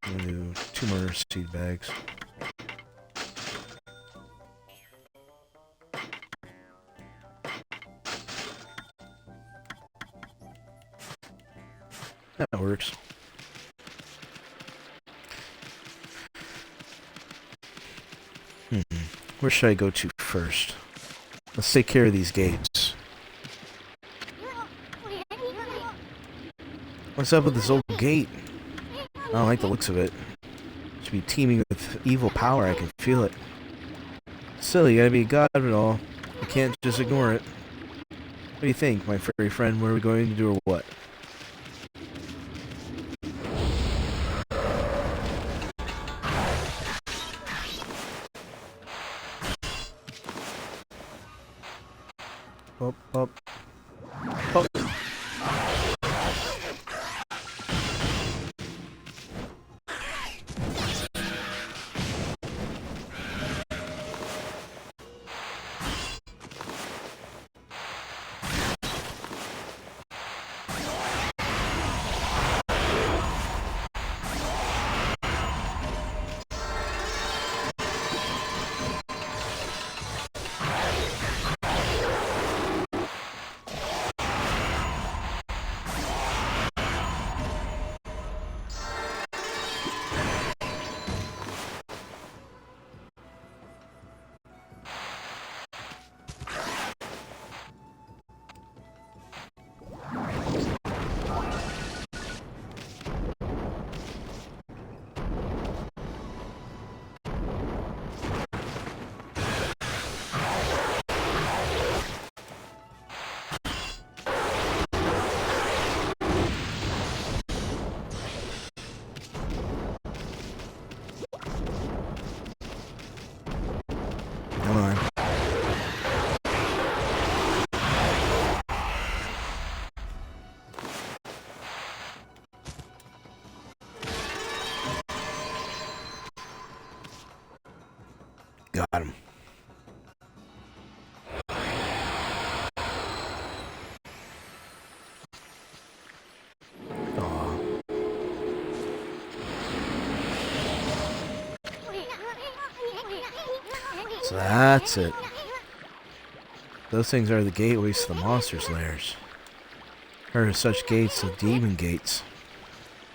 I'm gonna do 2 more seed bags. That works. Where should I go to first? Let's take care of these gates. What's up with this old gate? I don't like the looks of it. It should be teeming with evil power, I can feel it. Still, you gotta be a god of it all. You can't just ignore it. What do you think, my furry friend? What are we going to do or what? Up, up, up. Come on. Got him. So that's it. Those things are the gateways to the monsters' lairs. Heard of such gates as demon gates.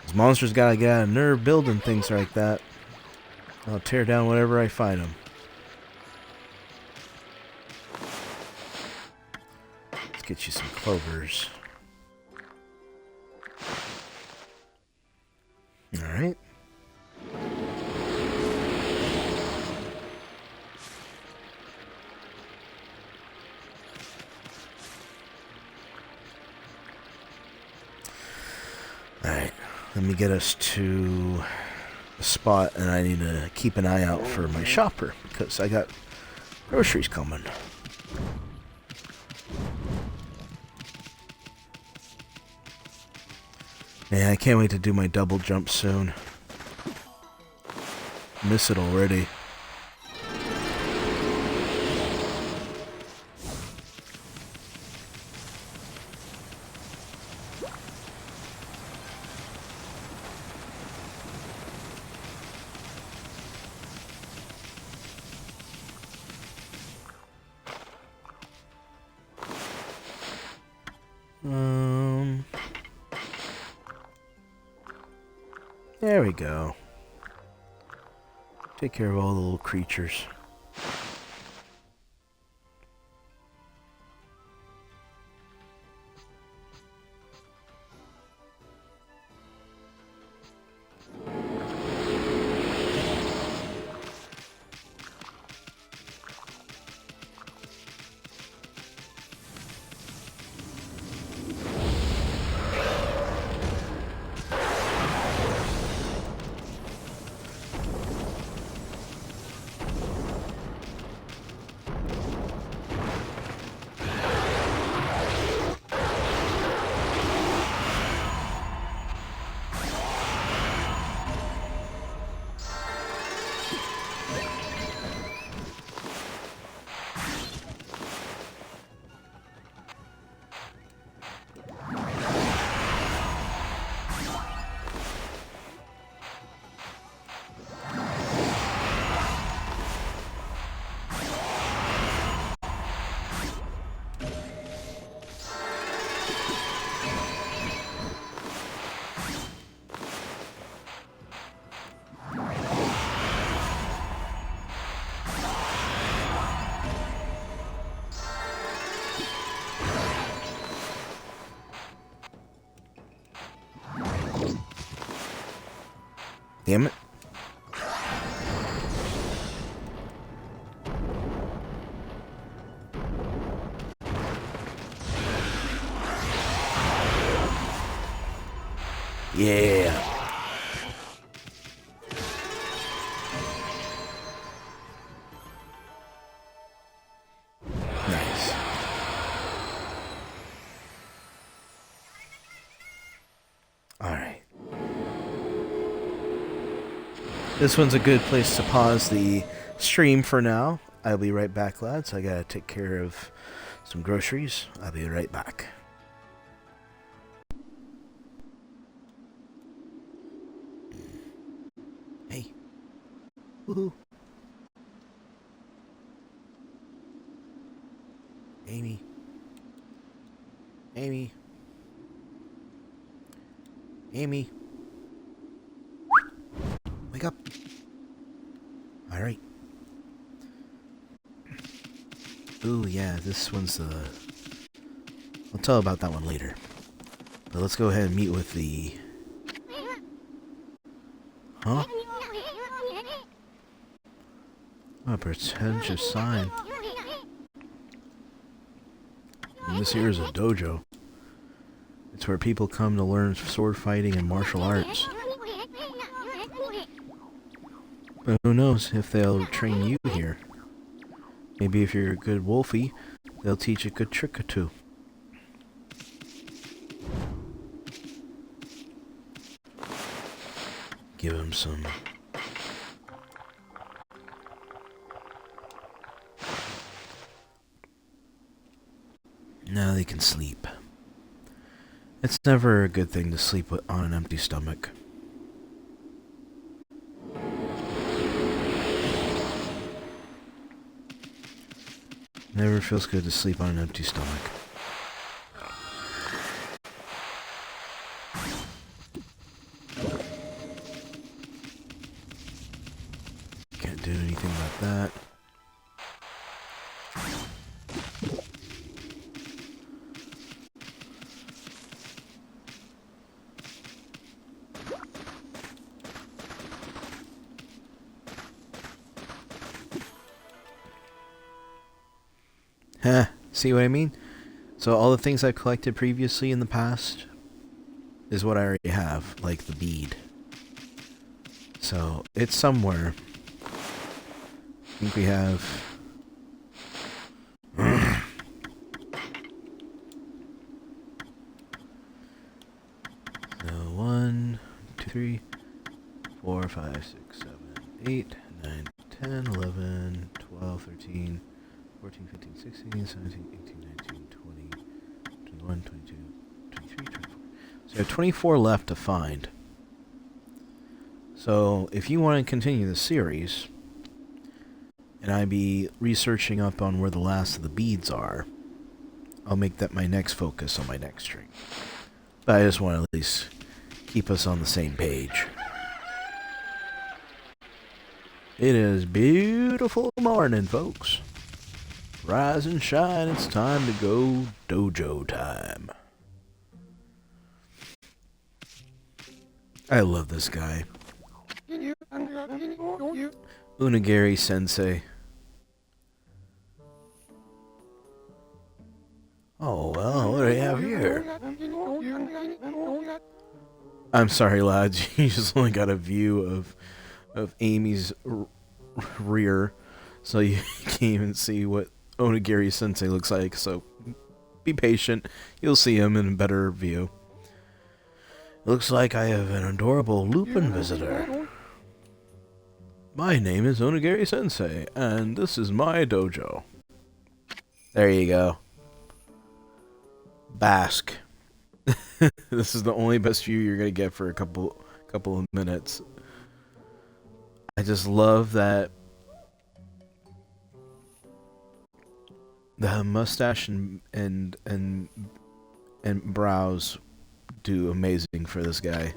Those monsters gotta get a nerve building things like that. I'll tear down whatever I find them. Let's get you some clovers. Alright. Alright. Let me get us to a spot, and I need to keep an eye out for my shopper, because I got groceries coming. Man, I can't wait to do my double jump soon. Miss it already. There we go. Take care of all the little creatures. Damn it. Yeah. Nice. All right. This one's a good place to pause the stream for now. I'll be right back, lads. I gotta take care of some groceries. I'll be right back. Hey. Woohoo. Amy. Amy. Amy. Wake up. All right. Ooh, yeah, this one's the... I'll tell about that one later. But let's go ahead and meet with the... Huh? A pretentious sign. And this here is a dojo. It's where people come to learn sword fighting and martial arts. But who knows if they'll train you here. Maybe if you're a good wolfie, they'll teach a good trick or two. Give him some... Now they can sleep. It's never a good thing to sleep on an empty stomach. Never feels good to sleep on an empty stomach. Can't do anything about that. Huh, see what I mean? So all the things I've collected previously in the past, is what I already have, like the bead. So it's somewhere. I think we have. So 1, 2, 3, 4, 5, 6, 7, 8, 9, 10, 11, 12, 13, 14, 15, 16, 17, 18, 19, 20, 21, 22, 23, 24. So I have 24 left to find. So if you want to continue the series, and I be researching up on where the last of the beads are, I'll make that my next focus on my next stream. But I just want to at least keep us on the same page. It is beautiful morning, folks. Rise and shine, it's time to go dojo time. I love this guy. Unagiri Sensei. Oh, well, what do you have here? I'm sorry, lads. You just only got a view of Amy's rear, so you can't even see what Onigiri Sensei looks like, so be patient. You'll see him in a better view. Looks like I have an adorable Lupin visitor. My name is Onigiri Sensei, and this is my dojo. There you go. Bask. This is the only best view you're gonna get for a couple of minutes. I just love that the mustache and brows do amazing for this guy.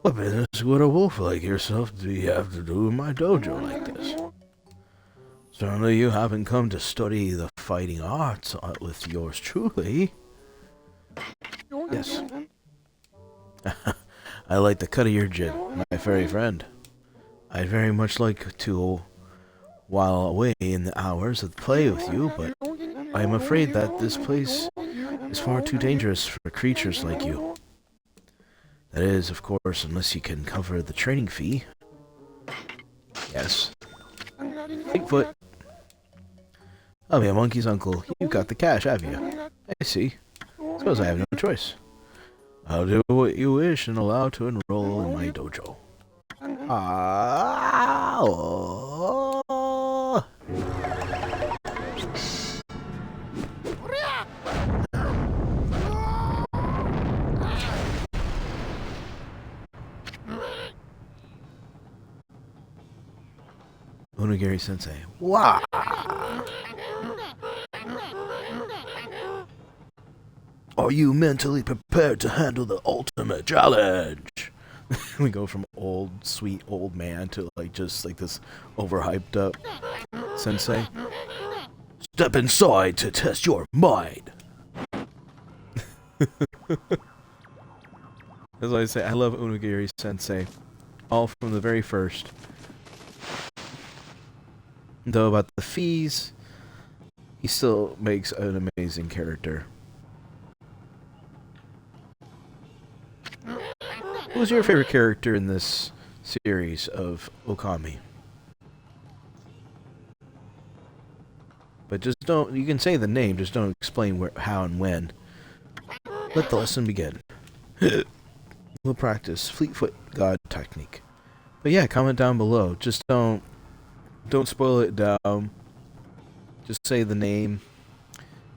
What business would a wolf like yourself do you have to do in my dojo like this? Certainly you haven't come to study the fighting arts with yours truly. Yes. I like the cut of your jib, my furry friend. I'd very much like to while away in the hours of play with you, but I am afraid that this place is far too dangerous for creatures like you. That is, of course, unless you can cover the training fee. Yes. Bigfoot. I'll be a monkey's uncle. You've got the cash, have you? I see. Suppose I have no choice. I'll do what you wish and allow to enroll in my dojo. Onigiri Sensei. Wow! Are you mentally prepared to handle the ultimate challenge? We go from old, sweet old man to just like this overhyped up sensei. Step inside to test your mind. As I say, I love Onigiri Sensei. All from the very first. Though about the fees, he still makes an amazing character. Who's your favorite character in this series of Ōkami? But just don't, you can say the name, just don't explain where, how, and when. Let the lesson begin. We'll practice Fleetfoot God technique. But yeah, comment down below. Just don't spoil it down. Just say the name.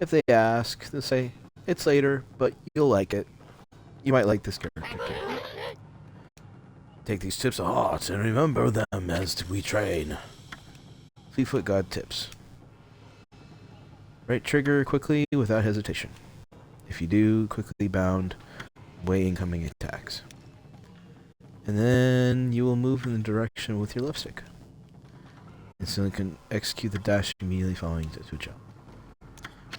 If they ask, they'll say, it's later, but you'll like it. You might like this character too. Take these tips to heart and remember them as we train. Fleetfoot God tips. Right trigger quickly without hesitation. If you do, quickly bound away incoming attacks. And then you will move in the direction with your left stick. Instantly can execute the dash immediately following the switch out.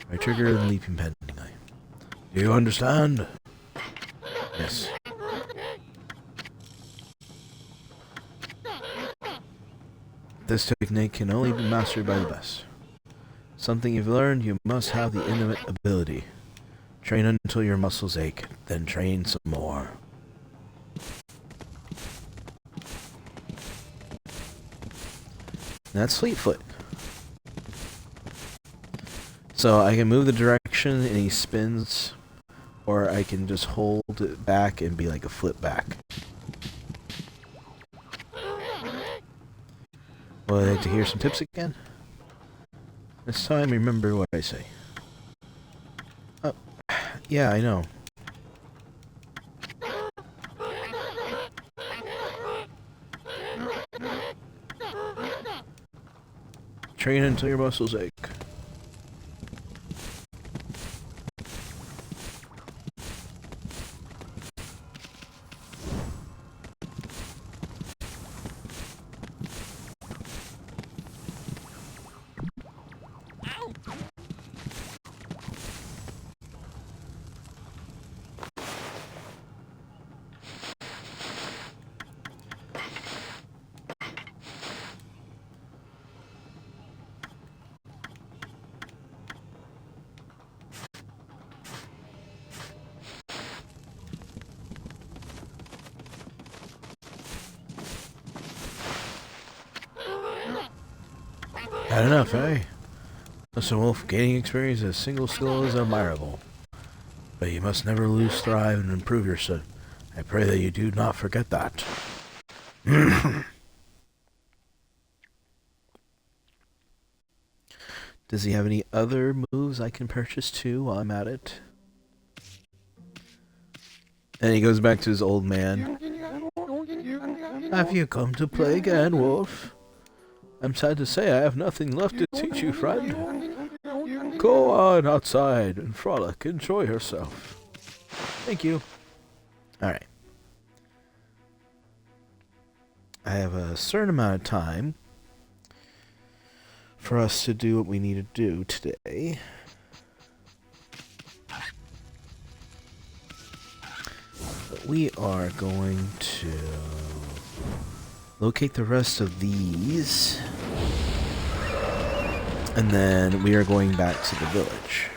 Right trigger and leaping pendingly. Do you understand? Yes. This technique can only be mastered by the best. Something you've learned, you must have the innate ability. Train until your muscles ache, then train some more. That's Fleetfoot. So I can move the direction and he spins, or I can just hold it back and be like a flip back. Would I like to hear some tips again? This time remember what I say. Oh, yeah, I know. Train until your muscles ache. Bad enough, eh? Mr. Wolf, gaining experience as a single skill is admirable. But you must never lose strive and improve yourself. I pray that you do not forget that. Does he have any other moves I can purchase too while I'm at it? And he goes back to his old man. Have you come to play again, Wolf? I'm sad to say I have nothing left to teach you, friend. Go on outside and frolic. Enjoy yourself. Thank you. Alright. I have a certain amount of time for us to do what we need to do today. But we are going to locate the rest of these, and then we are going back to the village.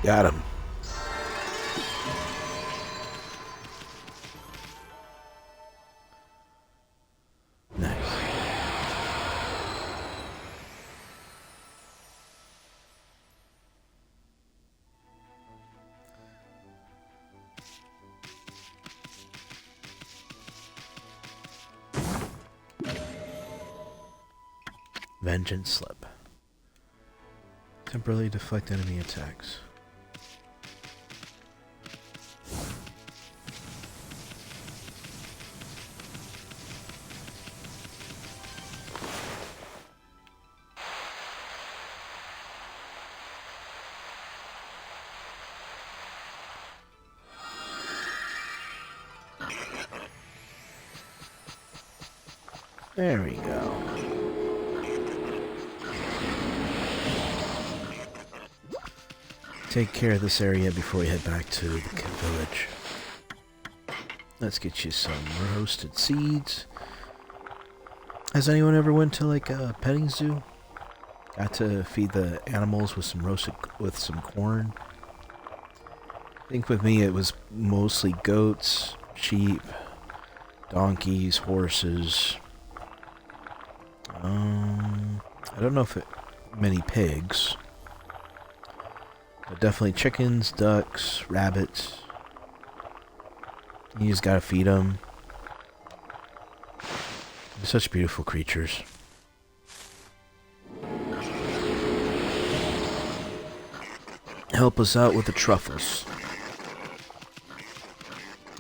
Got him. Nice. Vengeance Slip. Temporarily deflect enemy attacks. There we go. Take care of this area before we head back to the village. Let's get you some roasted seeds. Has anyone ever went to like a petting zoo? Got to feed the animals with some corn. I think with me it was mostly goats, sheep, donkeys, horses. I don't know if many pigs. But definitely chickens, ducks, rabbits. You just gotta feed them. They're such beautiful creatures. Help us out with the truffles.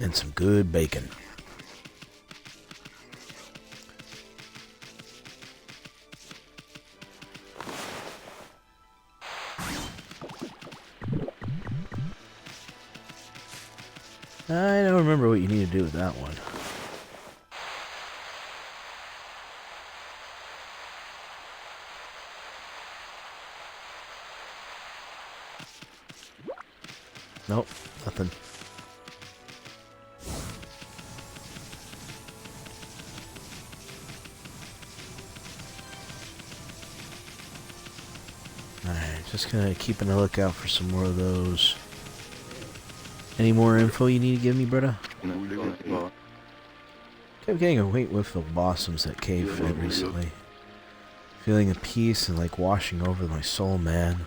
And some good bacon. I don't remember what you need to do with that one. Nope, nothing. Alright, just gonna keep a lookout for some more of those. Any more info you need to give me, brother? Kept getting a white whiff of blossoms that cave fed recently. Feeling a peace and like washing over my soul, man.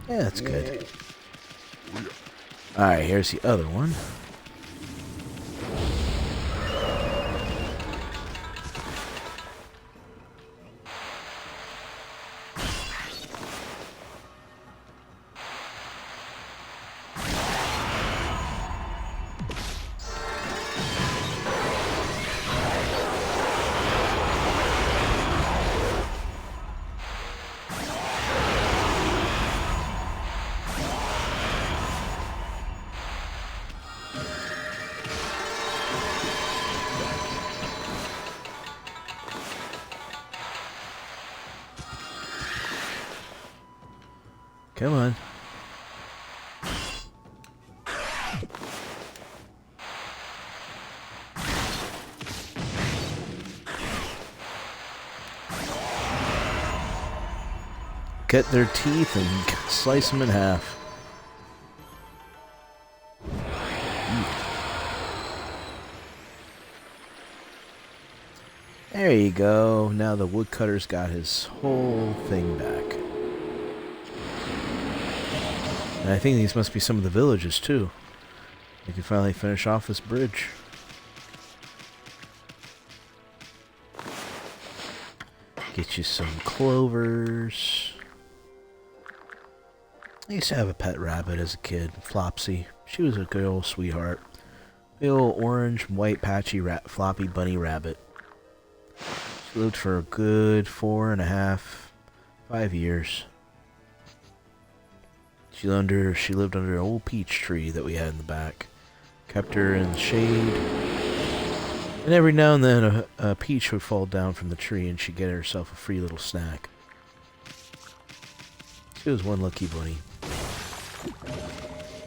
Yeah, that's good. Alright, here's the other one. Come on. Cut their teeth and slice them in half. There you go. Now the woodcutter's got his whole thing back. And I think these must be some of the villages, too. We can finally finish off this bridge. Get you some clovers. I used to have a pet rabbit as a kid, Flopsy. She was a good old sweetheart. The old orange, white, patchy, floppy bunny rabbit. She lived for a good 4.5, 5 years. She lived under an old peach tree that we had in the back. Kept her in the shade. And every now and then a peach would fall down from the tree and she'd get herself a free little snack. She was one lucky bunny.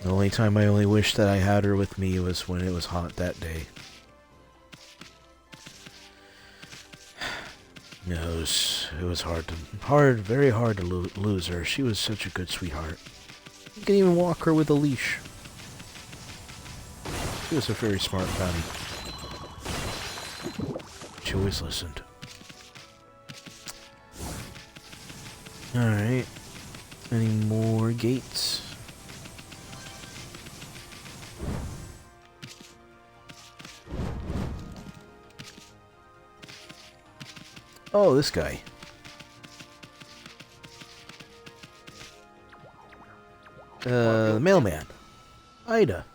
The only time I only wished that I had her with me was when it was hot that day. No, it was very hard to lose her. She was such a good sweetheart. You can even walk her with a leash. She was a very smart bunny. She always listened. Alright. Any more gates? Oh, this guy. The mailman. Ida.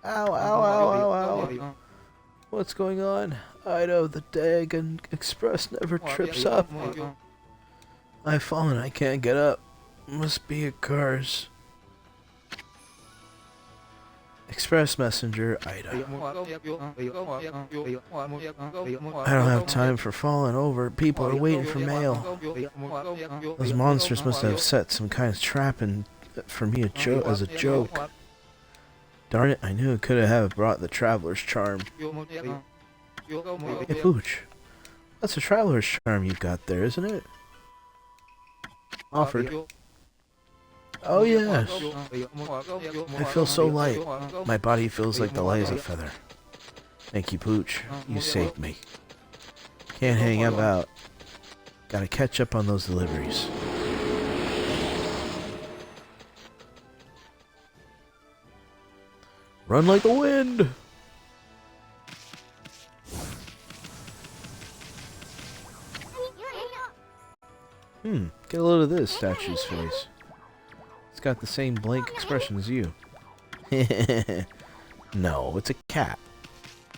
Ow, ow, ow, ow, ow. What's going on? Ida, the Dagon Express never trips up. I've fallen, I can't get up. Must be a curse. Express messenger, Ida. I don't have time for falling over. People are waiting for mail. Those monsters must have set some kind of trap for me as a joke. Darn it, I knew it could have brought the traveler's charm. Hey, Pooch. That's a traveler's charm you've got there, isn't it? Offered. Oh, yes. I feel so light. My body feels like the light as a feather. Thank you, Pooch. You saved me. Can't hang about. Gotta catch up on those deliveries. Run like the wind! Get a load of this statue's face. It's got the same blank expression as you. No, it's a cat.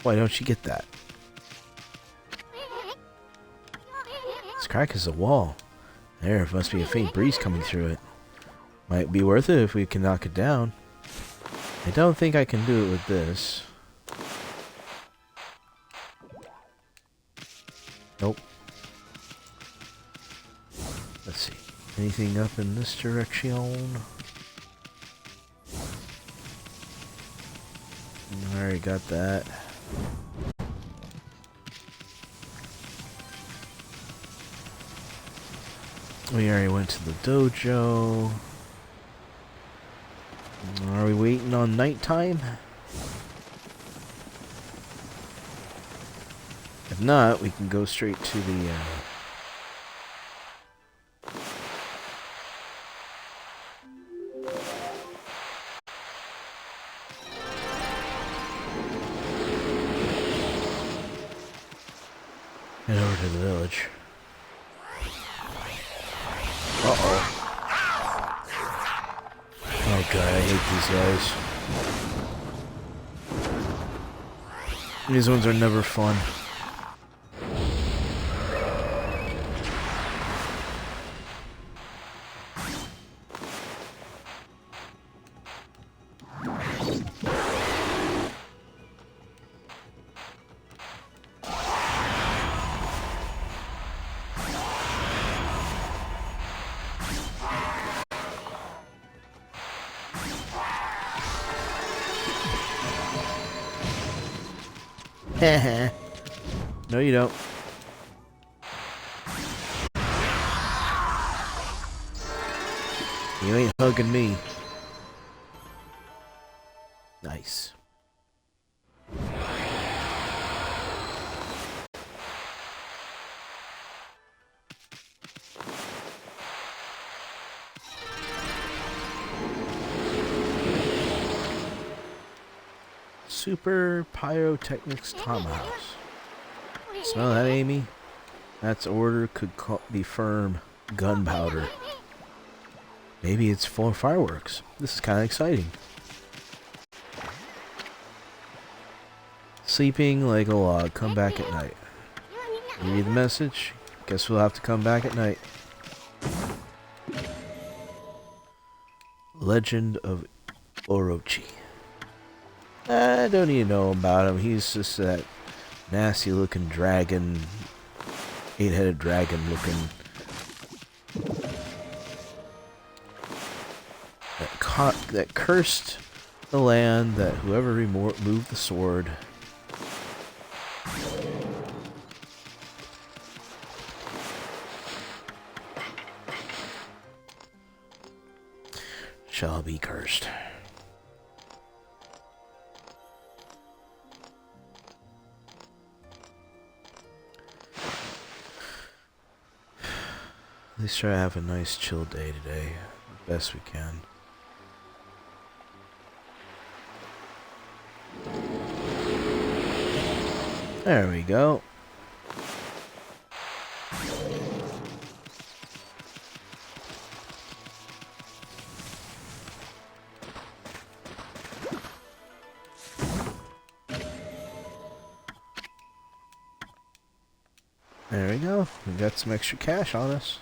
Why don't you get that? This crack is a wall. There must be a faint breeze coming through it. Might be worth it if we can knock it down. I don't think I can do it with this. Nope. Let's see. Anything up in this direction? I already got that. We already went to the dojo. Are we waiting on nighttime? If not, we can go straight to the head over to the village. Uh-oh. Oh god, I hate these guys. These ones are never fun. No, you don't. You ain't hugging me. Nice. Super Pyrotechnics Tomhouse. Smell that, Amy? That's order could be firm gunpowder. Maybe it's for fireworks. This is kind of exciting. Sleeping like a log. Come back at night. You read the message? Guess we'll have to come back at night. Legend of Orochi. I don't even know about him. He's just that nasty looking dragon, 8-headed dragon looking. That cursed the land, that whoever moved the sword. Shall be cursed. At least try to have a nice chill day today, the best we can. There we go. There we go. We got some extra cash on us.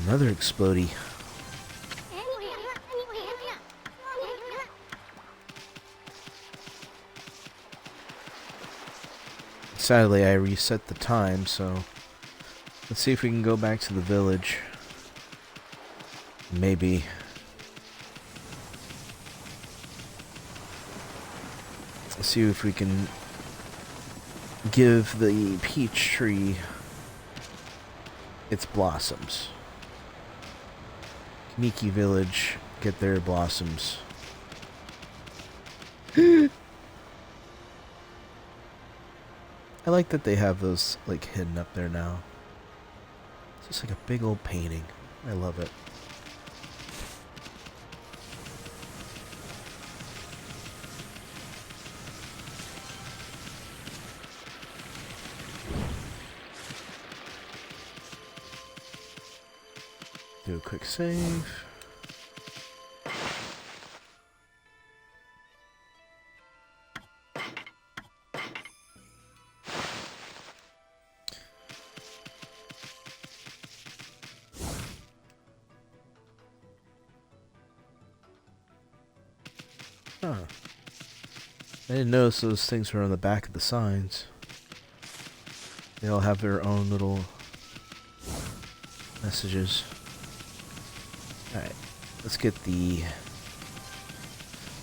Another explodey. Sadly, I reset the time, so let's see if we can go back to the village. Maybe. Let's see if we can give the peach tree its blossoms. Kamiki Village get their blossoms. I like that they have those like hidden up there now. It's just like a big old painting. I love it. Do a quick save. Huh. I didn't notice those things were on the back of the signs. They all have their own little messages. Alright, let's get the...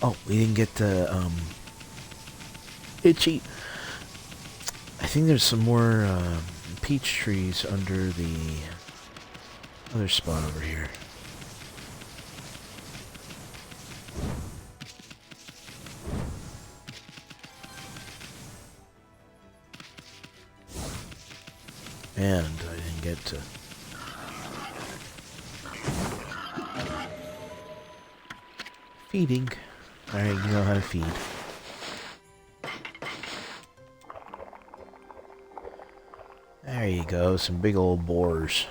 Oh, we didn't get the, itchy. I think there's some more, peach trees under the other spot over here. And I didn't get to... Feeding. Alright, you know how to feed. There you go, some big old boars.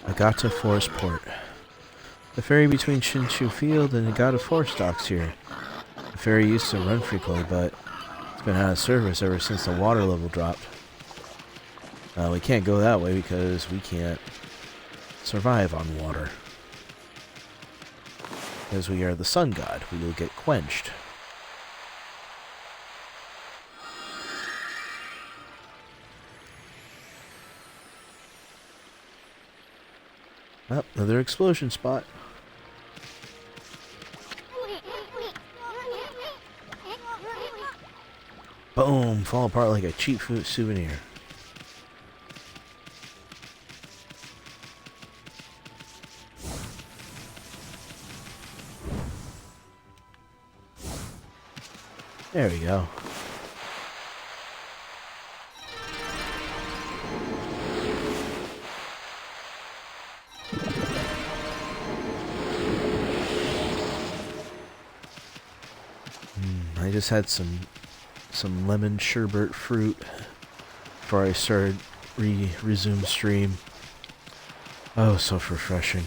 Nagata Forest Port. The ferry between Shinshu Field and Nagata Forest docks here. The ferry used to run frequently, but it's been out of service ever since the water level dropped. We can't go that way because we can't survive on water. Because we are the sun god, we will get quenched. Oh, another explosion spot. Boom! Fall apart like a cheap food souvenir. There we go. I just had some lemon sherbet fruit before I started resume stream. Oh, so refreshing.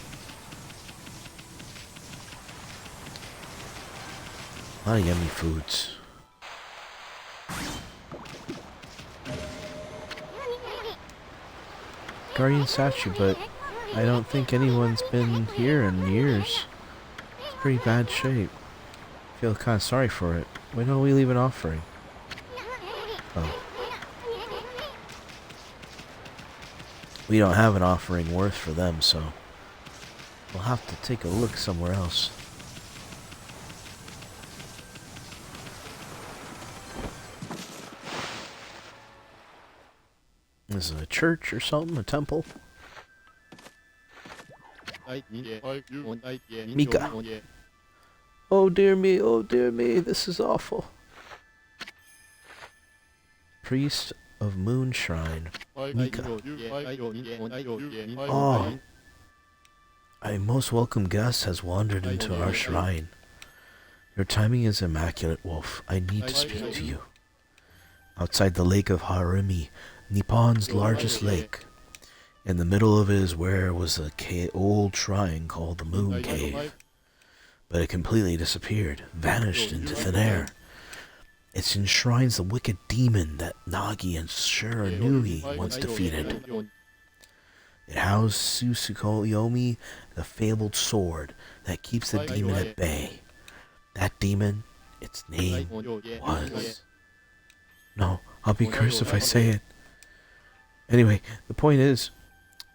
A lot of yummy foods. Guardian statue, but I don't think anyone's been here in years. It's pretty bad shape. I feel kind of sorry for it. Why don't we leave an offering? Oh. We don't have an offering worth for them, so we'll have to take a look somewhere else. This is a church or something? A temple? Mika. Oh dear me, this is awful. Priest of Moon Shrine, Mika. Oh, a most welcome guest has wandered into our shrine. Your timing is immaculate, Wolf. I need to speak to you. Outside the lake of Harumi, Nippon's largest lake. In the middle of it is where was a old shrine called the Moon Cave. But it completely disappeared, vanished into thin air. It enshrines the wicked demon that Nagi and Shiranui once defeated. It housed Tsukuyomi, the fabled sword that keeps the demon at bay. That demon, its name was... No, I'll be cursed if I say it. Anyway, the point is,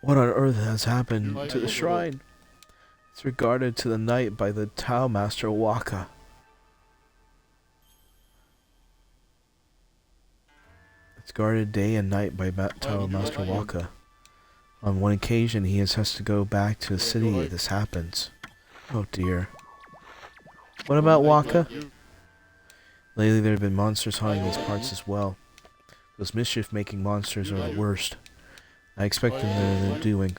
what on earth has happened to the shrine? It's regarded to the night by the Tao Master Waka. It's guarded day and night by Tao Master Waka. On one occasion, he has to go back to the city this happens. Oh dear. What about Waka? Lately, there have been monsters haunting these parts as well. Those mischief-making monsters are the worst. I expect them to they're doing.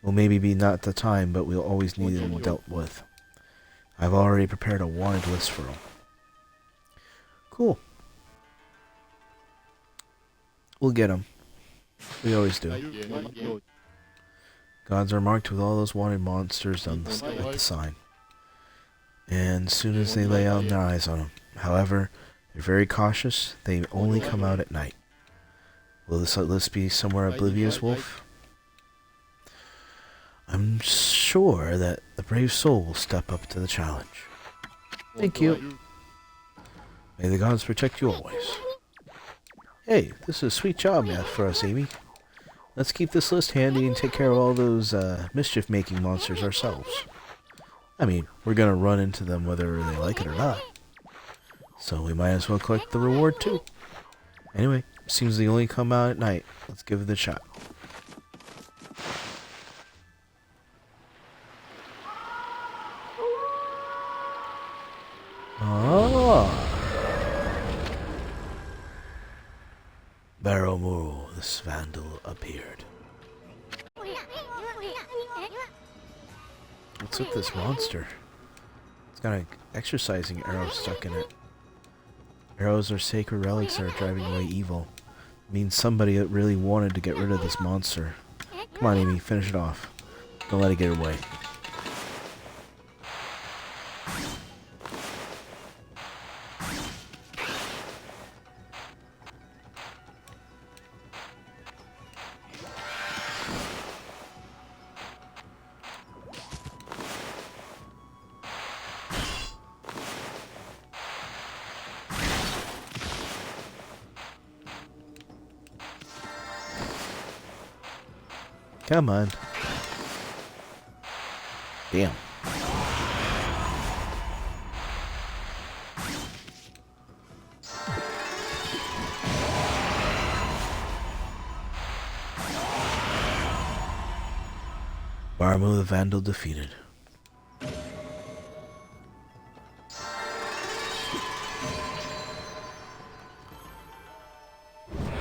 Will maybe be not the time, but we'll always need them dealt with. I've already prepared a wanted list for them. Cool. We'll get them. We always do. Gods are marked with all those wanted monsters on at the sign. And as soon as they lay out their eyes on them. However, they're very cautious. They only come out at night. Will this list be somewhere oblivious, Wolf? I'm sure that the brave soul will step up to the challenge. Thank you. May the gods protect you always. Hey, this is a sweet job for us, Amy. Let's keep this list handy and take care of all those mischief-making monsters ourselves. I mean, we're gonna run into them whether they like it or not. So we might as well collect the reward too. Anyway, seems they only come out at night. Let's give it a shot. Ah. Baromuro, this vandal, appeared. What's with this monster? It's got an exercising arrow stuck in it. Arrows are sacred relics that are driving away evil. It means somebody really wanted to get rid of this monster. Come on, Amy, finish it off. Don't let it get away. Come on. Damn. Barmu the Vandal defeated.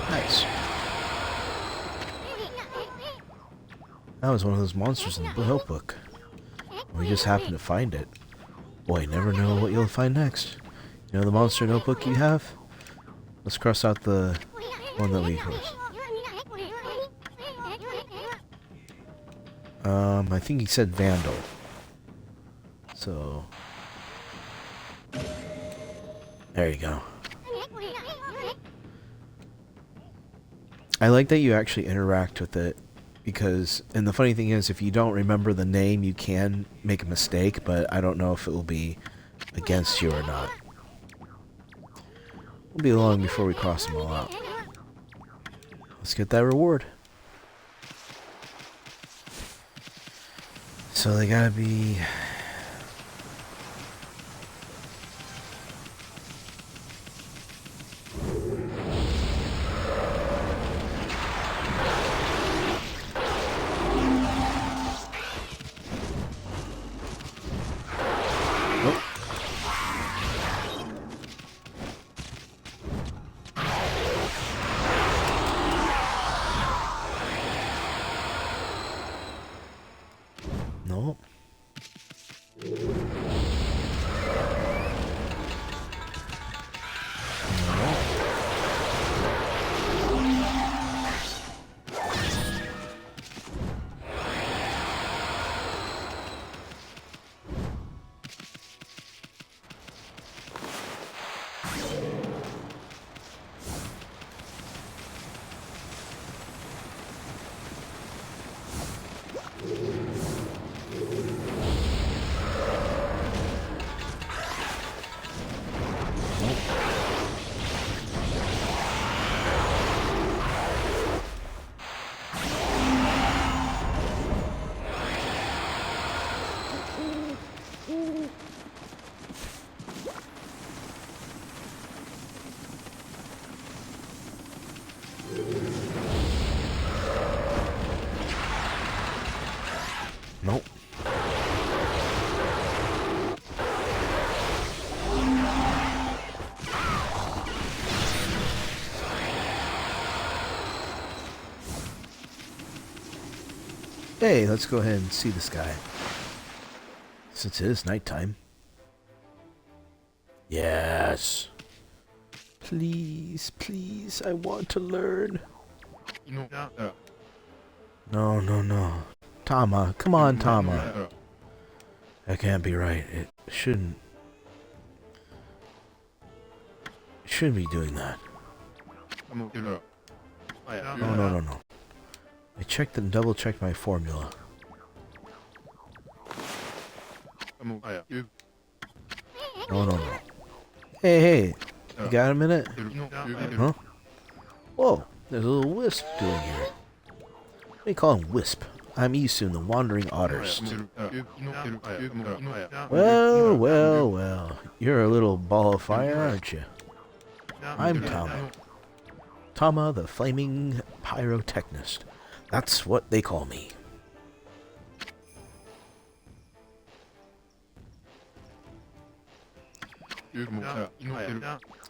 Nice. That was one of those monsters in the notebook. We just happened to find it. Boy, you never know what you'll find next. You know the monster notebook you have? Let's cross out the one that we crossed. I think he said Vandal. So... there you go. I like that you actually interact with it. Because, and the funny thing is, if you don't remember the name, you can make a mistake, but I don't know if it will be against you or not. We'll be long before we cross them all out. Let's get that reward. So they gotta be... No. Hey, let's go ahead and see this guy. Since it is nighttime. Yes. Please, please, I want to learn. No, no, no. Tama, come on, Tama. That can't be right. It shouldn't be doing that. No, no, no, no. I checked and double checked my formula. No, no, no. Hey, hey, you got a minute? Huh? Whoa, there's a little wisp doing here. Let me call him Wisp. I'm Issun, the wandering otterst. Well, well, well. You're a little ball of fire, aren't you? I'm Tama. Tama, the flaming pyrotechnist. That's what they call me.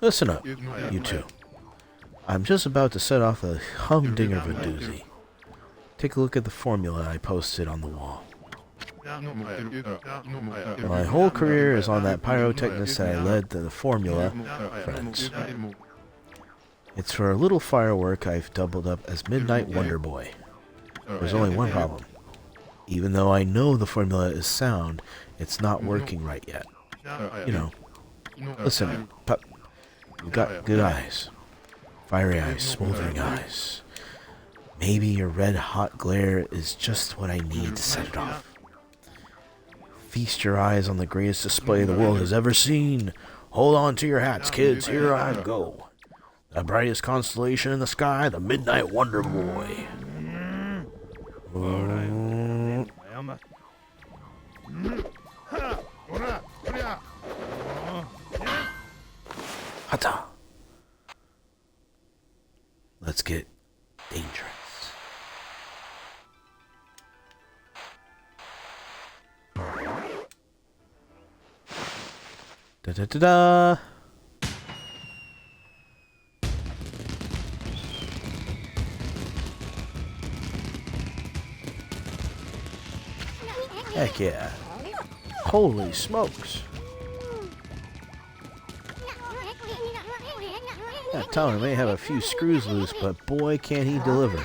Listen up, you two. I'm just about to set off a humdinger of a doozy. Take a look at the formula I posted on the wall. My whole career is on that pyrotechnist that I led to the formula, friends. It's for a little firework I've doubled up as Midnight Wonder Boy. There's only one problem. Even though I know the formula is sound, it's not working right yet. You know. Listen, pup. You've got good eyes. Fiery eyes, smoldering eyes. Maybe your red-hot glare is just what I need to set it off. Feast your eyes on the greatest display the world has ever seen. Hold on to your hats, kids. Here I go. The brightest constellation in the sky, the Midnight Wonder Boy. Hata. Let's get dangerous. Da da da da. Heck yeah. Holy smokes. That tower may have a few screws loose, but boy can he deliver.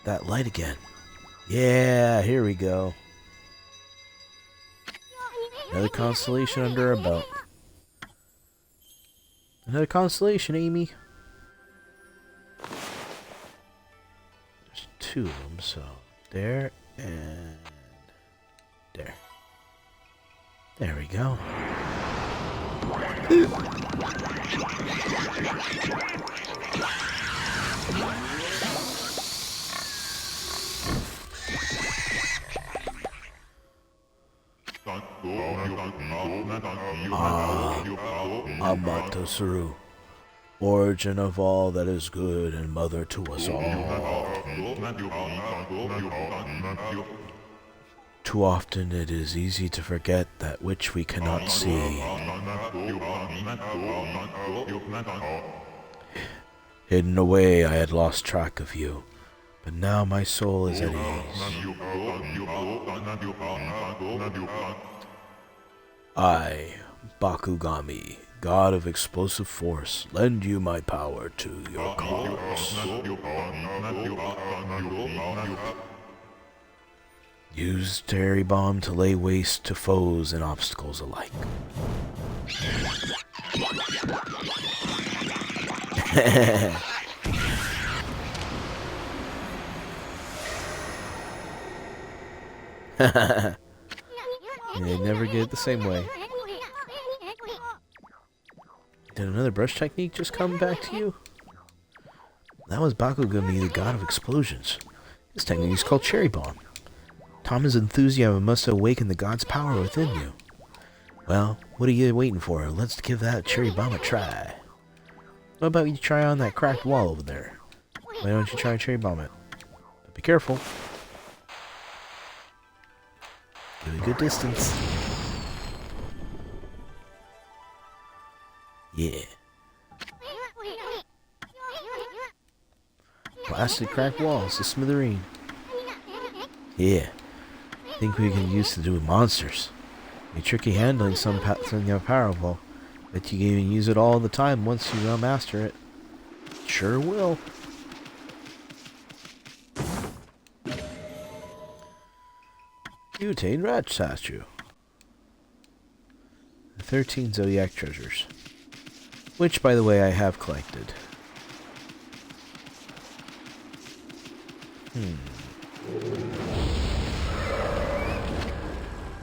That light again. Yeah, here we go. Another constellation under our belt. Another constellation, Amy. There's two of them, so there and there. There we go. Amaterasu, origin of all that is good and mother to us all. Too often it is easy to forget that which we cannot see. Hidden away, I had lost track of you, but now my soul is at ease. I, Bakugami, god of explosive force, lend you my power to your cause. Use Terry Bomb to lay waste to foes and obstacles alike. You never get it the same way. Did another brush technique just come back to you? That was Bakugami, the god of explosions. This technique is called Cherry Bomb. Tama's enthusiasm must have awakened the god's power within you. Well, what are you waiting for? Let's give that Cherry Bomb a try. What about you try on that cracked wall over there? Why don't you try Cherry Bomb it? But be careful. Give it a good distance. Yeah. Blasted cracked walls to smithereen. Yeah. Think we can use to do with monsters. Be tricky handling something powerful. Bet you can even use it all the time once you master it. Sure will. You attained Rat Statue. 13 Zodiac Treasures. Which, by the way, I have collected.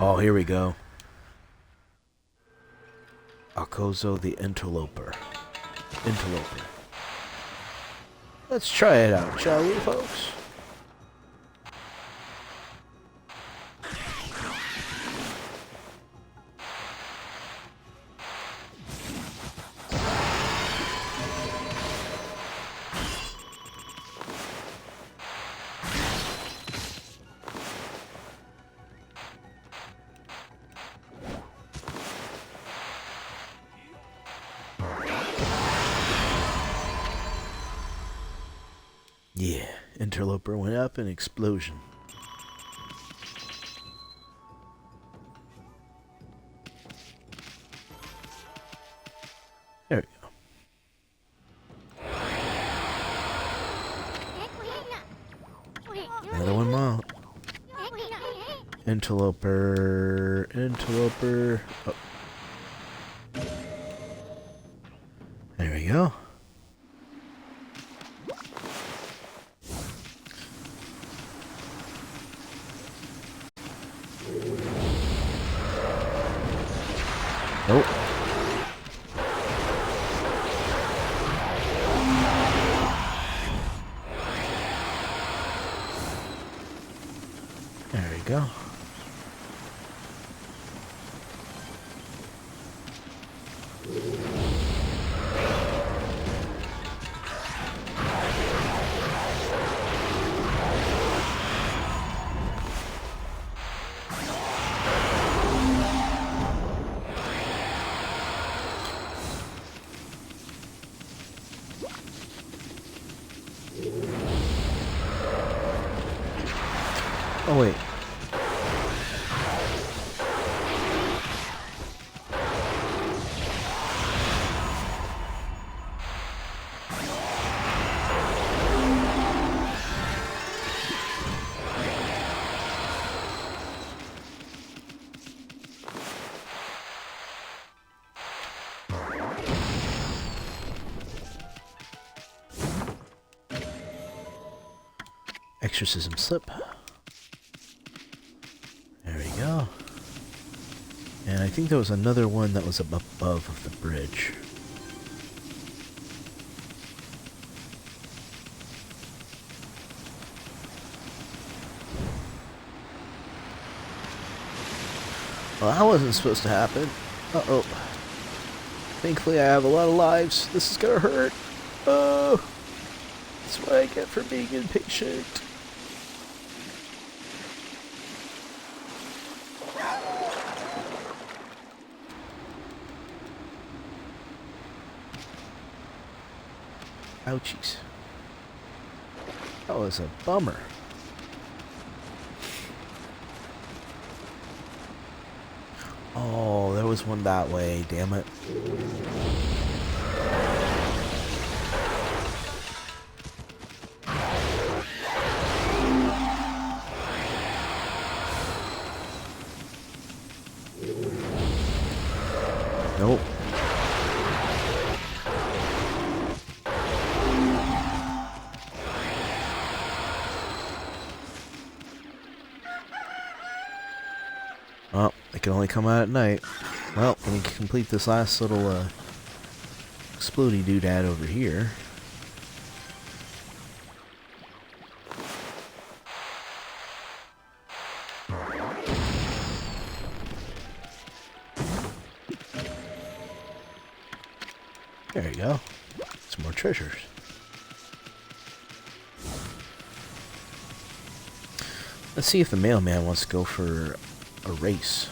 Oh, here we go. Akozo the Interloper. Let's try it out, shall we, folks? Yeah, Interloper went up in explosion. There we go. Another one more. Interloper. Oh. There we go. Nope. There we go. Oh, wait. Exorcism slip. There we go. And I think there was another one that was up above of the bridge. Well, that wasn't supposed to happen. Uh-oh. Thankfully I have a lot of lives. This is gonna hurt. Oh! That's what I get for being impatient. Ouchies. That was a bummer. Oh, there was one that way, damn it. Nope. Well, they can only come out at night. Well, let me complete this last little explodey doodad over here. There you go. Some more treasures. Let's see if the mailman wants to go for a race.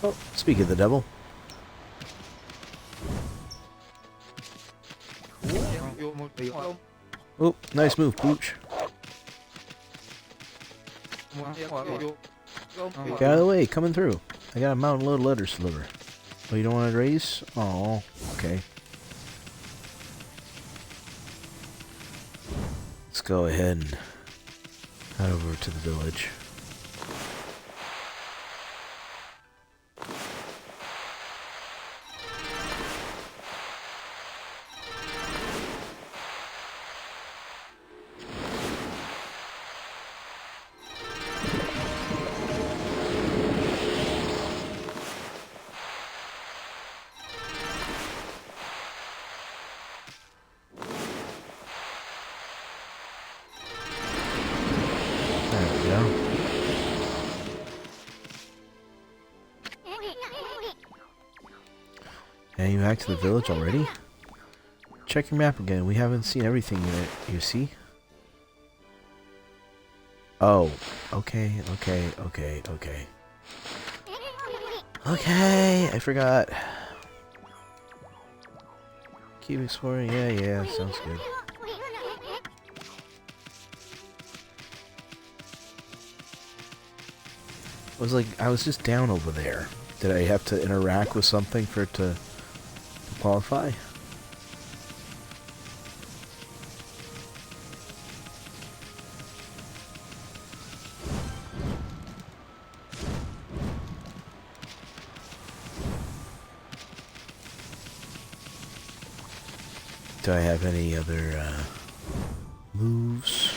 Oh, speak of the devil. Oh, nice move, Pooch. Get out of the way, coming through. I got a mountain load of letters to deliver. Oh, you don't want to raise? Oh, okay. Let's go ahead and head over to the village. And you back to the village already? Check your map again. We haven't seen everything yet, you see? Oh, okay. Okay, I forgot. Keep exploring. Yeah, sounds good. I was just down over there. Did I have to interact with something for it to qualify? Do I have any other moves?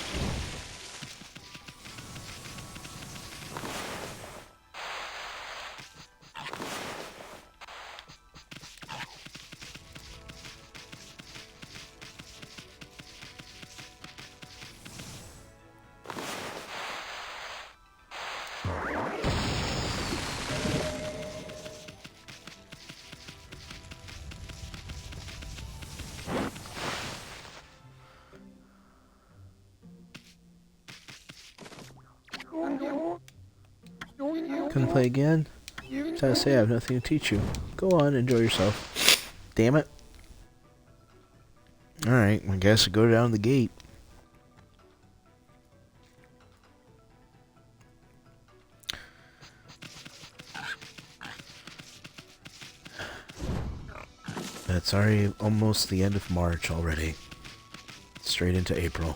Couldn't play again? Sad to say I have nothing to teach you. Go on, enjoy yourself. Damn it. Alright, I guess I go down the gate. It's already almost the end of March already. Straight into April.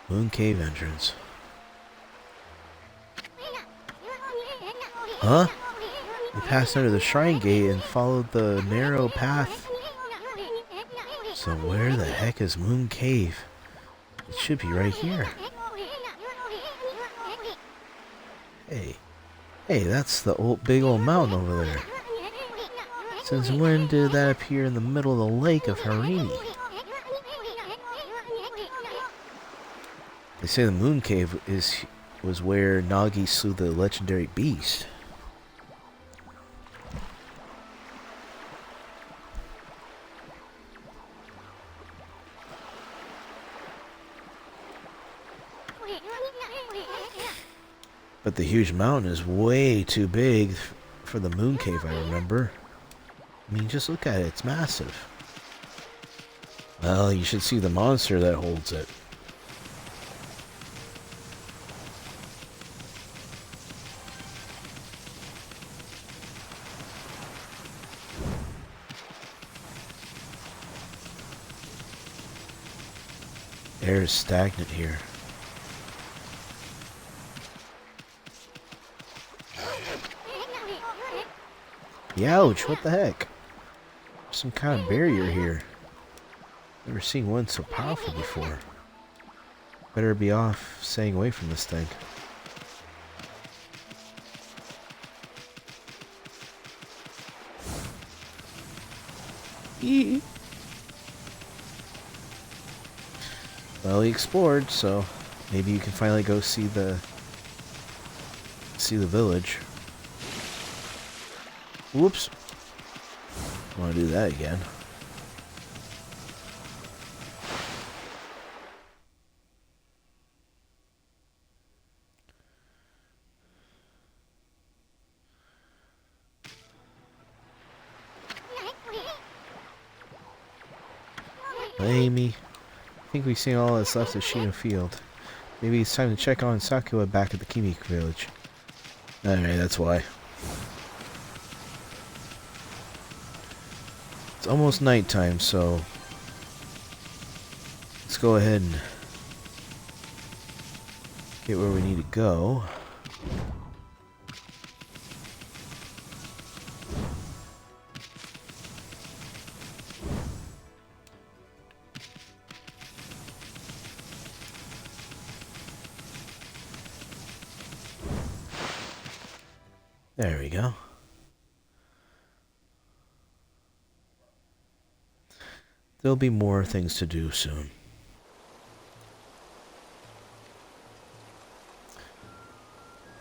Moon Cave entrance. Huh? We passed under the shrine gate and followed the narrow path. So where the heck is Moon Cave? It should be right here. Hey, that's the big old mountain over there. Since when did that appear in the middle of the lake of Harini? They say the Moon Cave was where Nagi slew the legendary beast. But the huge mountain is way too big for the Moon Cave, I remember. I mean, just look at it, it's massive. Well, you should see the monster that holds it. Air is stagnant here. Youch, what the heck? There's some kind of barrier here. Never seen one so powerful before. Better be off staying away from this thing. Eee. Well, he explored, so maybe you can finally go see the village. Whoops. I want to do that again. Amy, I think we've seen all that's left of Shino Field. Maybe it's time to check on Sakura back at the Ōkami village. Alright, that's why. It's almost nighttime, so let's go ahead and get where we need to go. There we go. There'll be more things to do soon.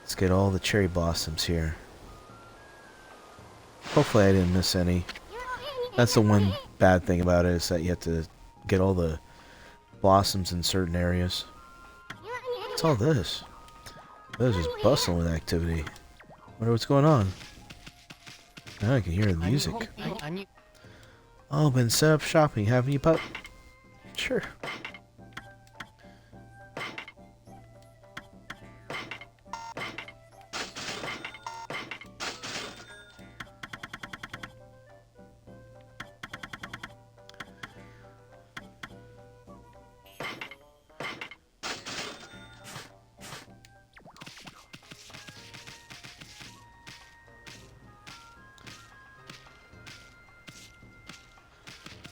Let's get all the cherry blossoms here. Hopefully I didn't miss any. That's the one bad thing about it, is that you have to get all the blossoms in certain areas. What's all this? This is bustling with activity. Wonder what's going on. Now I can hear the music. Oh, been set up shopping, haven't you, pup? Sure.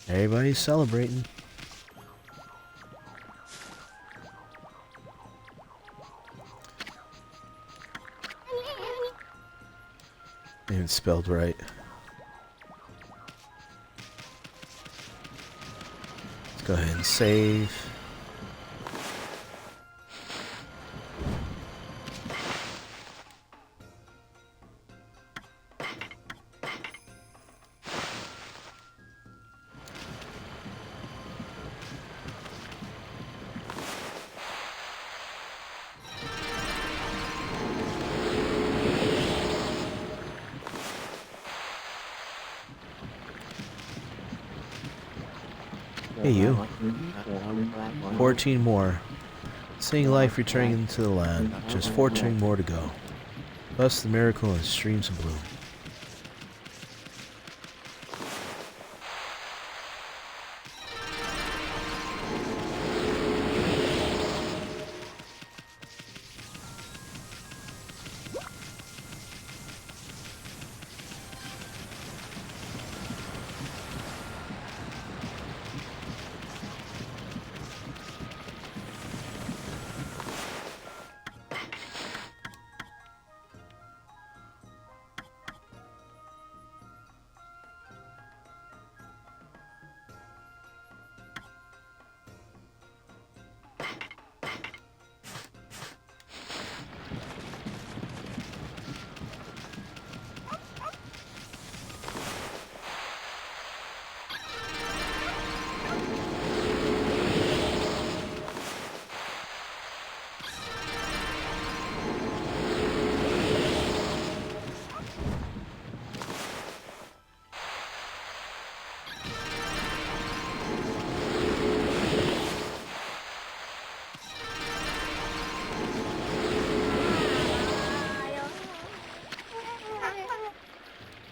Everybody's celebrating. Even spelled right. Let's go ahead and save. Hey you. 14 more. Seeing life returning into the land. Just 14 more to go. Thus the miracle and streams of bloom.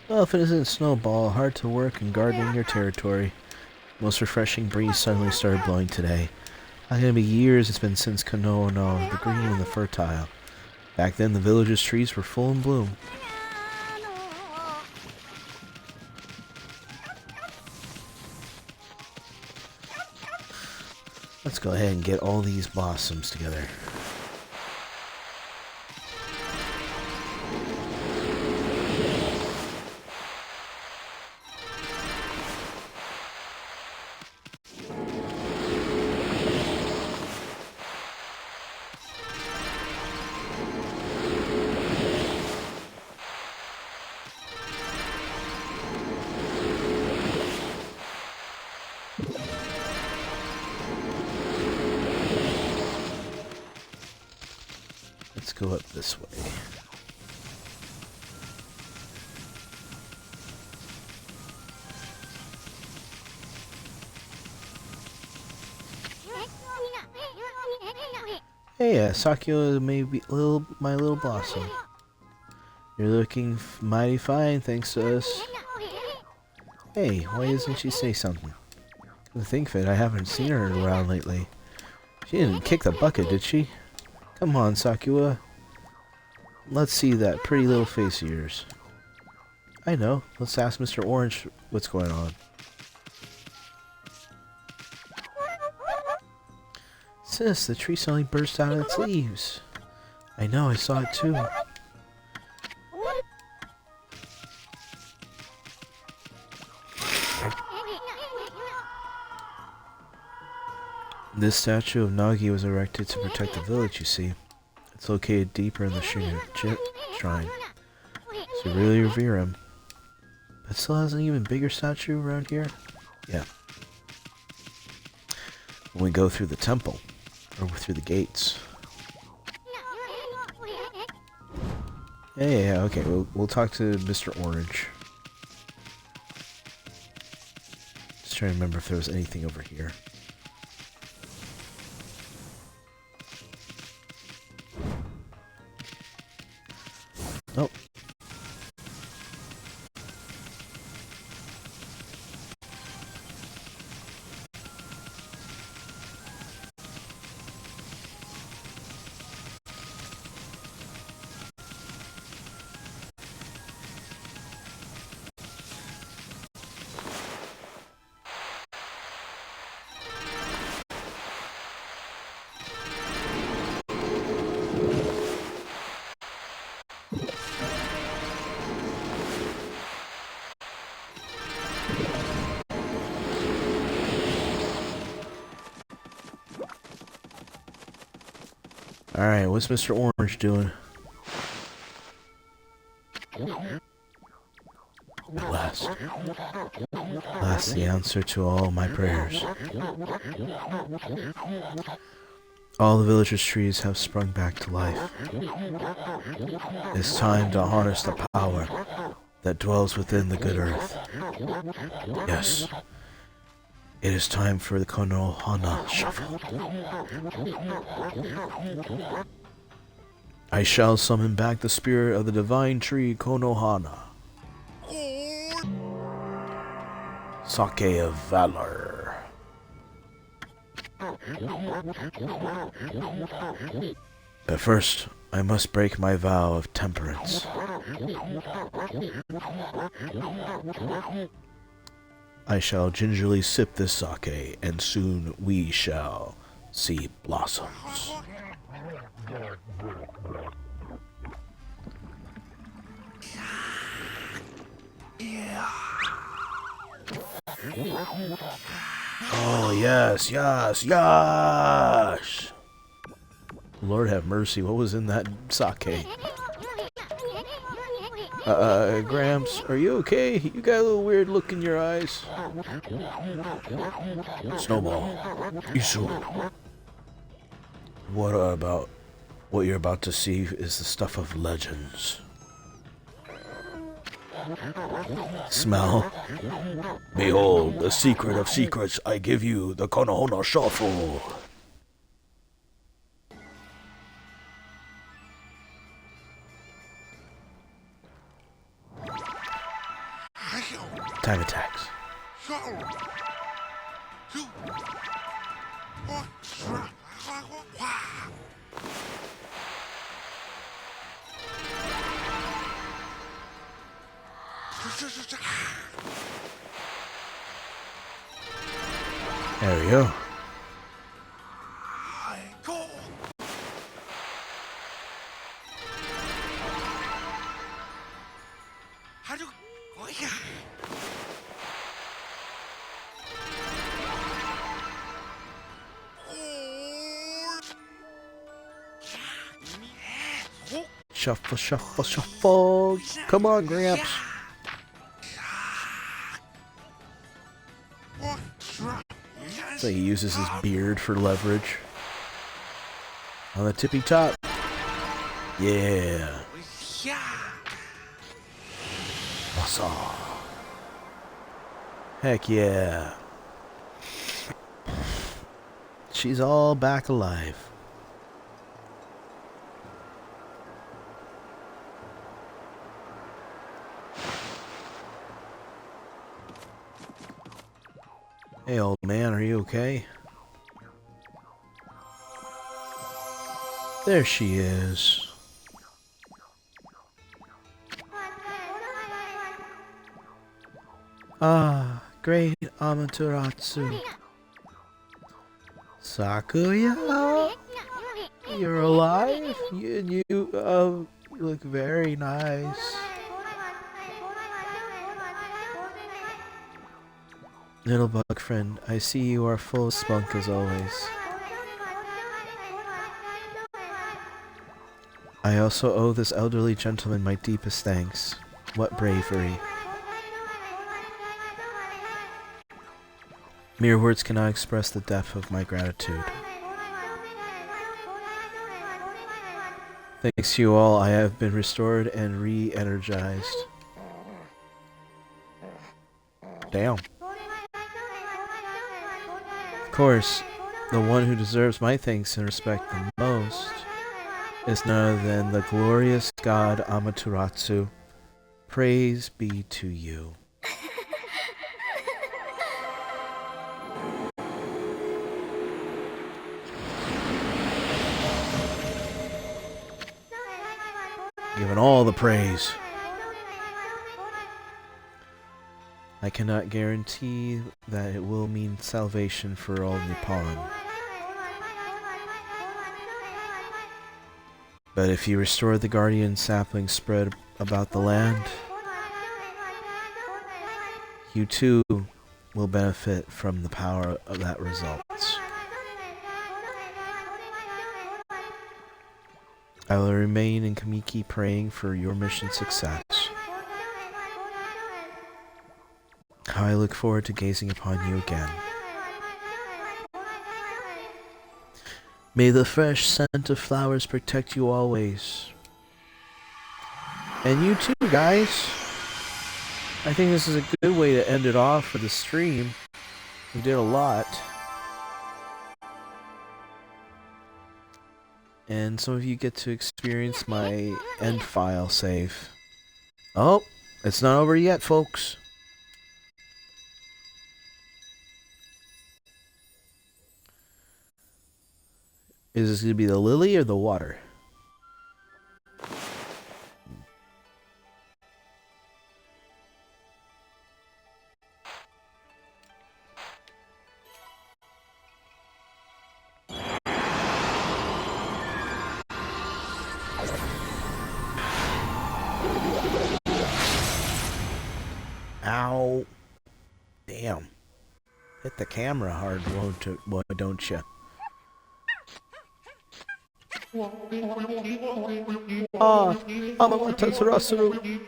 Well, if it isn't Snowball, hard to work and gardening your territory. Most refreshing breeze suddenly started blowing today. Not gonna be years it's been since Konoha, the green and the fertile. Back then the village's trees were full in bloom. Let's go ahead and get all these blossoms together. Let's go up this way. Hey, Sakura, maybe my little blossom. You're looking mighty fine, thanks to us. Hey, why doesn't she say something? Come to think of it, I haven't seen her around lately. She didn't kick the bucket, did she? Come on, Sakura. Let's see that pretty little face of yours. I know. Let's ask Mr. Orange what's going on. Sis, the tree suddenly burst out of its leaves. I know, I saw it too. This statue of Nagi was erected to protect the village, you see. It's located deeper in the shrine, so you really revere him. But still has an even bigger statue around here? Yeah. When we go through the temple, or through the gates. Yeah, okay, we'll talk to Mr. Orange. Just trying to remember if there was anything over here. Nope. Alright, what's Mr. Orange doing? At last. Last the answer to all my prayers. All the villagers' trees have sprung back to life. It's time to harness the power that dwells within the good earth. Yes. It is time for the Konohana shuffle. I shall summon back the spirit of the divine tree Konohana. Sake of Valor. But first, I must break my vow of temperance. I shall gingerly sip this sake, and soon we shall see blossoms. Oh, yes, yes, yes! Lord have mercy, what was in that sake? Gramps, are you okay? You got a little weird look in your eyes. Snowball, Issun. What you're about to see is the stuff of legends. Smell. Behold, the secret of secrets. I give you the Konohana Shuffle. Time attacks. There we go. Shuffle, shuffle, shuffle. Come on, Gramps. So he uses his beard for leverage. On the tippy top. Yeah. Awesome. Heck yeah. She's all back alive. Hey, old man, are you okay? There she is. Ah, great Amaterasu. Sakuya? You're alive? You look very nice. Little bug friend, I see you are full of spunk as always. I also owe this elderly gentleman my deepest thanks. What bravery. Mere words cannot express the depth of my gratitude. Thanks to you all, I have been restored and re-energized. Damn. Of course, the one who deserves my thanks and respect the most is none other than the glorious god Amaterasu. Praise be to you. Given all the praise. I cannot guarantee that it will mean salvation for all Nippon. But if you restore the guardian sapling spread about the land, you too will benefit from the power of that results. I will remain in Kamiki praying for your mission success. How I look forward to gazing upon you again. May the fresh scent of flowers protect you always. And you too, guys. I think this is a good way to end it off for the stream. We did a lot. And some of you get to experience my end file save. Oh, it's not over yet, folks. Is this going to be the lily or the water? Ow. Damn. Hit the camera hard, why don't you? Ah, Amaterasu,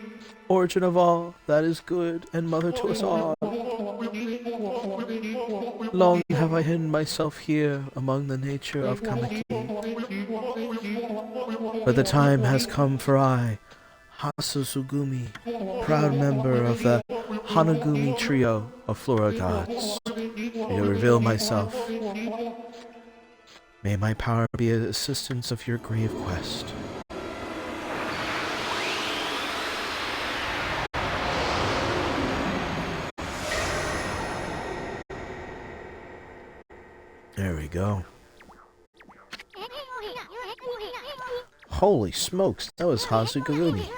origin of all that is good and mother to us all. Long have I hidden myself here among the nature of Kamiki. But the time has come for I, Hasusugumi, proud member of the Hanagumi trio of Flora gods, to reveal myself. May my power be an assistance of your grave quest. There we go. Holy smokes, that was Hasugumi.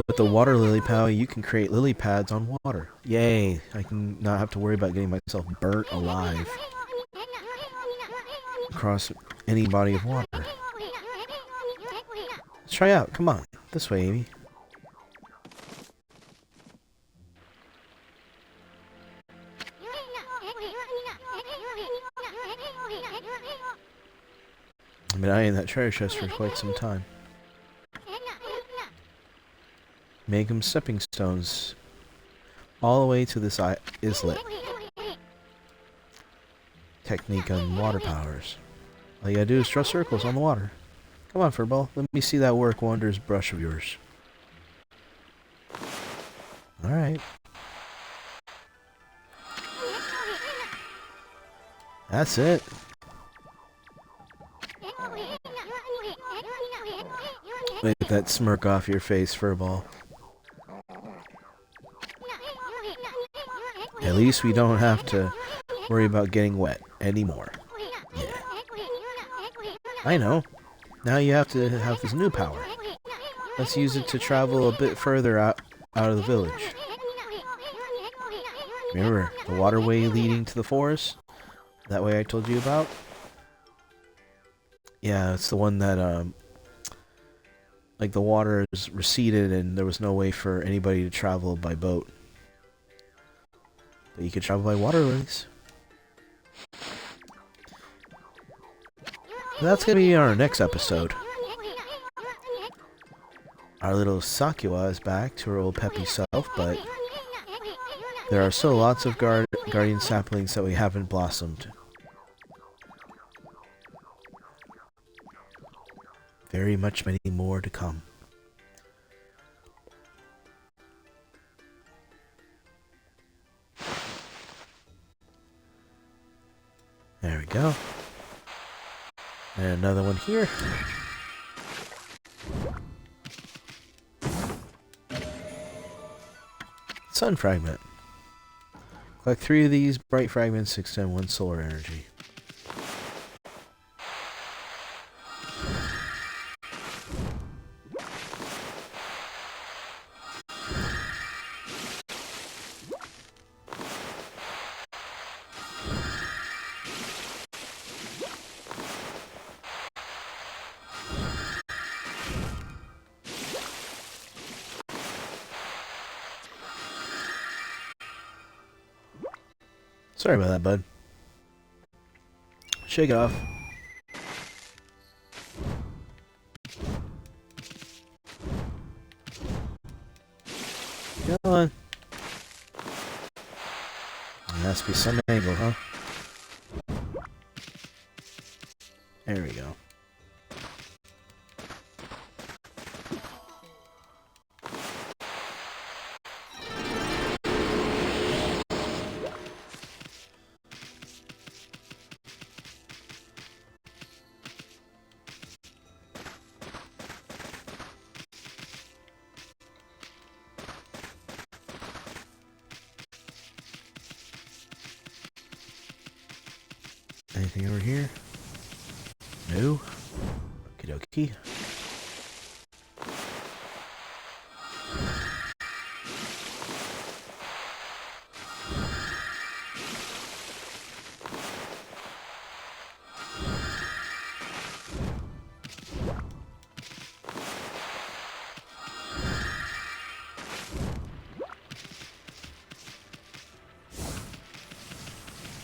With the water lily power, you can create lily pads on water. Yay, I can not have to worry about getting myself burnt alive across any body of water. Let's try out, come on. This way, Amy. I've been eyeing that treasure chest for quite some time. Make them stepping stones all the way to this islet. Technique on water powers. All you gotta do is draw circles on the water. Come on, Furball. Let me see that work wonders brush of yours. Alright. That's it. Wipe that smirk off your face, Furball. At least we don't have to worry about getting wet anymore. Yeah. I know. Now you have to have this new power. Let's use it to travel a bit further out of the village. Remember, the waterway leading to the forest? That way I told you about? Yeah, it's the one that, like the water is receded and there was no way for anybody to travel by boat. But you could travel by waterways. That's gonna be our next episode. Our little Sakuya is back to her old peppy self, but there are still lots of guardian saplings that we haven't blossomed. Very much many more to come. There we go. And another one here. Sun fragment. Collect 3 of these bright fragments to extend 1 solar energy. Sorry about that, bud. Shake it off. Come on. There has to be some angle, huh? There we go. Anything over here? No. Okie dokie.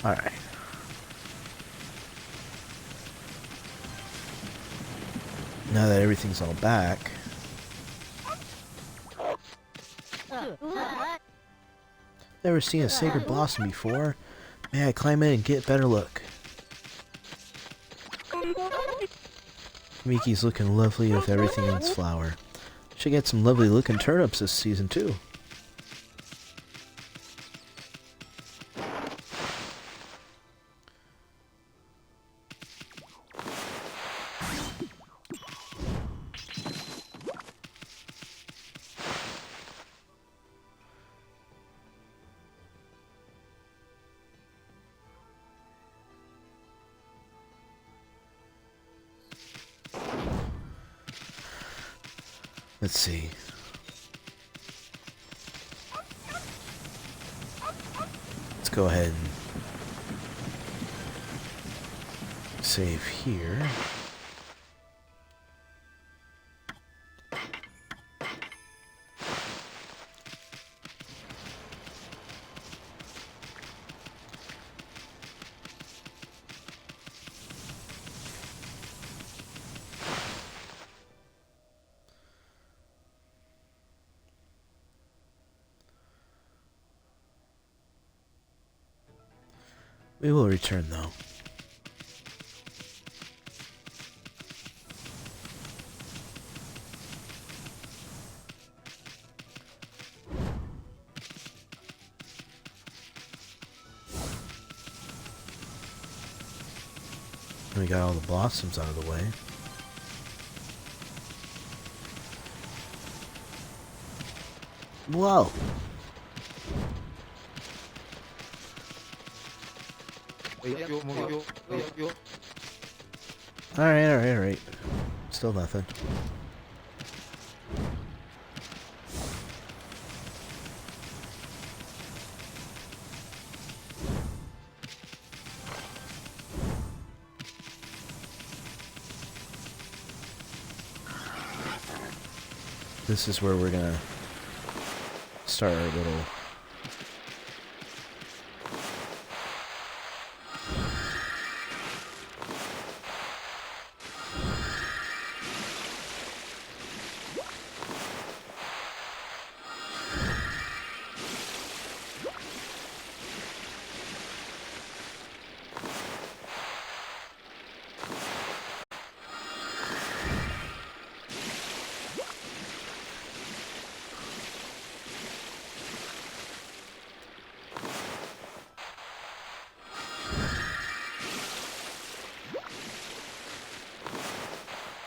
All right. Now that everything's all back. Never seen a sacred blossom before. May I climb in and get a better look? Miki's looking lovely with everything in its flower. Should get some lovely looking turnips this season too. Let's see. Let's go ahead and save here. We will return, though. We got all the blossoms out of the way. Whoa! Alright. Still nothing. This is where we're gonna start our little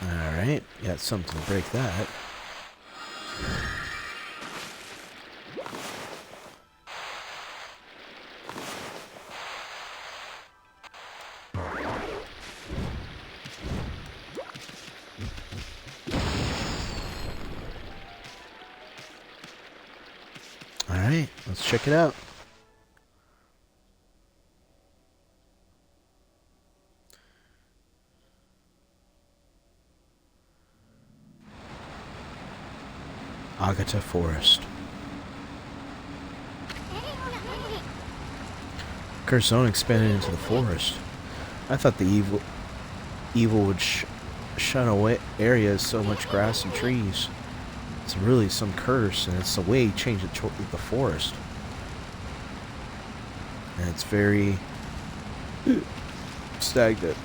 Alright, got something to break that. Alright, let's check it out. Agata Forest. Cursed zone expanded into the forest. I thought the evil would shun away areas so much grass and trees. It's really some curse, and it's the way he changed it to the forest. And it's very stagnant.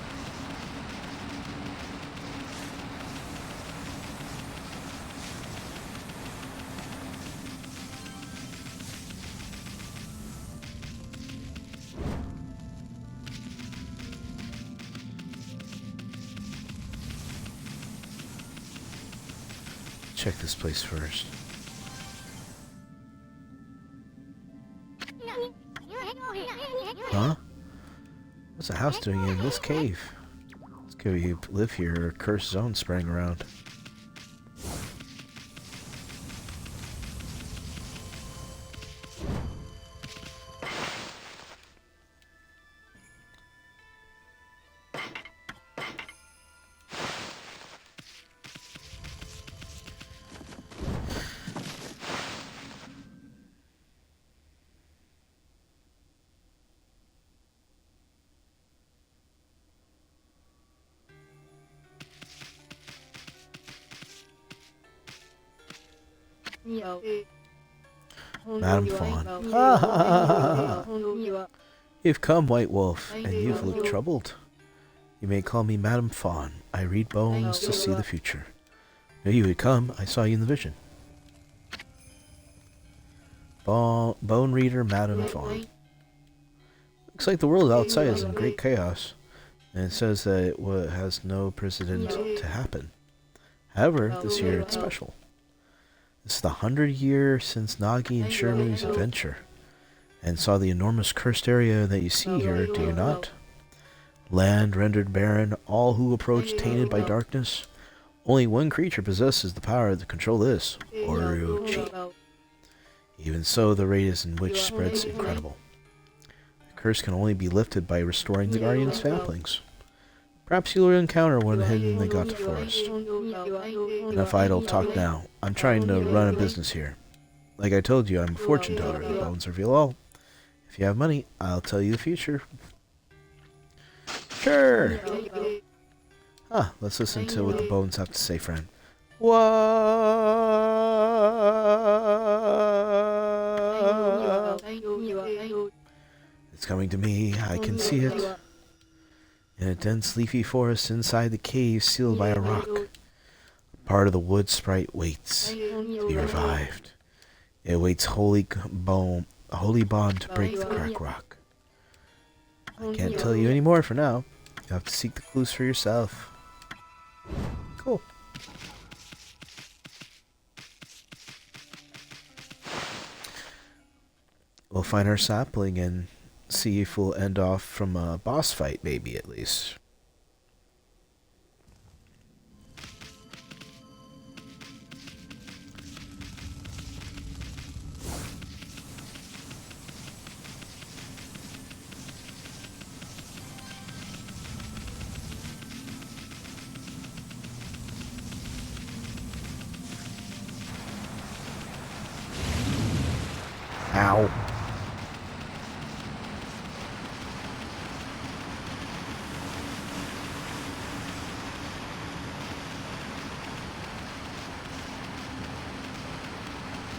Check this place first. Huh? What's a house doing in this cave? It's good you live here, or a cursed zone spreading around. Madam Fawn. You've come, White Wolf, and you've looked troubled. You may call me Madam Fawn. I read bones to see the future. Knew you would come. I saw you in the vision. Bone Reader, Madam Fawn. Looks like the world outside is in great chaos, and it says that it has no precedent to happen. However, this year it's special. This is the 100th year since Nagi and Shirmu's adventure, and saw the enormous cursed area that you see here, do you not? Land rendered barren, all who approach tainted by darkness. Only one creature possesses the power to control this, Orochi. Even so, the rate in which spreads incredible. The curse can only be lifted by restoring the Guardian's saplings. Perhaps you'll encounter one hidden in the Gata Forest. Enough idle talk now. I'm trying to run a business here. Like I told you, I'm a fortune teller. The bones reveal all. If you have money, I'll tell you the future. Sure! Ah, let's listen to what the bones have to say, friend. What? It's coming to me. I can see it. In a dense leafy forest inside the cave sealed by a rock. Part of the wood sprite waits to be revived. It awaits a holy bond to break the crack rock. I can't tell you any more for now. You have to seek the clues for yourself. Cool. We'll find our sapling and see if we'll end off from a boss fight, maybe at least. Ow.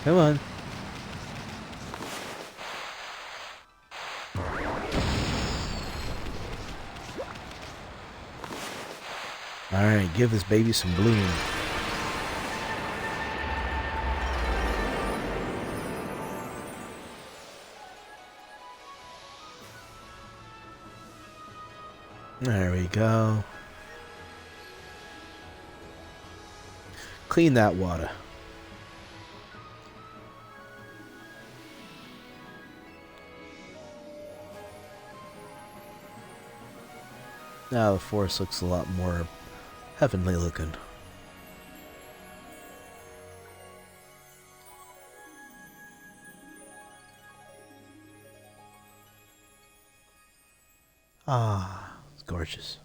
Come on. Alright, give this baby some bloom. There we go. Clean that water. Now the forest looks a lot more heavenly looking. Ah, it's gorgeous.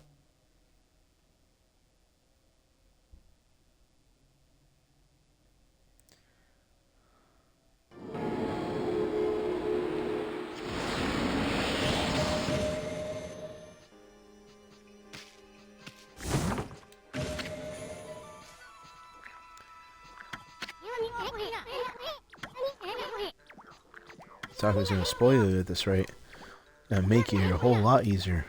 Taco's gonna spoil you at this rate and make it a whole lot easier.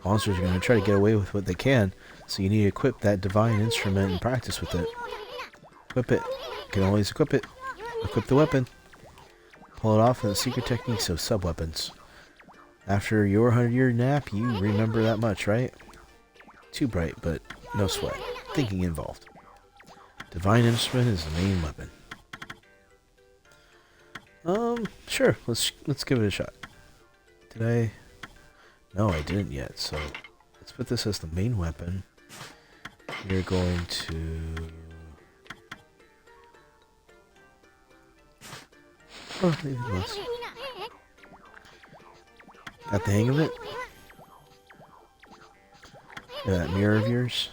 Monsters are gonna try to get away with what they can, so you need to equip that divine instrument and practice with it. Equip it. You can always equip it. Equip the weapon. Pull it off with the secret techniques of sub-weapons. After your 100-year nap, you remember that much, right? Too bright, but no sweat. Thinking involved. Divine instrument is the main weapon. Sure. Let's give it a shot. Did I? No, I didn't yet. So let's put this as the main weapon. You're going to. Oh, leave it was. Got the hang of it? That mirror of yours?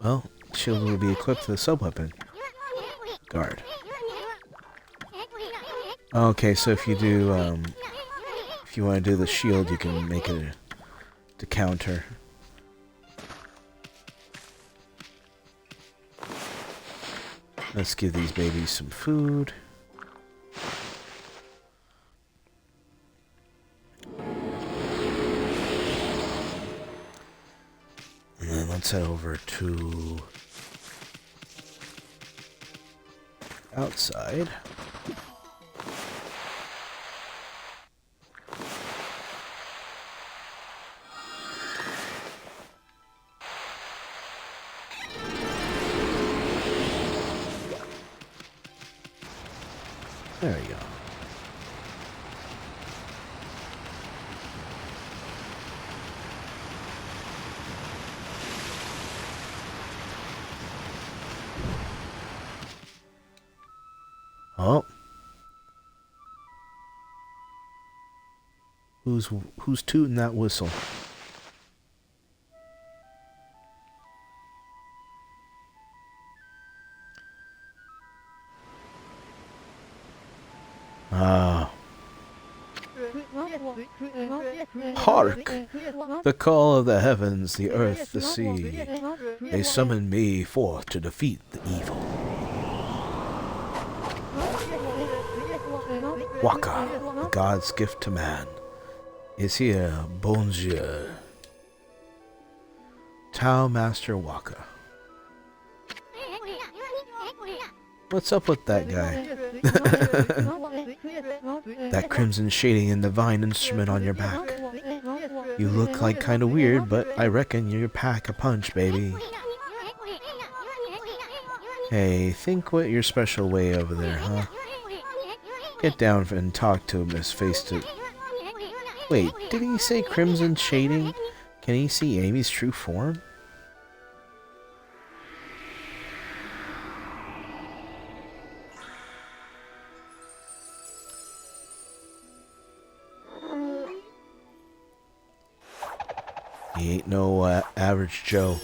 Well, shield will be equipped to the sub-weapon. Guard. Okay, so if you do, if you want to do the shield, you can make it to counter. Let's give these babies some food. And then let's head over to outside. There we go. Oh. Who's tooting that whistle? Ah. Hark! The call of the heavens, the earth, the sea. They summon me forth to defeat the evil. Waka, the god's gift to man. is here, bonjour. Tao Master Waka. What's up with that guy? That crimson shading and divine instrument on your back. You look like kinda weird, but I reckon you pack a punch, baby. Hey, think what your special way over there, huh? Get down and talk to him face to... Wait, did he say crimson shading? Can he see Amy's true form? He ain't no average Joe.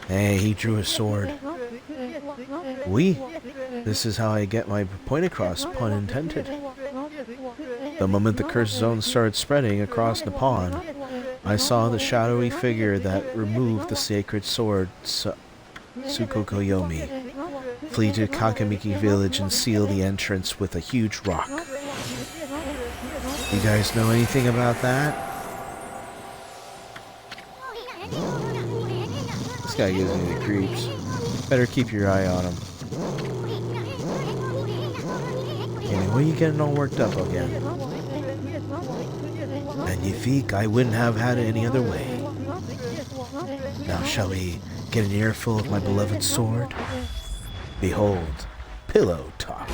Hey, he drew a sword. Oui, this is how I get my point across, pun intended. The moment the curse zone started spreading across the pond, I saw the shadowy figure that removed the sacred sword, Tsukukoyomi, flee to Kakamiki village and seal the entrance with a huge rock. You guys know anything about that? This guy gives me the creeps. Better keep your eye on him. Amy, why are you getting all worked up again? Magnifique, I wouldn't have had it any other way. Now shall we get an earful of my beloved sword? Behold, pillow talk.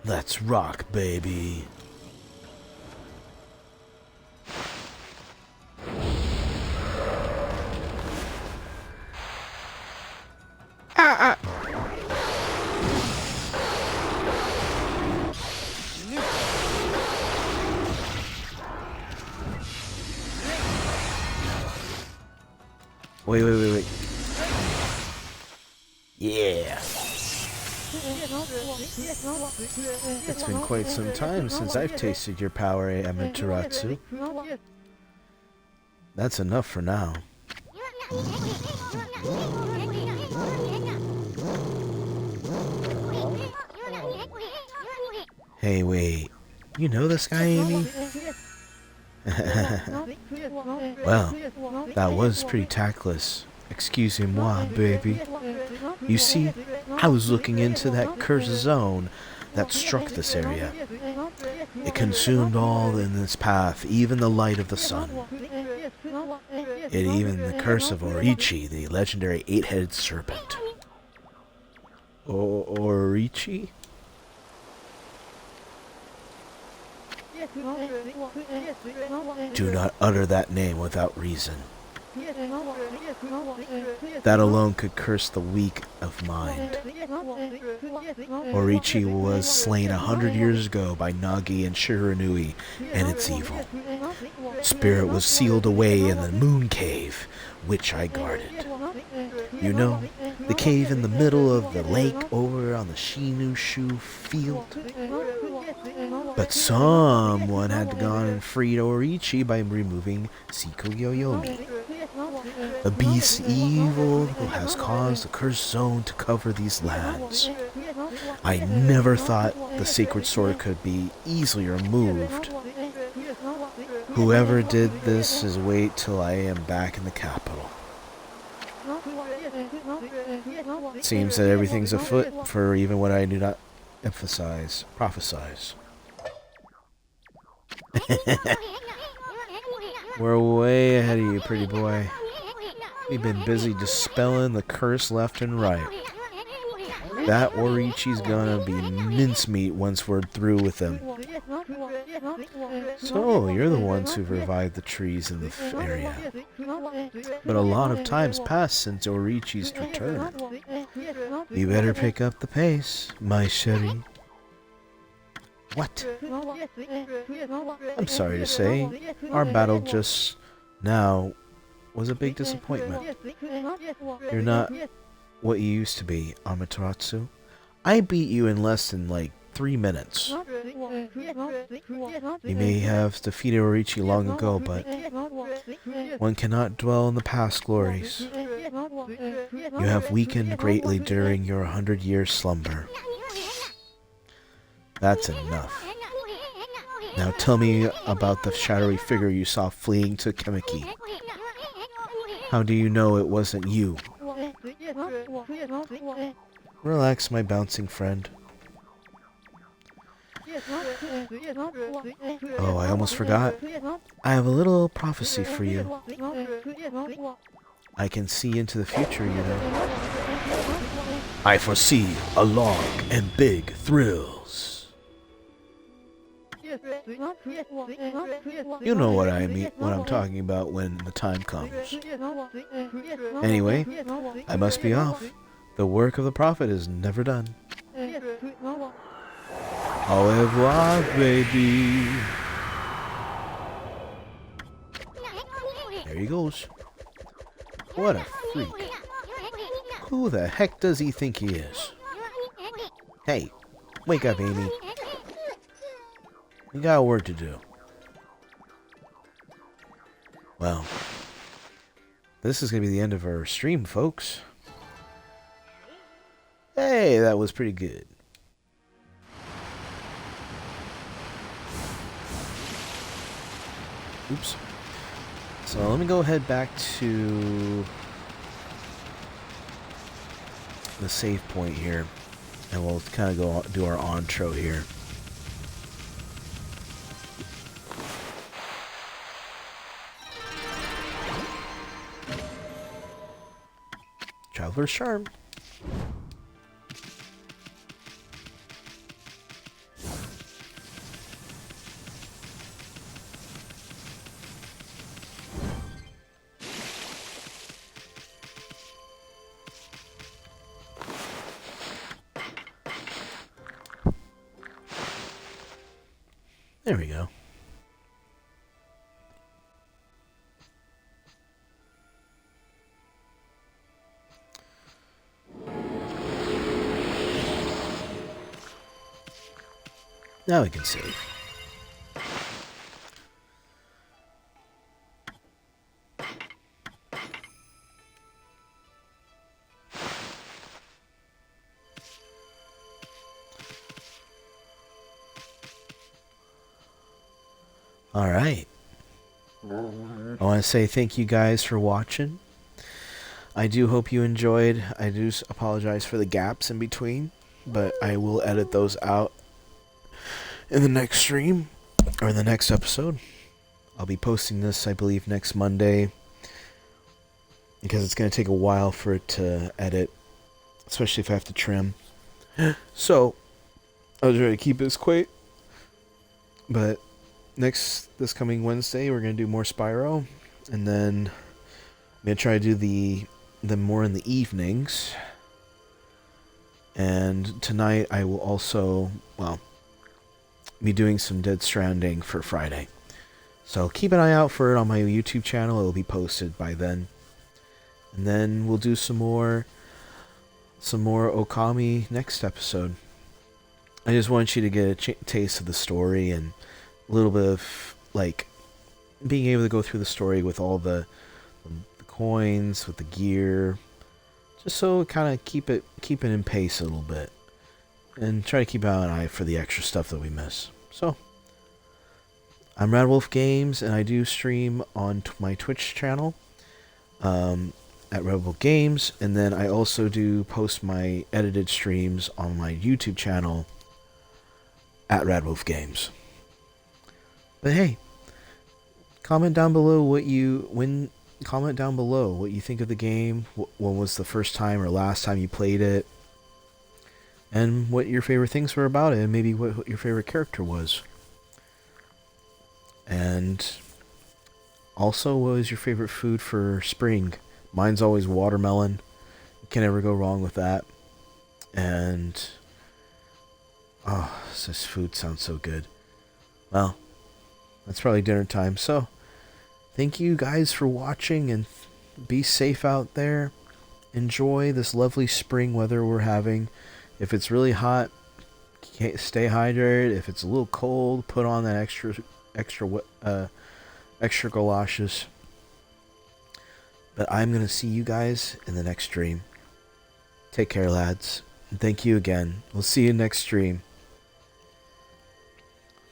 Let's rock, baby. Wait. Yeah. It's been quite some time since I've tasted your power, Amaterasu. That's enough for now. Hey, wait. You know this guy, Amy? Well, that was pretty tactless. Excusez-moi, baby. You see, I was looking into that cursed zone that struck this area. It consumed all in its path, even the light of the sun. Even the curse of Orichi, the legendary eight-headed serpent. Orichi? Do not utter that name without reason. That alone could curse the weak of mind. Orichi was slain 100 years ago by Nagi and Shiranui, and its evil. Spirit was sealed away in the moon cave, which I guarded. You know, the cave in the middle of the lake over on the Shinushu field? But someone had gone and freed Orichi by removing Tsukuyomi. The beast's evil has caused the cursed zone to cover these lands. I never thought the sacred sword could be easily removed. Whoever did this is wait till I am back in the capital. It seems that everything's afoot for even what I do not prophesize. We're way ahead of you, pretty boy. We've been busy dispelling the curse left and right. That Orichi's gonna be mincemeat once we're through with him. So, you're the ones who've revived the trees in the area. But a lot of time's passed since Orichi's return. You better pick up the pace, my chérie. What? I'm sorry to say, our battle just now was a big disappointment. You're not what you used to be, Amaterasu. I beat you in less than, 3 minutes. You may have defeated Orichi long ago, but one cannot dwell in the past glories. You have weakened greatly during your 100-year slumber. That's enough. Now tell me about the shadowy figure you saw fleeing to Ōkami. How do you know it wasn't you? Relax, my bouncing friend. Oh, I almost forgot. I have a little prophecy for you. I can see into the future, you know. I foresee a long and big thrills. You know what I mean, what I'm talking about when the time comes. Anyway, I must be off. The work of the prophet is never done. Au revoir, baby. There he goes. What a freak. Who the heck does he think he is? Hey, wake up, Amy. We got work to do. Well, this is going to be the end of our stream, folks. Hey, that was pretty good. Oops. So let me go ahead back to the save point here, and we'll kind of go do our intro here. Traveler's Charm. There we go. Now we can save. Alright. I want to say thank you guys for watching. I do hope you enjoyed. I do apologize for the gaps in between, but I will edit those out in the next stream, or the next episode. I'll be posting this, I believe, next Monday, because it's going to take a while for it to edit, especially if I have to trim. So, I'll try to keep this quick, but this coming Wednesday, we're going to do more Spyro, and then I'm going to try to do the more in the evenings, and tonight I will also, well, be doing some Dead Stranding for Friday. So keep an eye out for it on my YouTube channel. It will be posted by then. And then we'll do some more Ōkami next episode. I just want you to get a taste of the story and a little bit of, like, being able to go through the story with all the coins, with the gear, just so kind of keep it in pace a little bit. And try to keep an eye for the extra stuff that we miss. So, I'm RadWolfeGames, and I do stream on my Twitch channel at RadWolfeGames, and then I also do post my edited streams on my YouTube channel at RadWolfeGames. But hey, comment down below what you think of the game. When was the first time or last time you played it? And what your favorite things were about it, and maybe what your favorite character was. And also, what was your favorite food for spring? Mine's always watermelon. You can never go wrong with that. And, oh, this food sounds so good. Well, that's probably dinner time. So, thank you guys for watching, and be safe out there. Enjoy this lovely spring weather we're having. If it's really hot, stay hydrated. If it's a little cold, put on that extra galoshes. But I'm gonna see you guys in the next stream. Take care, lads. And thank you again. We'll see you next stream.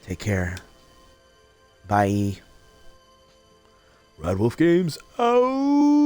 Take care. Bye. RadWolfeGames out.